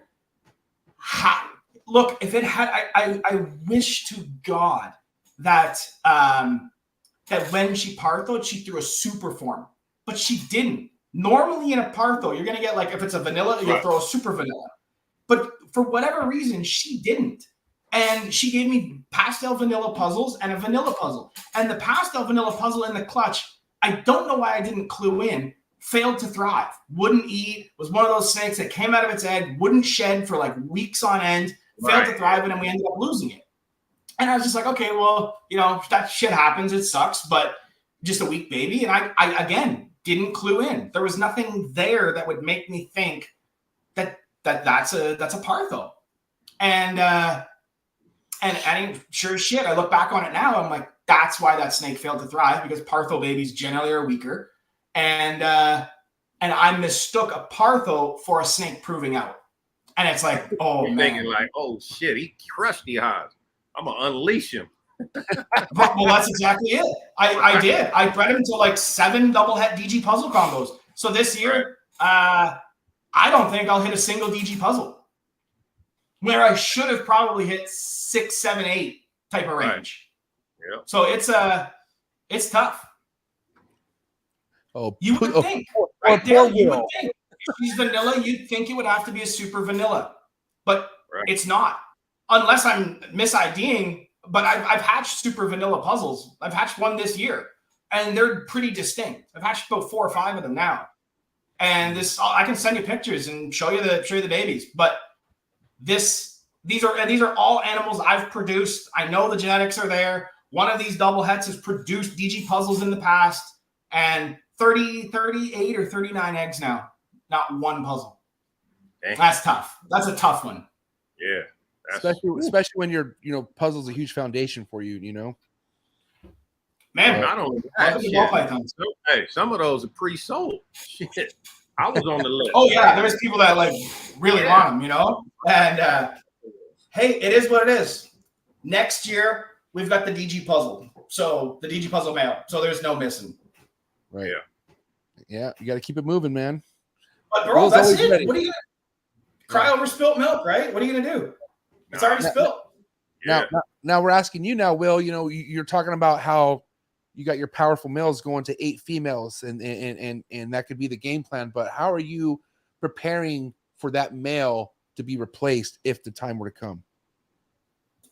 look, if it had, I wish to God that that when she parthoed, she threw a super form, but she didn't. Normally in a partho, you're gonna get, like, if it's a vanilla, you'll throw a super vanilla. But for whatever reason, she didn't. And she gave me pastel vanilla puzzles and a vanilla puzzle. And the pastel vanilla puzzle in the clutch, I don't know why I didn't clue in, failed to thrive, wouldn't eat, was one of those snakes that came out of its egg, wouldn't shed for like weeks on end, failed to thrive, and then we ended up losing it. And I was just like, okay, well, that shit happens. It sucks, but just a weak baby. And I again, didn't clue in. There was nothing there that would make me think that's a partho. And sure as shit, I look back on it now, I'm like, that's why that snake failed to thrive, because partho babies generally are weaker. And I mistook a partho for a snake proving out. And it's like, oh, you're man. thinking like, oh shit, he crushed the highs. I'm gonna unleash him. Well, that's exactly it. I did. I bred him to like 7 double het DG puzzle combos. So this year, I don't think I'll hit a single DG puzzle, where I should have probably hit 6, 7, 8 type of range. Yeah. So it's tough. Oh, you would think. Right there, you would think. If she's vanilla, you'd think it would have to be a super vanilla. But it's not. Unless I'm mis-IDing, but I've hatched super vanilla puzzles. I've hatched one this year, and they're pretty distinct. I've hatched about 4 or 5 of them now. And I can send you pictures and show you the babies. But these are all animals I've produced. I know the genetics are there. One of these double hets has produced DG puzzles in the past, and 38 or 39 eggs now. Not one puzzle. Dang. That's tough. That's a tough one. Yeah. Especially when you're, puzzle's a huge foundation for you, Man, Not only welcome that, to shit. ball pythons. Hey, some of those are pre-sold. Shit. I was on the list. Oh yeah, there's people that like really want them, And hey, it is what it is. Next year we've got the DG puzzle, so the DG puzzle mail, so there's no missing. Right. Yeah, you got to keep it moving, man. But bro, that's it. Ready. What are you gonna cry over spilt milk, right? What are you gonna do? It's already spilt. Now we're asking you now, Will. You're talking about how you got your powerful males going to 8 females, and that could be the game plan. But how are you preparing for that male to be replaced if the time were to come?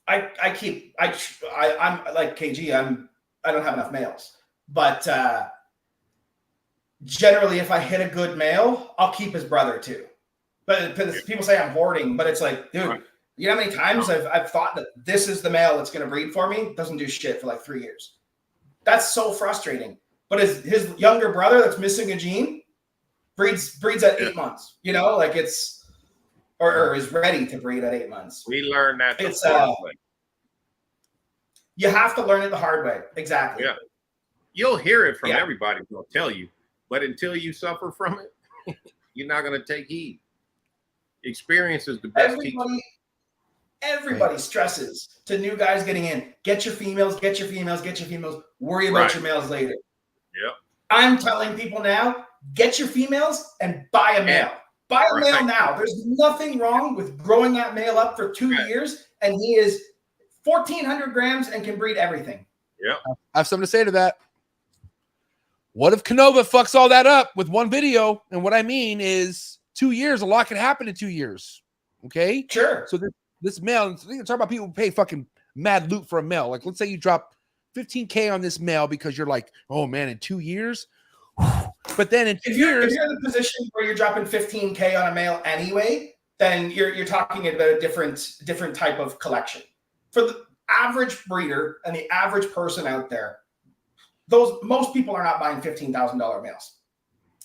I'm like KG. I don't have enough males, but generally, if I hit a good male, I'll keep his brother too. But people say I'm hoarding, but it's like, dude, Right. you know how many times I've thought that this is the male that's going to breed for me? Doesn't do shit for like 3 years. That's so frustrating. But his younger brother that's missing a gene breeds at 8 months. Like it's or is ready to breed at 8 months. We learned that the It's hard way. You have to learn it the hard way. Exactly. Yeah. You'll hear it from Yeah. everybody who'll tell you, but until you suffer from it, you're not going to take heed. Experience is the best teacher. Everybody stresses to new guys getting in. Get your females, get your females, get your females. Worry about your males later. Yep. I'm telling people now, get your females and buy a male. Buy a male now. There's nothing wrong with growing that male up for 2 years, and he is 1,400 grams and can breed everything. Yep. I have something to say to that. What if Canova fucks all that up with one video? And what I mean is 2 years, a lot can happen in 2 years. Okay? Sure. So this male, you talk about people who pay fucking mad loot for a male. Like, let's say you drop $15K on this male because you're like, oh man, in 2 years. But then in 2 years, if you're in the position where you're dropping $15K on a male anyway, then you're talking about a different type of collection. For the average breeder and the average person out there, most people are not buying $15,000 males.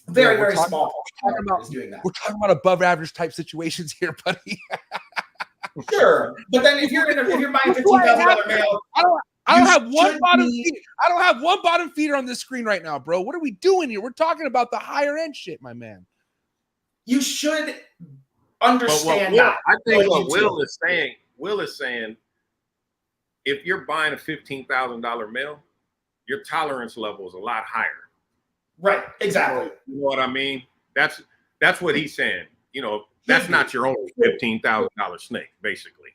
Very small portion is doing that. We're talking about above average type situations here, buddy. Sure, but then if you're buying $15,000 male, I don't have one bottom feeder. I don't have one bottom feeder on this screen right now, bro. What are we doing here? We're talking about the higher end shit, my man. You should understand Will, that. I think what Will is saying, if you're buying a $15,000 male, your tolerance level is a lot higher. Right, exactly. You know what I mean? That's what he's saying. That's not your only $15,000 snake, basically.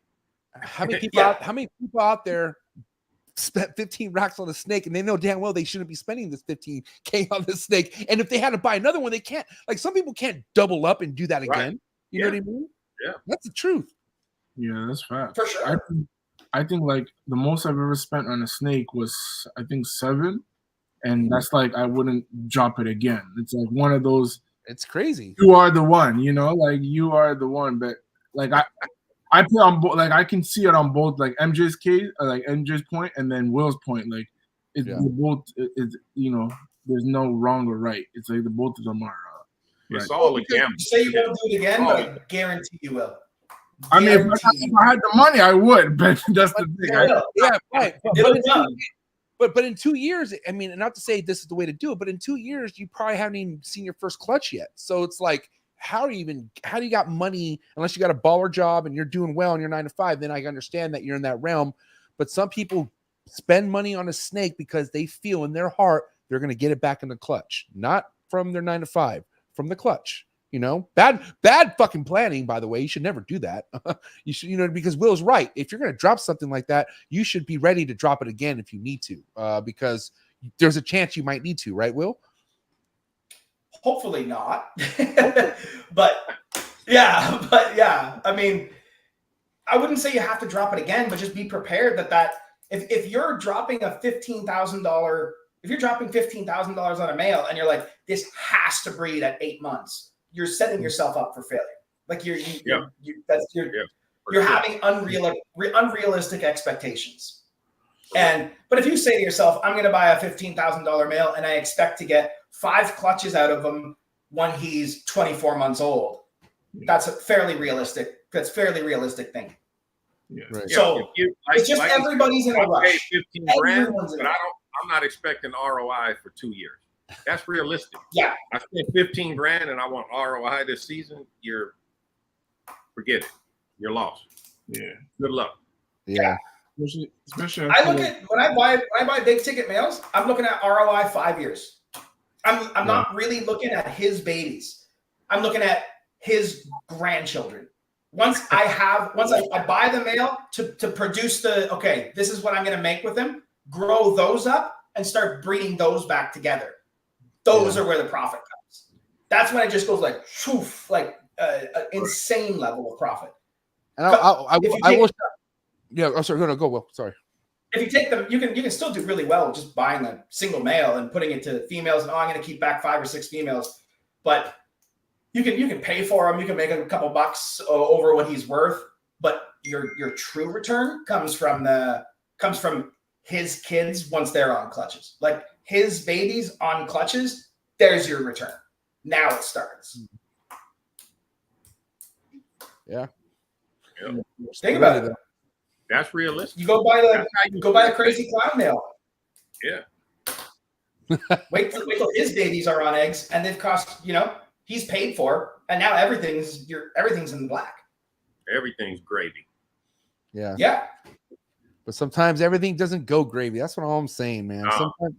How many people out there spent 15 racks on a snake and they know damn well they shouldn't be spending this 15K on this snake? And if they had to buy another one, they can't. Like, some people can't double up and do that again. Right. You know what I mean? Yeah. That's the truth. Yeah, that's fact. For sure. I think like the most I've ever spent on a snake was I think 7, and that's like I wouldn't drop it again. It's like one of those. It's crazy. You are the one, like you are the one. But like I put on both. Like I can see it on both, like MJ's case, like MJ's point, and then Will's point. Like it's both. It's there's no wrong or right. It's like the both of them are. It's right. all a gamble. You say you won't do it again, but I guarantee you will. I mean, if I had the money, I would. But that's the thing. Yeah, right. It'll come. But in 2 years, I mean, and not to say this is the way to do it, but in 2 years, you probably haven't even seen your first clutch yet. So it's like, how do you got money unless you got a baller job and you're doing well and you're 9 to 5? Then I understand that you're in that realm. But some people spend money on a snake because they feel in their heart they're going to get it back in the clutch, not from their 9 to 5, from the clutch. Bad fucking planning, by the way. You should never do that. You should, because Will's right. If you're going to drop something like that, you should be ready to drop it again if you need to, because there's a chance you might need to, right, Will? Hopefully not. but yeah. I mean, I wouldn't say you have to drop it again, but just be prepared that if you're dropping a $15,000, if you're dropping $15,000 on a male and you're like, this has to breed at 8 months, you're setting yourself up for failure. Like you're having unrealistic expectations. But if you say to yourself, I'm going to buy a $15,000 male and I expect to get 5 clutches out of him when he's 24 months old. That's a fairly realistic thing. Yeah. Right. So it's just everybody's in a rush. 15 grand, Everyone's in but a rush. I'm not expecting ROI for 2 years. That's realistic. Yeah. I spent 15 grand and I want ROI this season. Forget it. You're lost. Yeah. Good luck. Yeah. Especially I look at when I buy big ticket males, I'm looking at ROI 5 years. I'm not really looking at his babies. I'm looking at his grandchildren. Once I buy the male to produce this is what I'm going to make with him, grow those up and start breeding those back together. Those are where the profit comes. That's when it just goes like, shoof, like an insane level of profit. And I will. Yeah. Oh, sorry. Go. Well, sorry. If you take them, you can still do really well just buying a single male and putting it to females. And I'm going to keep back 5 or 6 females, but you can pay for them. You can make a couple bucks over what he's worth. But your true return comes from his kids once they're on clutches. Like his babies on clutches, there's your return. Now it starts. Yeah. Think about it. That's realistic. You go buy the crazy clown male. Yeah. Wait till his babies are on eggs and they've cost, he's paid for, and now everything's in the black. Everything's gravy. Yeah. Yeah. But sometimes everything doesn't go gravy. That's what I'm saying, man.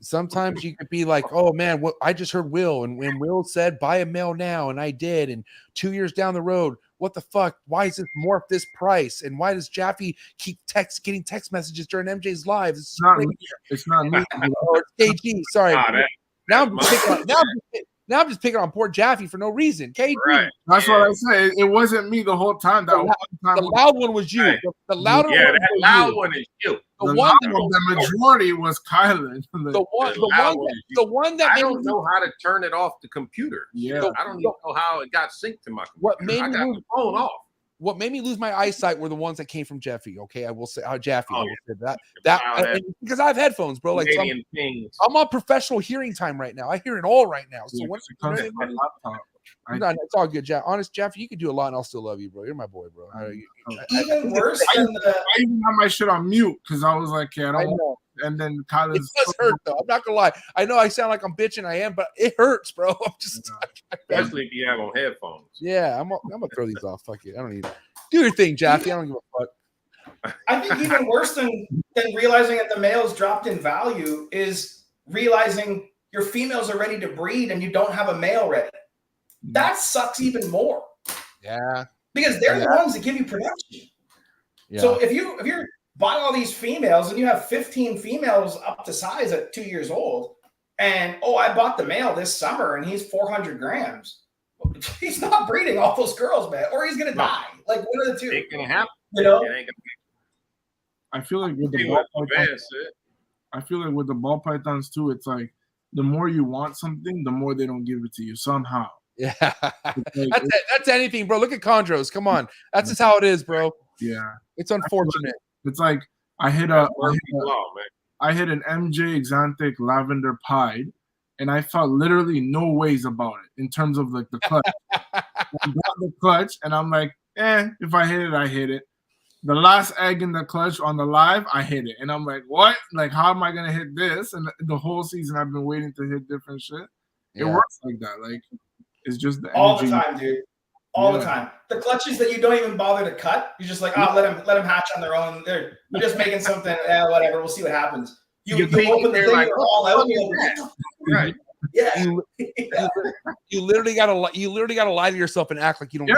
Sometimes you could be like, oh man, I just heard Will, and Will said buy a male now, and I did, and 2 years down the road, what the fuck? Why is this morph this price? And why does Jaffy keep getting text messages during MJ's live? It's not me. Oh, it's KG. Sorry. Now I'm just picking on poor Jaffy for no reason. KG. Right. That's what I said. It wasn't me the whole time. The loud one was you. Right. The louder one. That loud one is you. The majority was Kylan. The one that I don't know how to turn it off the computer. Yeah. I don't even know how it got synced to my computer. What made I me got the phone off. What made me lose my eyesight were the ones that came from Jaffy. Okay, I will say Jaffy. Oh, I will say that because I have headphones, bro. Like I'm on professional hearing time right now. I hear it all right now. So when it comes to my laptop, it's all good, Jaff. Honest, Jaffy, you can do a lot, and I'll still love you, bro. You're my boy, bro. Even worse than I even have my shit on mute because I was like, yeah, I don't know. And then Kylan. It does hurt though. I'm not gonna lie. I know I sound like I'm bitching. I am, but it hurts, bro. I'm just especially if you have on headphones. Yeah, I'm gonna throw these off. Fuck it. I don't need it. Do your thing, Jaffy. I don't give a fuck. I think even worse than realizing that the males dropped in value is realizing your females are ready to breed and you don't have a male ready. That sucks even more. Yeah. Because they're the ones that give you production. Yeah. So if you're buying all these females and you have 15 females up to size at 2 years old, and I bought the male this summer and he's 400 grams. He's not breeding all those girls, man, or he's gonna die. Like one of the two. It can happen. I feel like with the ball pythons too, it's like the more you want something, the more they don't give it to you somehow. Yeah, that's anything, bro. Look at chondros. Come on, that's just how it is, bro. Yeah, it's unfortunate. It's like I hit an MJ Xanthic Lavender Pied, and I felt literally no ways about it in terms of like the clutch. I got the clutch, and I'm like, if I hit it, I hit it. The last egg in the clutch on the live, I hit it, and I'm like, what? Like, how am I gonna hit this? And the whole season, I've been waiting to hit different shit. It works like that. Like, it's just the all the time, dude. All the time. The clutches that you don't even bother to cut, you're just like, let them hatch on their own. You're just making something. Whatever. We'll see what happens. You open the thing, like, you're all out. Right. Yeah. You literally gotta lie to yourself and act like you don't.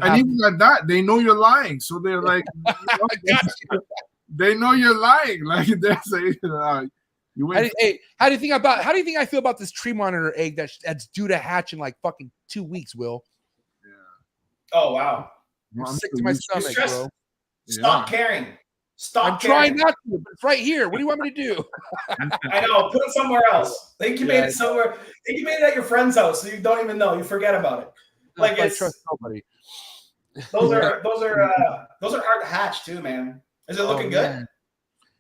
And even at that, they know you're lying, so they're like, they know you're lying. Like they're saying, hey, how do you think I feel about this tree monitor egg that's due to hatch in like fucking 2 weeks, Will? Yeah. Oh wow. I'm sick to my stomach, bro. Stop caring. I'm trying not to, but it's right here. What do you want me to do? I know. Put it somewhere else. Incubate it somewhere. Incubate it at your friend's house, so you don't even know. You forget about it. Like I trust nobody. Those are hard to hatch too, man. Is it looking good?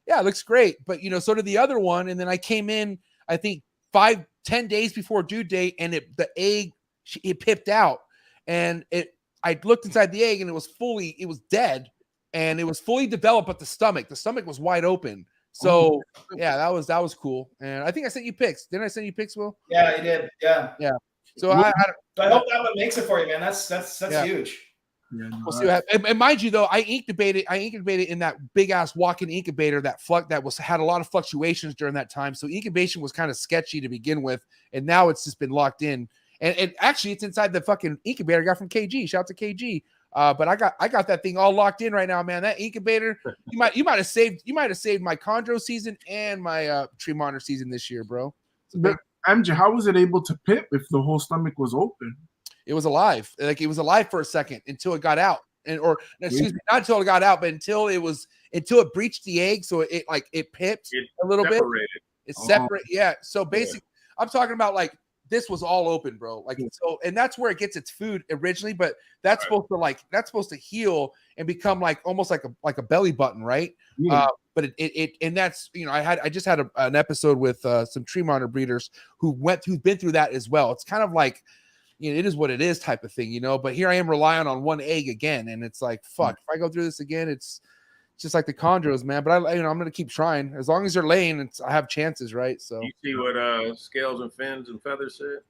Yeah, it looks great. But so did the other one. And then I came in, I think 5-10 days before due date, and the egg it pipped out, and I looked inside the egg and it was dead, and it was fully developed, but the stomach was wide open. So yeah, that was cool. And I think I sent you pics. Didn't I send you pics, Will? Yeah, you did. Yeah. So I hope that one makes it for you, man. That's huge. Yeah, no, we'll see what happens. And mind you, though, I incubated in that big ass walk-in incubator that had a lot of fluctuations during that time. So incubation was kind of sketchy to begin with, and now it's just been locked in. And actually, it's inside the fucking incubator I got from KG. Shout out to KG. But I got that thing all locked in right now, man. That incubator, you might have saved my chondro season and my tree monitor season this year, bro. But MJ, how was it able to pip if the whole stomach was open? It was alive. Like it was alive for a second until it got out, not until it got out, but until it breached the egg, so it pipped a little bit. It's separate, yeah. So basically, I'm talking about like this was all open, bro. Like so, and that's where it gets its food originally, but that's supposed to heal and become like almost like a belly button, right? Yeah. But and that's I just had an episode with some tree monitor breeders who've been through that as well. It's kind of like, it is what it is type of thing, but here I am relying on one egg again, and it's like, fuck, if I go through this again, it's just like the chondros, man. But I'm going to keep trying. As long as they're laying, I have chances, right? So you see what Scales and Fins and Feathers said?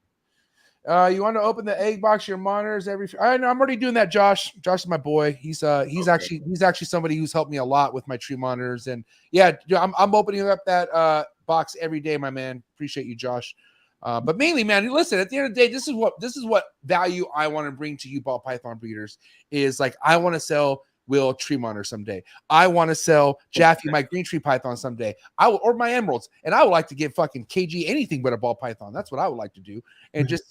You want to open the egg box, your monitors I know, I'm already doing that, Josh. Josh is my boy. He's actually somebody who's helped me a lot with my tree monitors. And yeah, I'm opening up that box every day, my man. Appreciate you, Josh. But mainly, man, listen, at the end of the day, this is what value I want to bring to you ball python breeders is like, I want to sell Will tree monitor someday. I want to sell Jaffy my green tree python someday. Or my emeralds, and I would like to give fucking KG anything but a ball python. That's what I would like to do, and just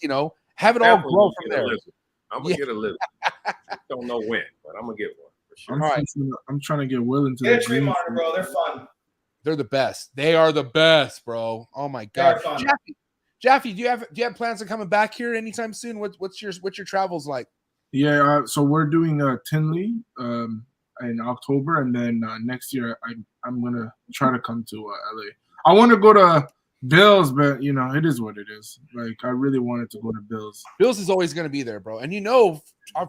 have it all grow from there. I'm gonna get a lizard. Don't know when, but I'm gonna get one for sure. I'm trying to get Will into the tree monitor, bro. They're fun. They're the best. They are the best, bro. Oh my god, Jaffy, do you have plans on coming back here anytime soon? What's your travels like? Yeah, so we're doing Tinley in October, and then next year I'm gonna try to come to LA. I want to go to Bills, but it is what it is. Like I really wanted to go to Bills. Bills is always going to be there, bro. And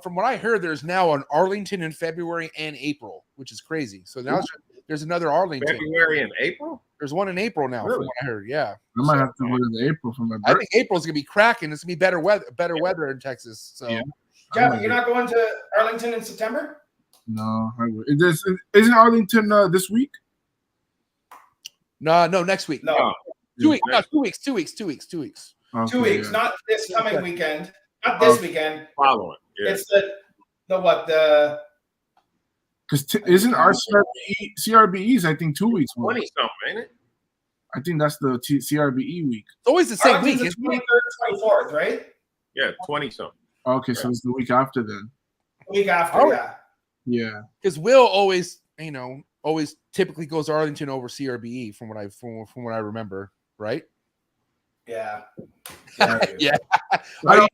from what I heard, there's now an Arlington in February and April, which is crazy. So now there's another Arlington. February and April. There's one in April now, really? From what I heard. Yeah, I might have to go to the April for my birthday. I think April's gonna be cracking. It's gonna be better weather in Texas. So. Yeah. Yeah, you're not going to Arlington in September? No, I would. Isn't Arlington this week? No, next week. No. 2 weeks. No, 2 weeks. 2 weeks. 2 weeks. 2 weeks. Okay, 2 weeks, not this coming weekend. Not this weekend. Following. Yeah. It's the because isn't our CRBEs, I think 2 weeks. 20 something, ain't it? I think that's the CRBE week. It's always the same week. It's 23rd, 24th, right? Yeah, 20 something. Okay, so it's the week after then. Week after, yeah. Because Will always typically goes to Arlington over CRBE from what I remember, right? Yeah. Yeah. I'm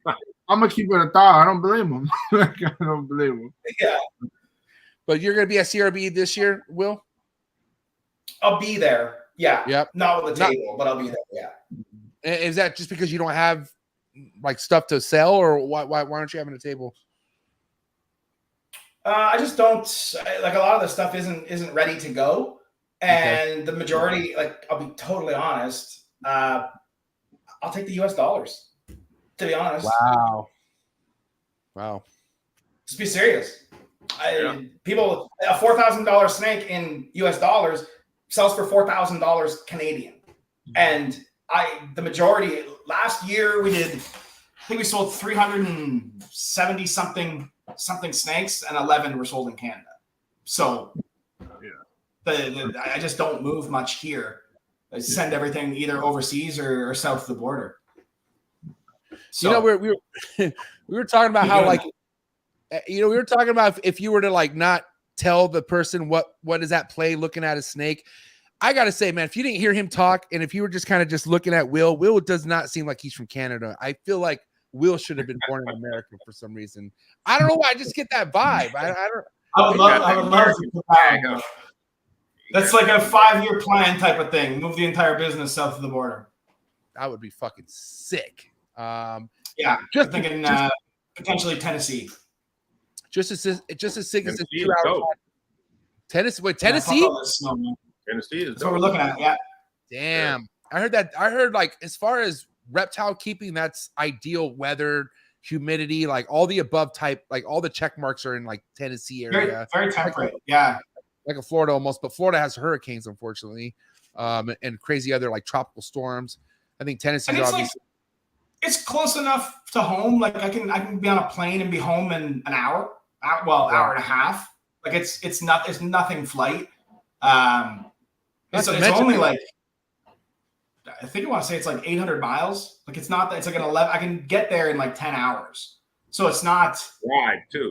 gonna keep it a thought. I don't blame him. I don't blame him. Yeah. But you're gonna be at CRBE this year, Will? I'll be there. Yeah. Yep. Not with the table, but I'll be there. Yeah. Is that just because you don't have like stuff to sell, or why aren't you having a table? I just don't like a lot of the stuff isn't ready to go, and the majority, like I'll be totally honest, I'll take the US dollars. To be honest. Wow. Just be serious. People, a $4,000 snake in US dollars sells for $4,000 Canadian, and the majority last year I think we sold 370 something snakes, and 11 were sold in Canada. So I just don't move much here. I send everything either overseas or south of the border. So, we were talking about how we were talking about if you were to like not tell the person what is at play looking at a snake. I gotta say, man, if you didn't hear him talk, and if you were just kind of just looking at Will does not seem like he's from Canada. I feel like Will should have been born in America for some reason. I don't know why. I just get that vibe. I would love to. That's like a 5-year plan type of thing. Move the entire business south of the border. That would be fucking sick. Yeah, just I'm thinking potentially Tennessee. Just as sick as Tennessee this is 2 hours. dope. Tennessee, wait, Yeah, Tennessee? fuck all this snow, man. Tennessee is That's what we're dope. looking at. Yeah. Damn. I heard that. I heard like as far as reptile keeping, that's ideal weather, humidity, like all the above type, like all the check marks are in like Tennessee area. Very temperate. Yeah. Like a Florida almost, but Florida has hurricanes, unfortunately, and crazy other like tropical storms. I think Tennessee is obviously. It's close enough to home. Like I can be on a plane and be home in an hour. Hour and a half. Like it's nothing flight. It's only like, I think I want to say it's like 800 miles. Like it's not that it's like an 11. I can get there in like 10 hours. So it's not Right too.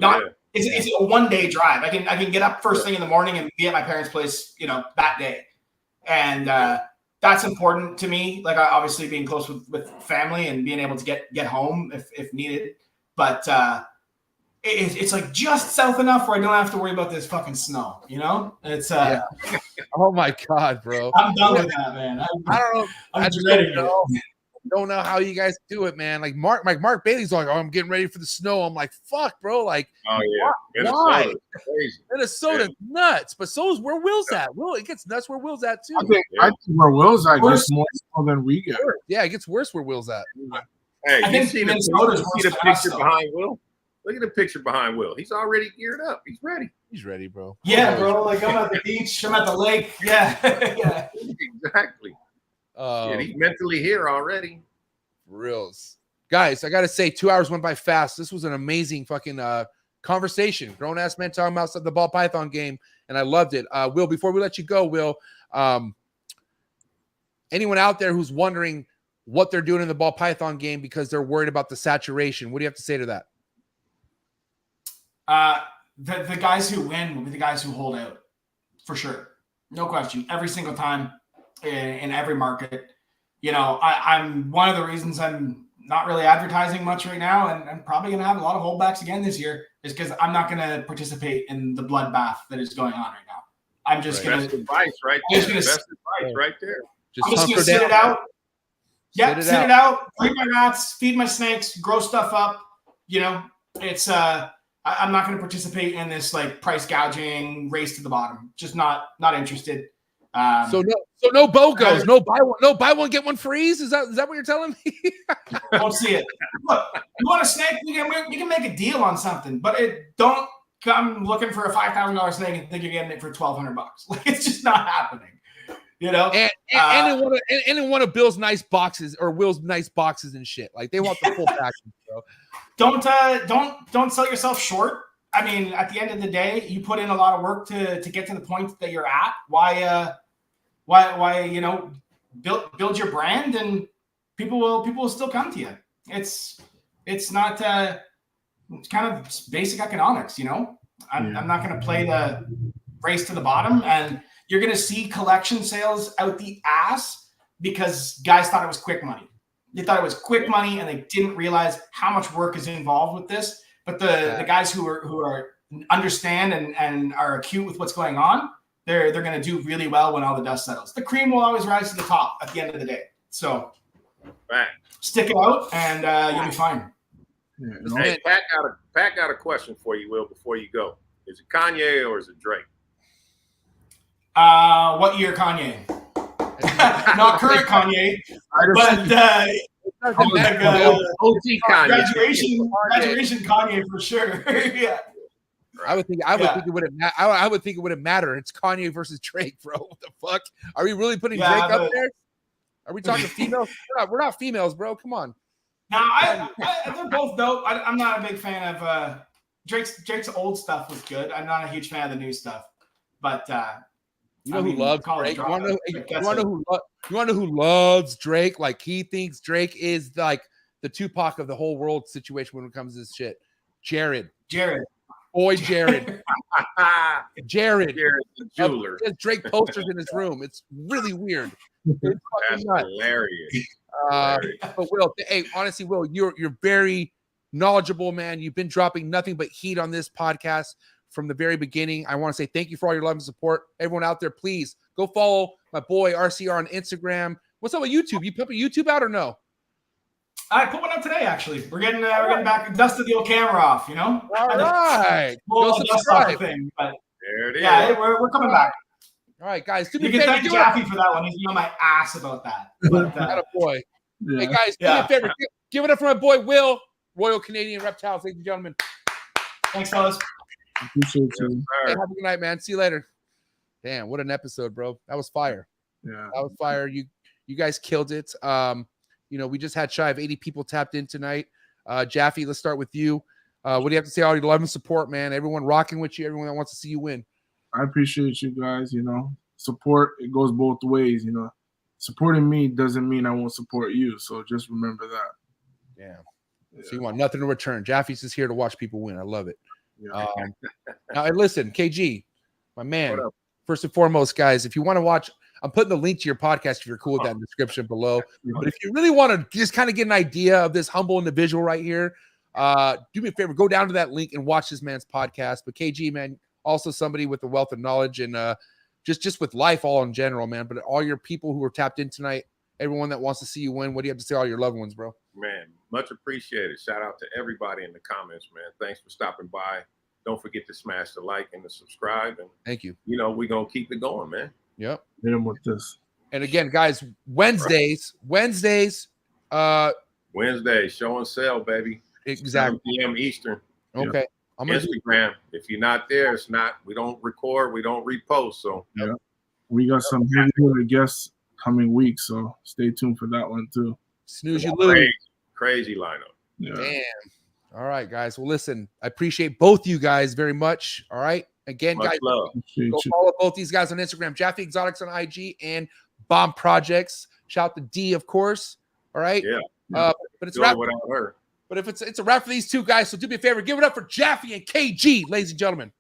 It's a 1 day drive. I can get up first thing in the morning and be at my parents' place, that day. And that's important to me. Like obviously being close with family and being able to get home if needed. But it's like just south enough where I don't have to worry about this fucking snow. It's Oh my god, bro! I'm done with that, man. I don't know. I'm dreading it. Don't know how you guys do it, man. Like Mark Bailey's like, oh, I'm getting ready for the snow. I'm like, fuck, bro. Like, oh yeah, why? Crazy. Minnesota's nuts, but so is where Will's at. Will, it gets nuts where Will's at too. I think where Will's at gets more snow than we get. Yeah, it gets worse where Will's at. Hey, I you think see Minnesota's the worse than us, picture though. behind Will? Look at the picture behind Will. He's already geared up. He's ready. He's ready, bro. Yeah, bro. Like I'm at the beach. I'm at the lake. Yeah. Yeah. Exactly. He's mentally here already. Reals. Guys, I gotta say, 2 hours went by fast. This was an amazing fucking conversation. Grown ass men talking about the ball python game, and I loved it. Will, before we let you go, Will, anyone out there who's wondering what they're doing in the ball python game because they're worried about the saturation, what do you have to say to that? The guys who win will be the guys who hold out, for sure, no question. Every single time in every market. I'm one of the reasons I'm not really advertising much right now, and I'm probably going to have a lot of holdbacks again this year, is because I'm not going to participate in the bloodbath that is going on right now. I'm just going Best to advice right there. Best advice right there. I'm just going to sit it out. Yeah, sit it out. Breed my rats, feed my snakes, grow stuff up. It's I'm not going to participate in this like price gouging race to the bottom. Just not interested. So no BOGOs, no buy one get one freeze. Is that what you're telling me? Don't see it. Look, you want a snake? We can make a deal on something, but don't come looking for a $5,000 snake and think you're getting it for $1,200. Like it's just not happening. And in one of Bill's nice boxes or Will's nice boxes and shit. Like they want the full package, bro. Don't sell yourself short. I mean, at the end of the day, you put in a lot of work to get to the point that you're at. Why build your brand and people will still come to you. It's not it's kind of basic economics, I'm not going to play the race to the bottom, and you're going to see collection sales out the ass because guys thought it was quick money. They thought it was quick money and they didn't realize how much work is involved with this. But the guys who are understand and are acute with what's going on, they're going to do really well when all the dust settles. The cream will always rise to the top at the end of the day. So stick it out and you'll be fine. Hey, Pat got a question for you, Will, before you go. Is it Kanye or is it Drake? What year Kanye? Not current Kanye, but OG Kanye. Graduation Kanye for sure. Yeah. I would think it wouldn't matter. It's Kanye versus Drake, bro. What the fuck? Are we really putting Drake up there? Are we talking females? We're not females, bro. Come on. No, they're both dope. I'm not a big fan of Drake's old stuff was good. I'm not a huge fan of the new stuff, but you know who loves Drake? You want to know who loves Drake? Like he thinks Drake is like the Tupac of the whole world situation when it comes to this shit. Jared. Boy, Jared. Jared. The jeweler. He has Drake posters in his room. It's really weird. It's That's hilarious. But Will, hey, honestly, Will, you're very knowledgeable, man. You've been dropping nothing but heat on this podcast from the very beginning. I want to say thank you for all your love and support. Everyone out there, please go follow my boy RCR on Instagram. What's up with YouTube? You put a YouTube out or no? I put one up today. Actually, we're getting back, dusted the old camera off. You know. All right. Go Go dust off subscribe. the thing, but There it is. yeah, we're coming back. All right, guys. Do me You a can favor. thank Jaffy for that one. He's been on my ass about that. But, Boy. Yeah. Hey, guys, do me a favor. Give it up for my boy Will, Royal Canadian Reptiles, ladies and gentlemen. thanks, fellas. Appreciate you. Hey, have a good night, man. See you later. Damn, what an episode, bro. That was fire. Yeah. That was fire. You guys killed it. We just had shy of 80 people tapped in tonight. Jaffy, let's start with you. What do you have to say? All your love and support, man. Everyone rocking with you. Everyone that wants to see you win. I appreciate you guys. Support, it goes both ways. Supporting me doesn't mean I won't support you. So just remember that. Yeah. So you want nothing in return. Jaffy's just here to watch people win. I love it. Yeah. Now, listen, KG, my man. First and foremost, guys, if you want to watch, I'm putting the link to your podcast if you're cool with that in the description below. But if you really want to just kind of get an idea of this humble individual right here, do me a favor, go down to that link and watch this man's podcast. But KG, man, also somebody with a wealth of knowledge and just with life all in general, man. But all your people who are tapped in tonight, everyone that wants to see you win, what do you have to say to all your loved ones, bro? Man, much appreciated. Shout out to everybody in the comments, man. Thanks for stopping by. Don't forget to smash the like and the subscribe. And thank you. We're going to keep it going, man. Yep. Hit him with this. And again, guys, Wednesdays, Wednesday, show and sell, baby. Exactly. 7 p.m. Eastern. Okay. I'm Instagram. If you're not there, it's not. We don't record. We don't repost. So yeah, we got some heavy guests coming weeks. So stay tuned for that one too. Snooze you lose. Crazy lineup. Yeah. Damn. All right, guys. Well, listen, I appreciate both you guys very much. All right. Again, Much guys, love. go follow both these guys on Instagram, Jaffy Exotics on IG and Bomb Projects. Shout to D, of course. All right. Yeah. But it's a wrap. Without her. But if it's a wrap for these two guys, so do me a favor, give it up for Jaffy and KG, ladies and gentlemen.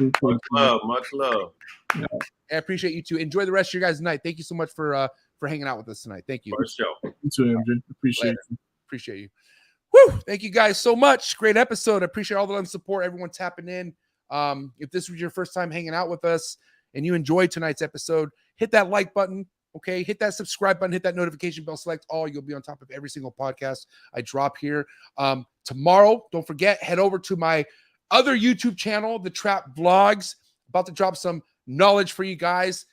Much love. Much love. Yeah. I appreciate you too. Enjoy the rest of your guys' night. Thank you so much for hanging out with us tonight. Thank you. For sure. You too, Andrew. Appreciate you. Appreciate you. Woo! Thank you guys so much. Great episode. I appreciate all the love and support. Everyone tapping in. If this was your first time hanging out with us and you enjoyed tonight's episode, hit that like button. Okay, hit that subscribe button, hit that notification bell, select all. You'll be on top of every single podcast I drop here. Tomorrow, don't forget, head over to my other YouTube channel, The Trap Vlogs. About to drop some knowledge for you guys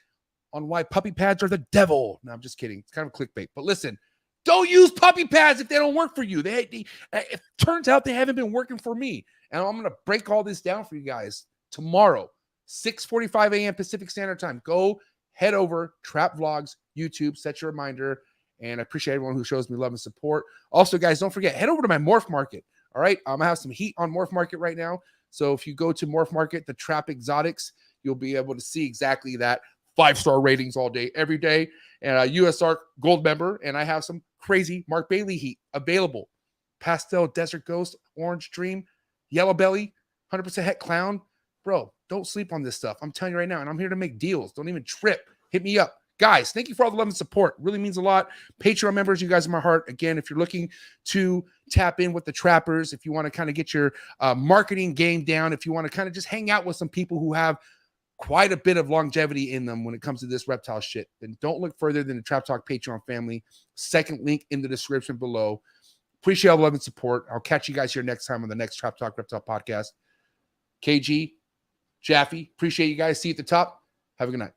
on why puppy pads are the devil. No, I'm just kidding. It's kind of clickbait. But listen, don't use puppy pads if they don't work for you. It turns out they haven't been working for me. And I'm going to break all this down for you guys tomorrow, 6:45 a.m. Pacific Standard Time. Go head over, Trap Vlogs, YouTube, set your reminder. And I appreciate everyone who shows me love and support. Also, guys, don't forget, head over to my Morph Market. All right. I'm going to have some heat on Morph Market right now. So if you go to Morph Market, the Trap Exotics, you'll be able to see exactly that. 5-star ratings all day, every day. And a USR Gold member. And I have some crazy Mark Bailey heat available. Pastel Desert Ghost, Orange Dream, Yellow Belly, 100% Het Clown. Bro, don't sleep on this stuff. I'm telling you right now. And I'm here to make deals. Don't even trip. Hit me up. Guys, thank you for all the love and support. Really means a lot. Patreon members, you guys are my heart. Again, if you're looking to tap in with the trappers, if you want to kind of get your marketing game down, if you want to kind of just hang out with some people who have quite a bit of longevity in them when it comes to this reptile shit, then don't look further than the Trap Talk Patreon family. Second link in the description below. Appreciate all the love and support. I'll catch you guys here next time on the next Trap Talk Reptile podcast. KG, Jaffy, appreciate you guys. See you at the top. Have a good night.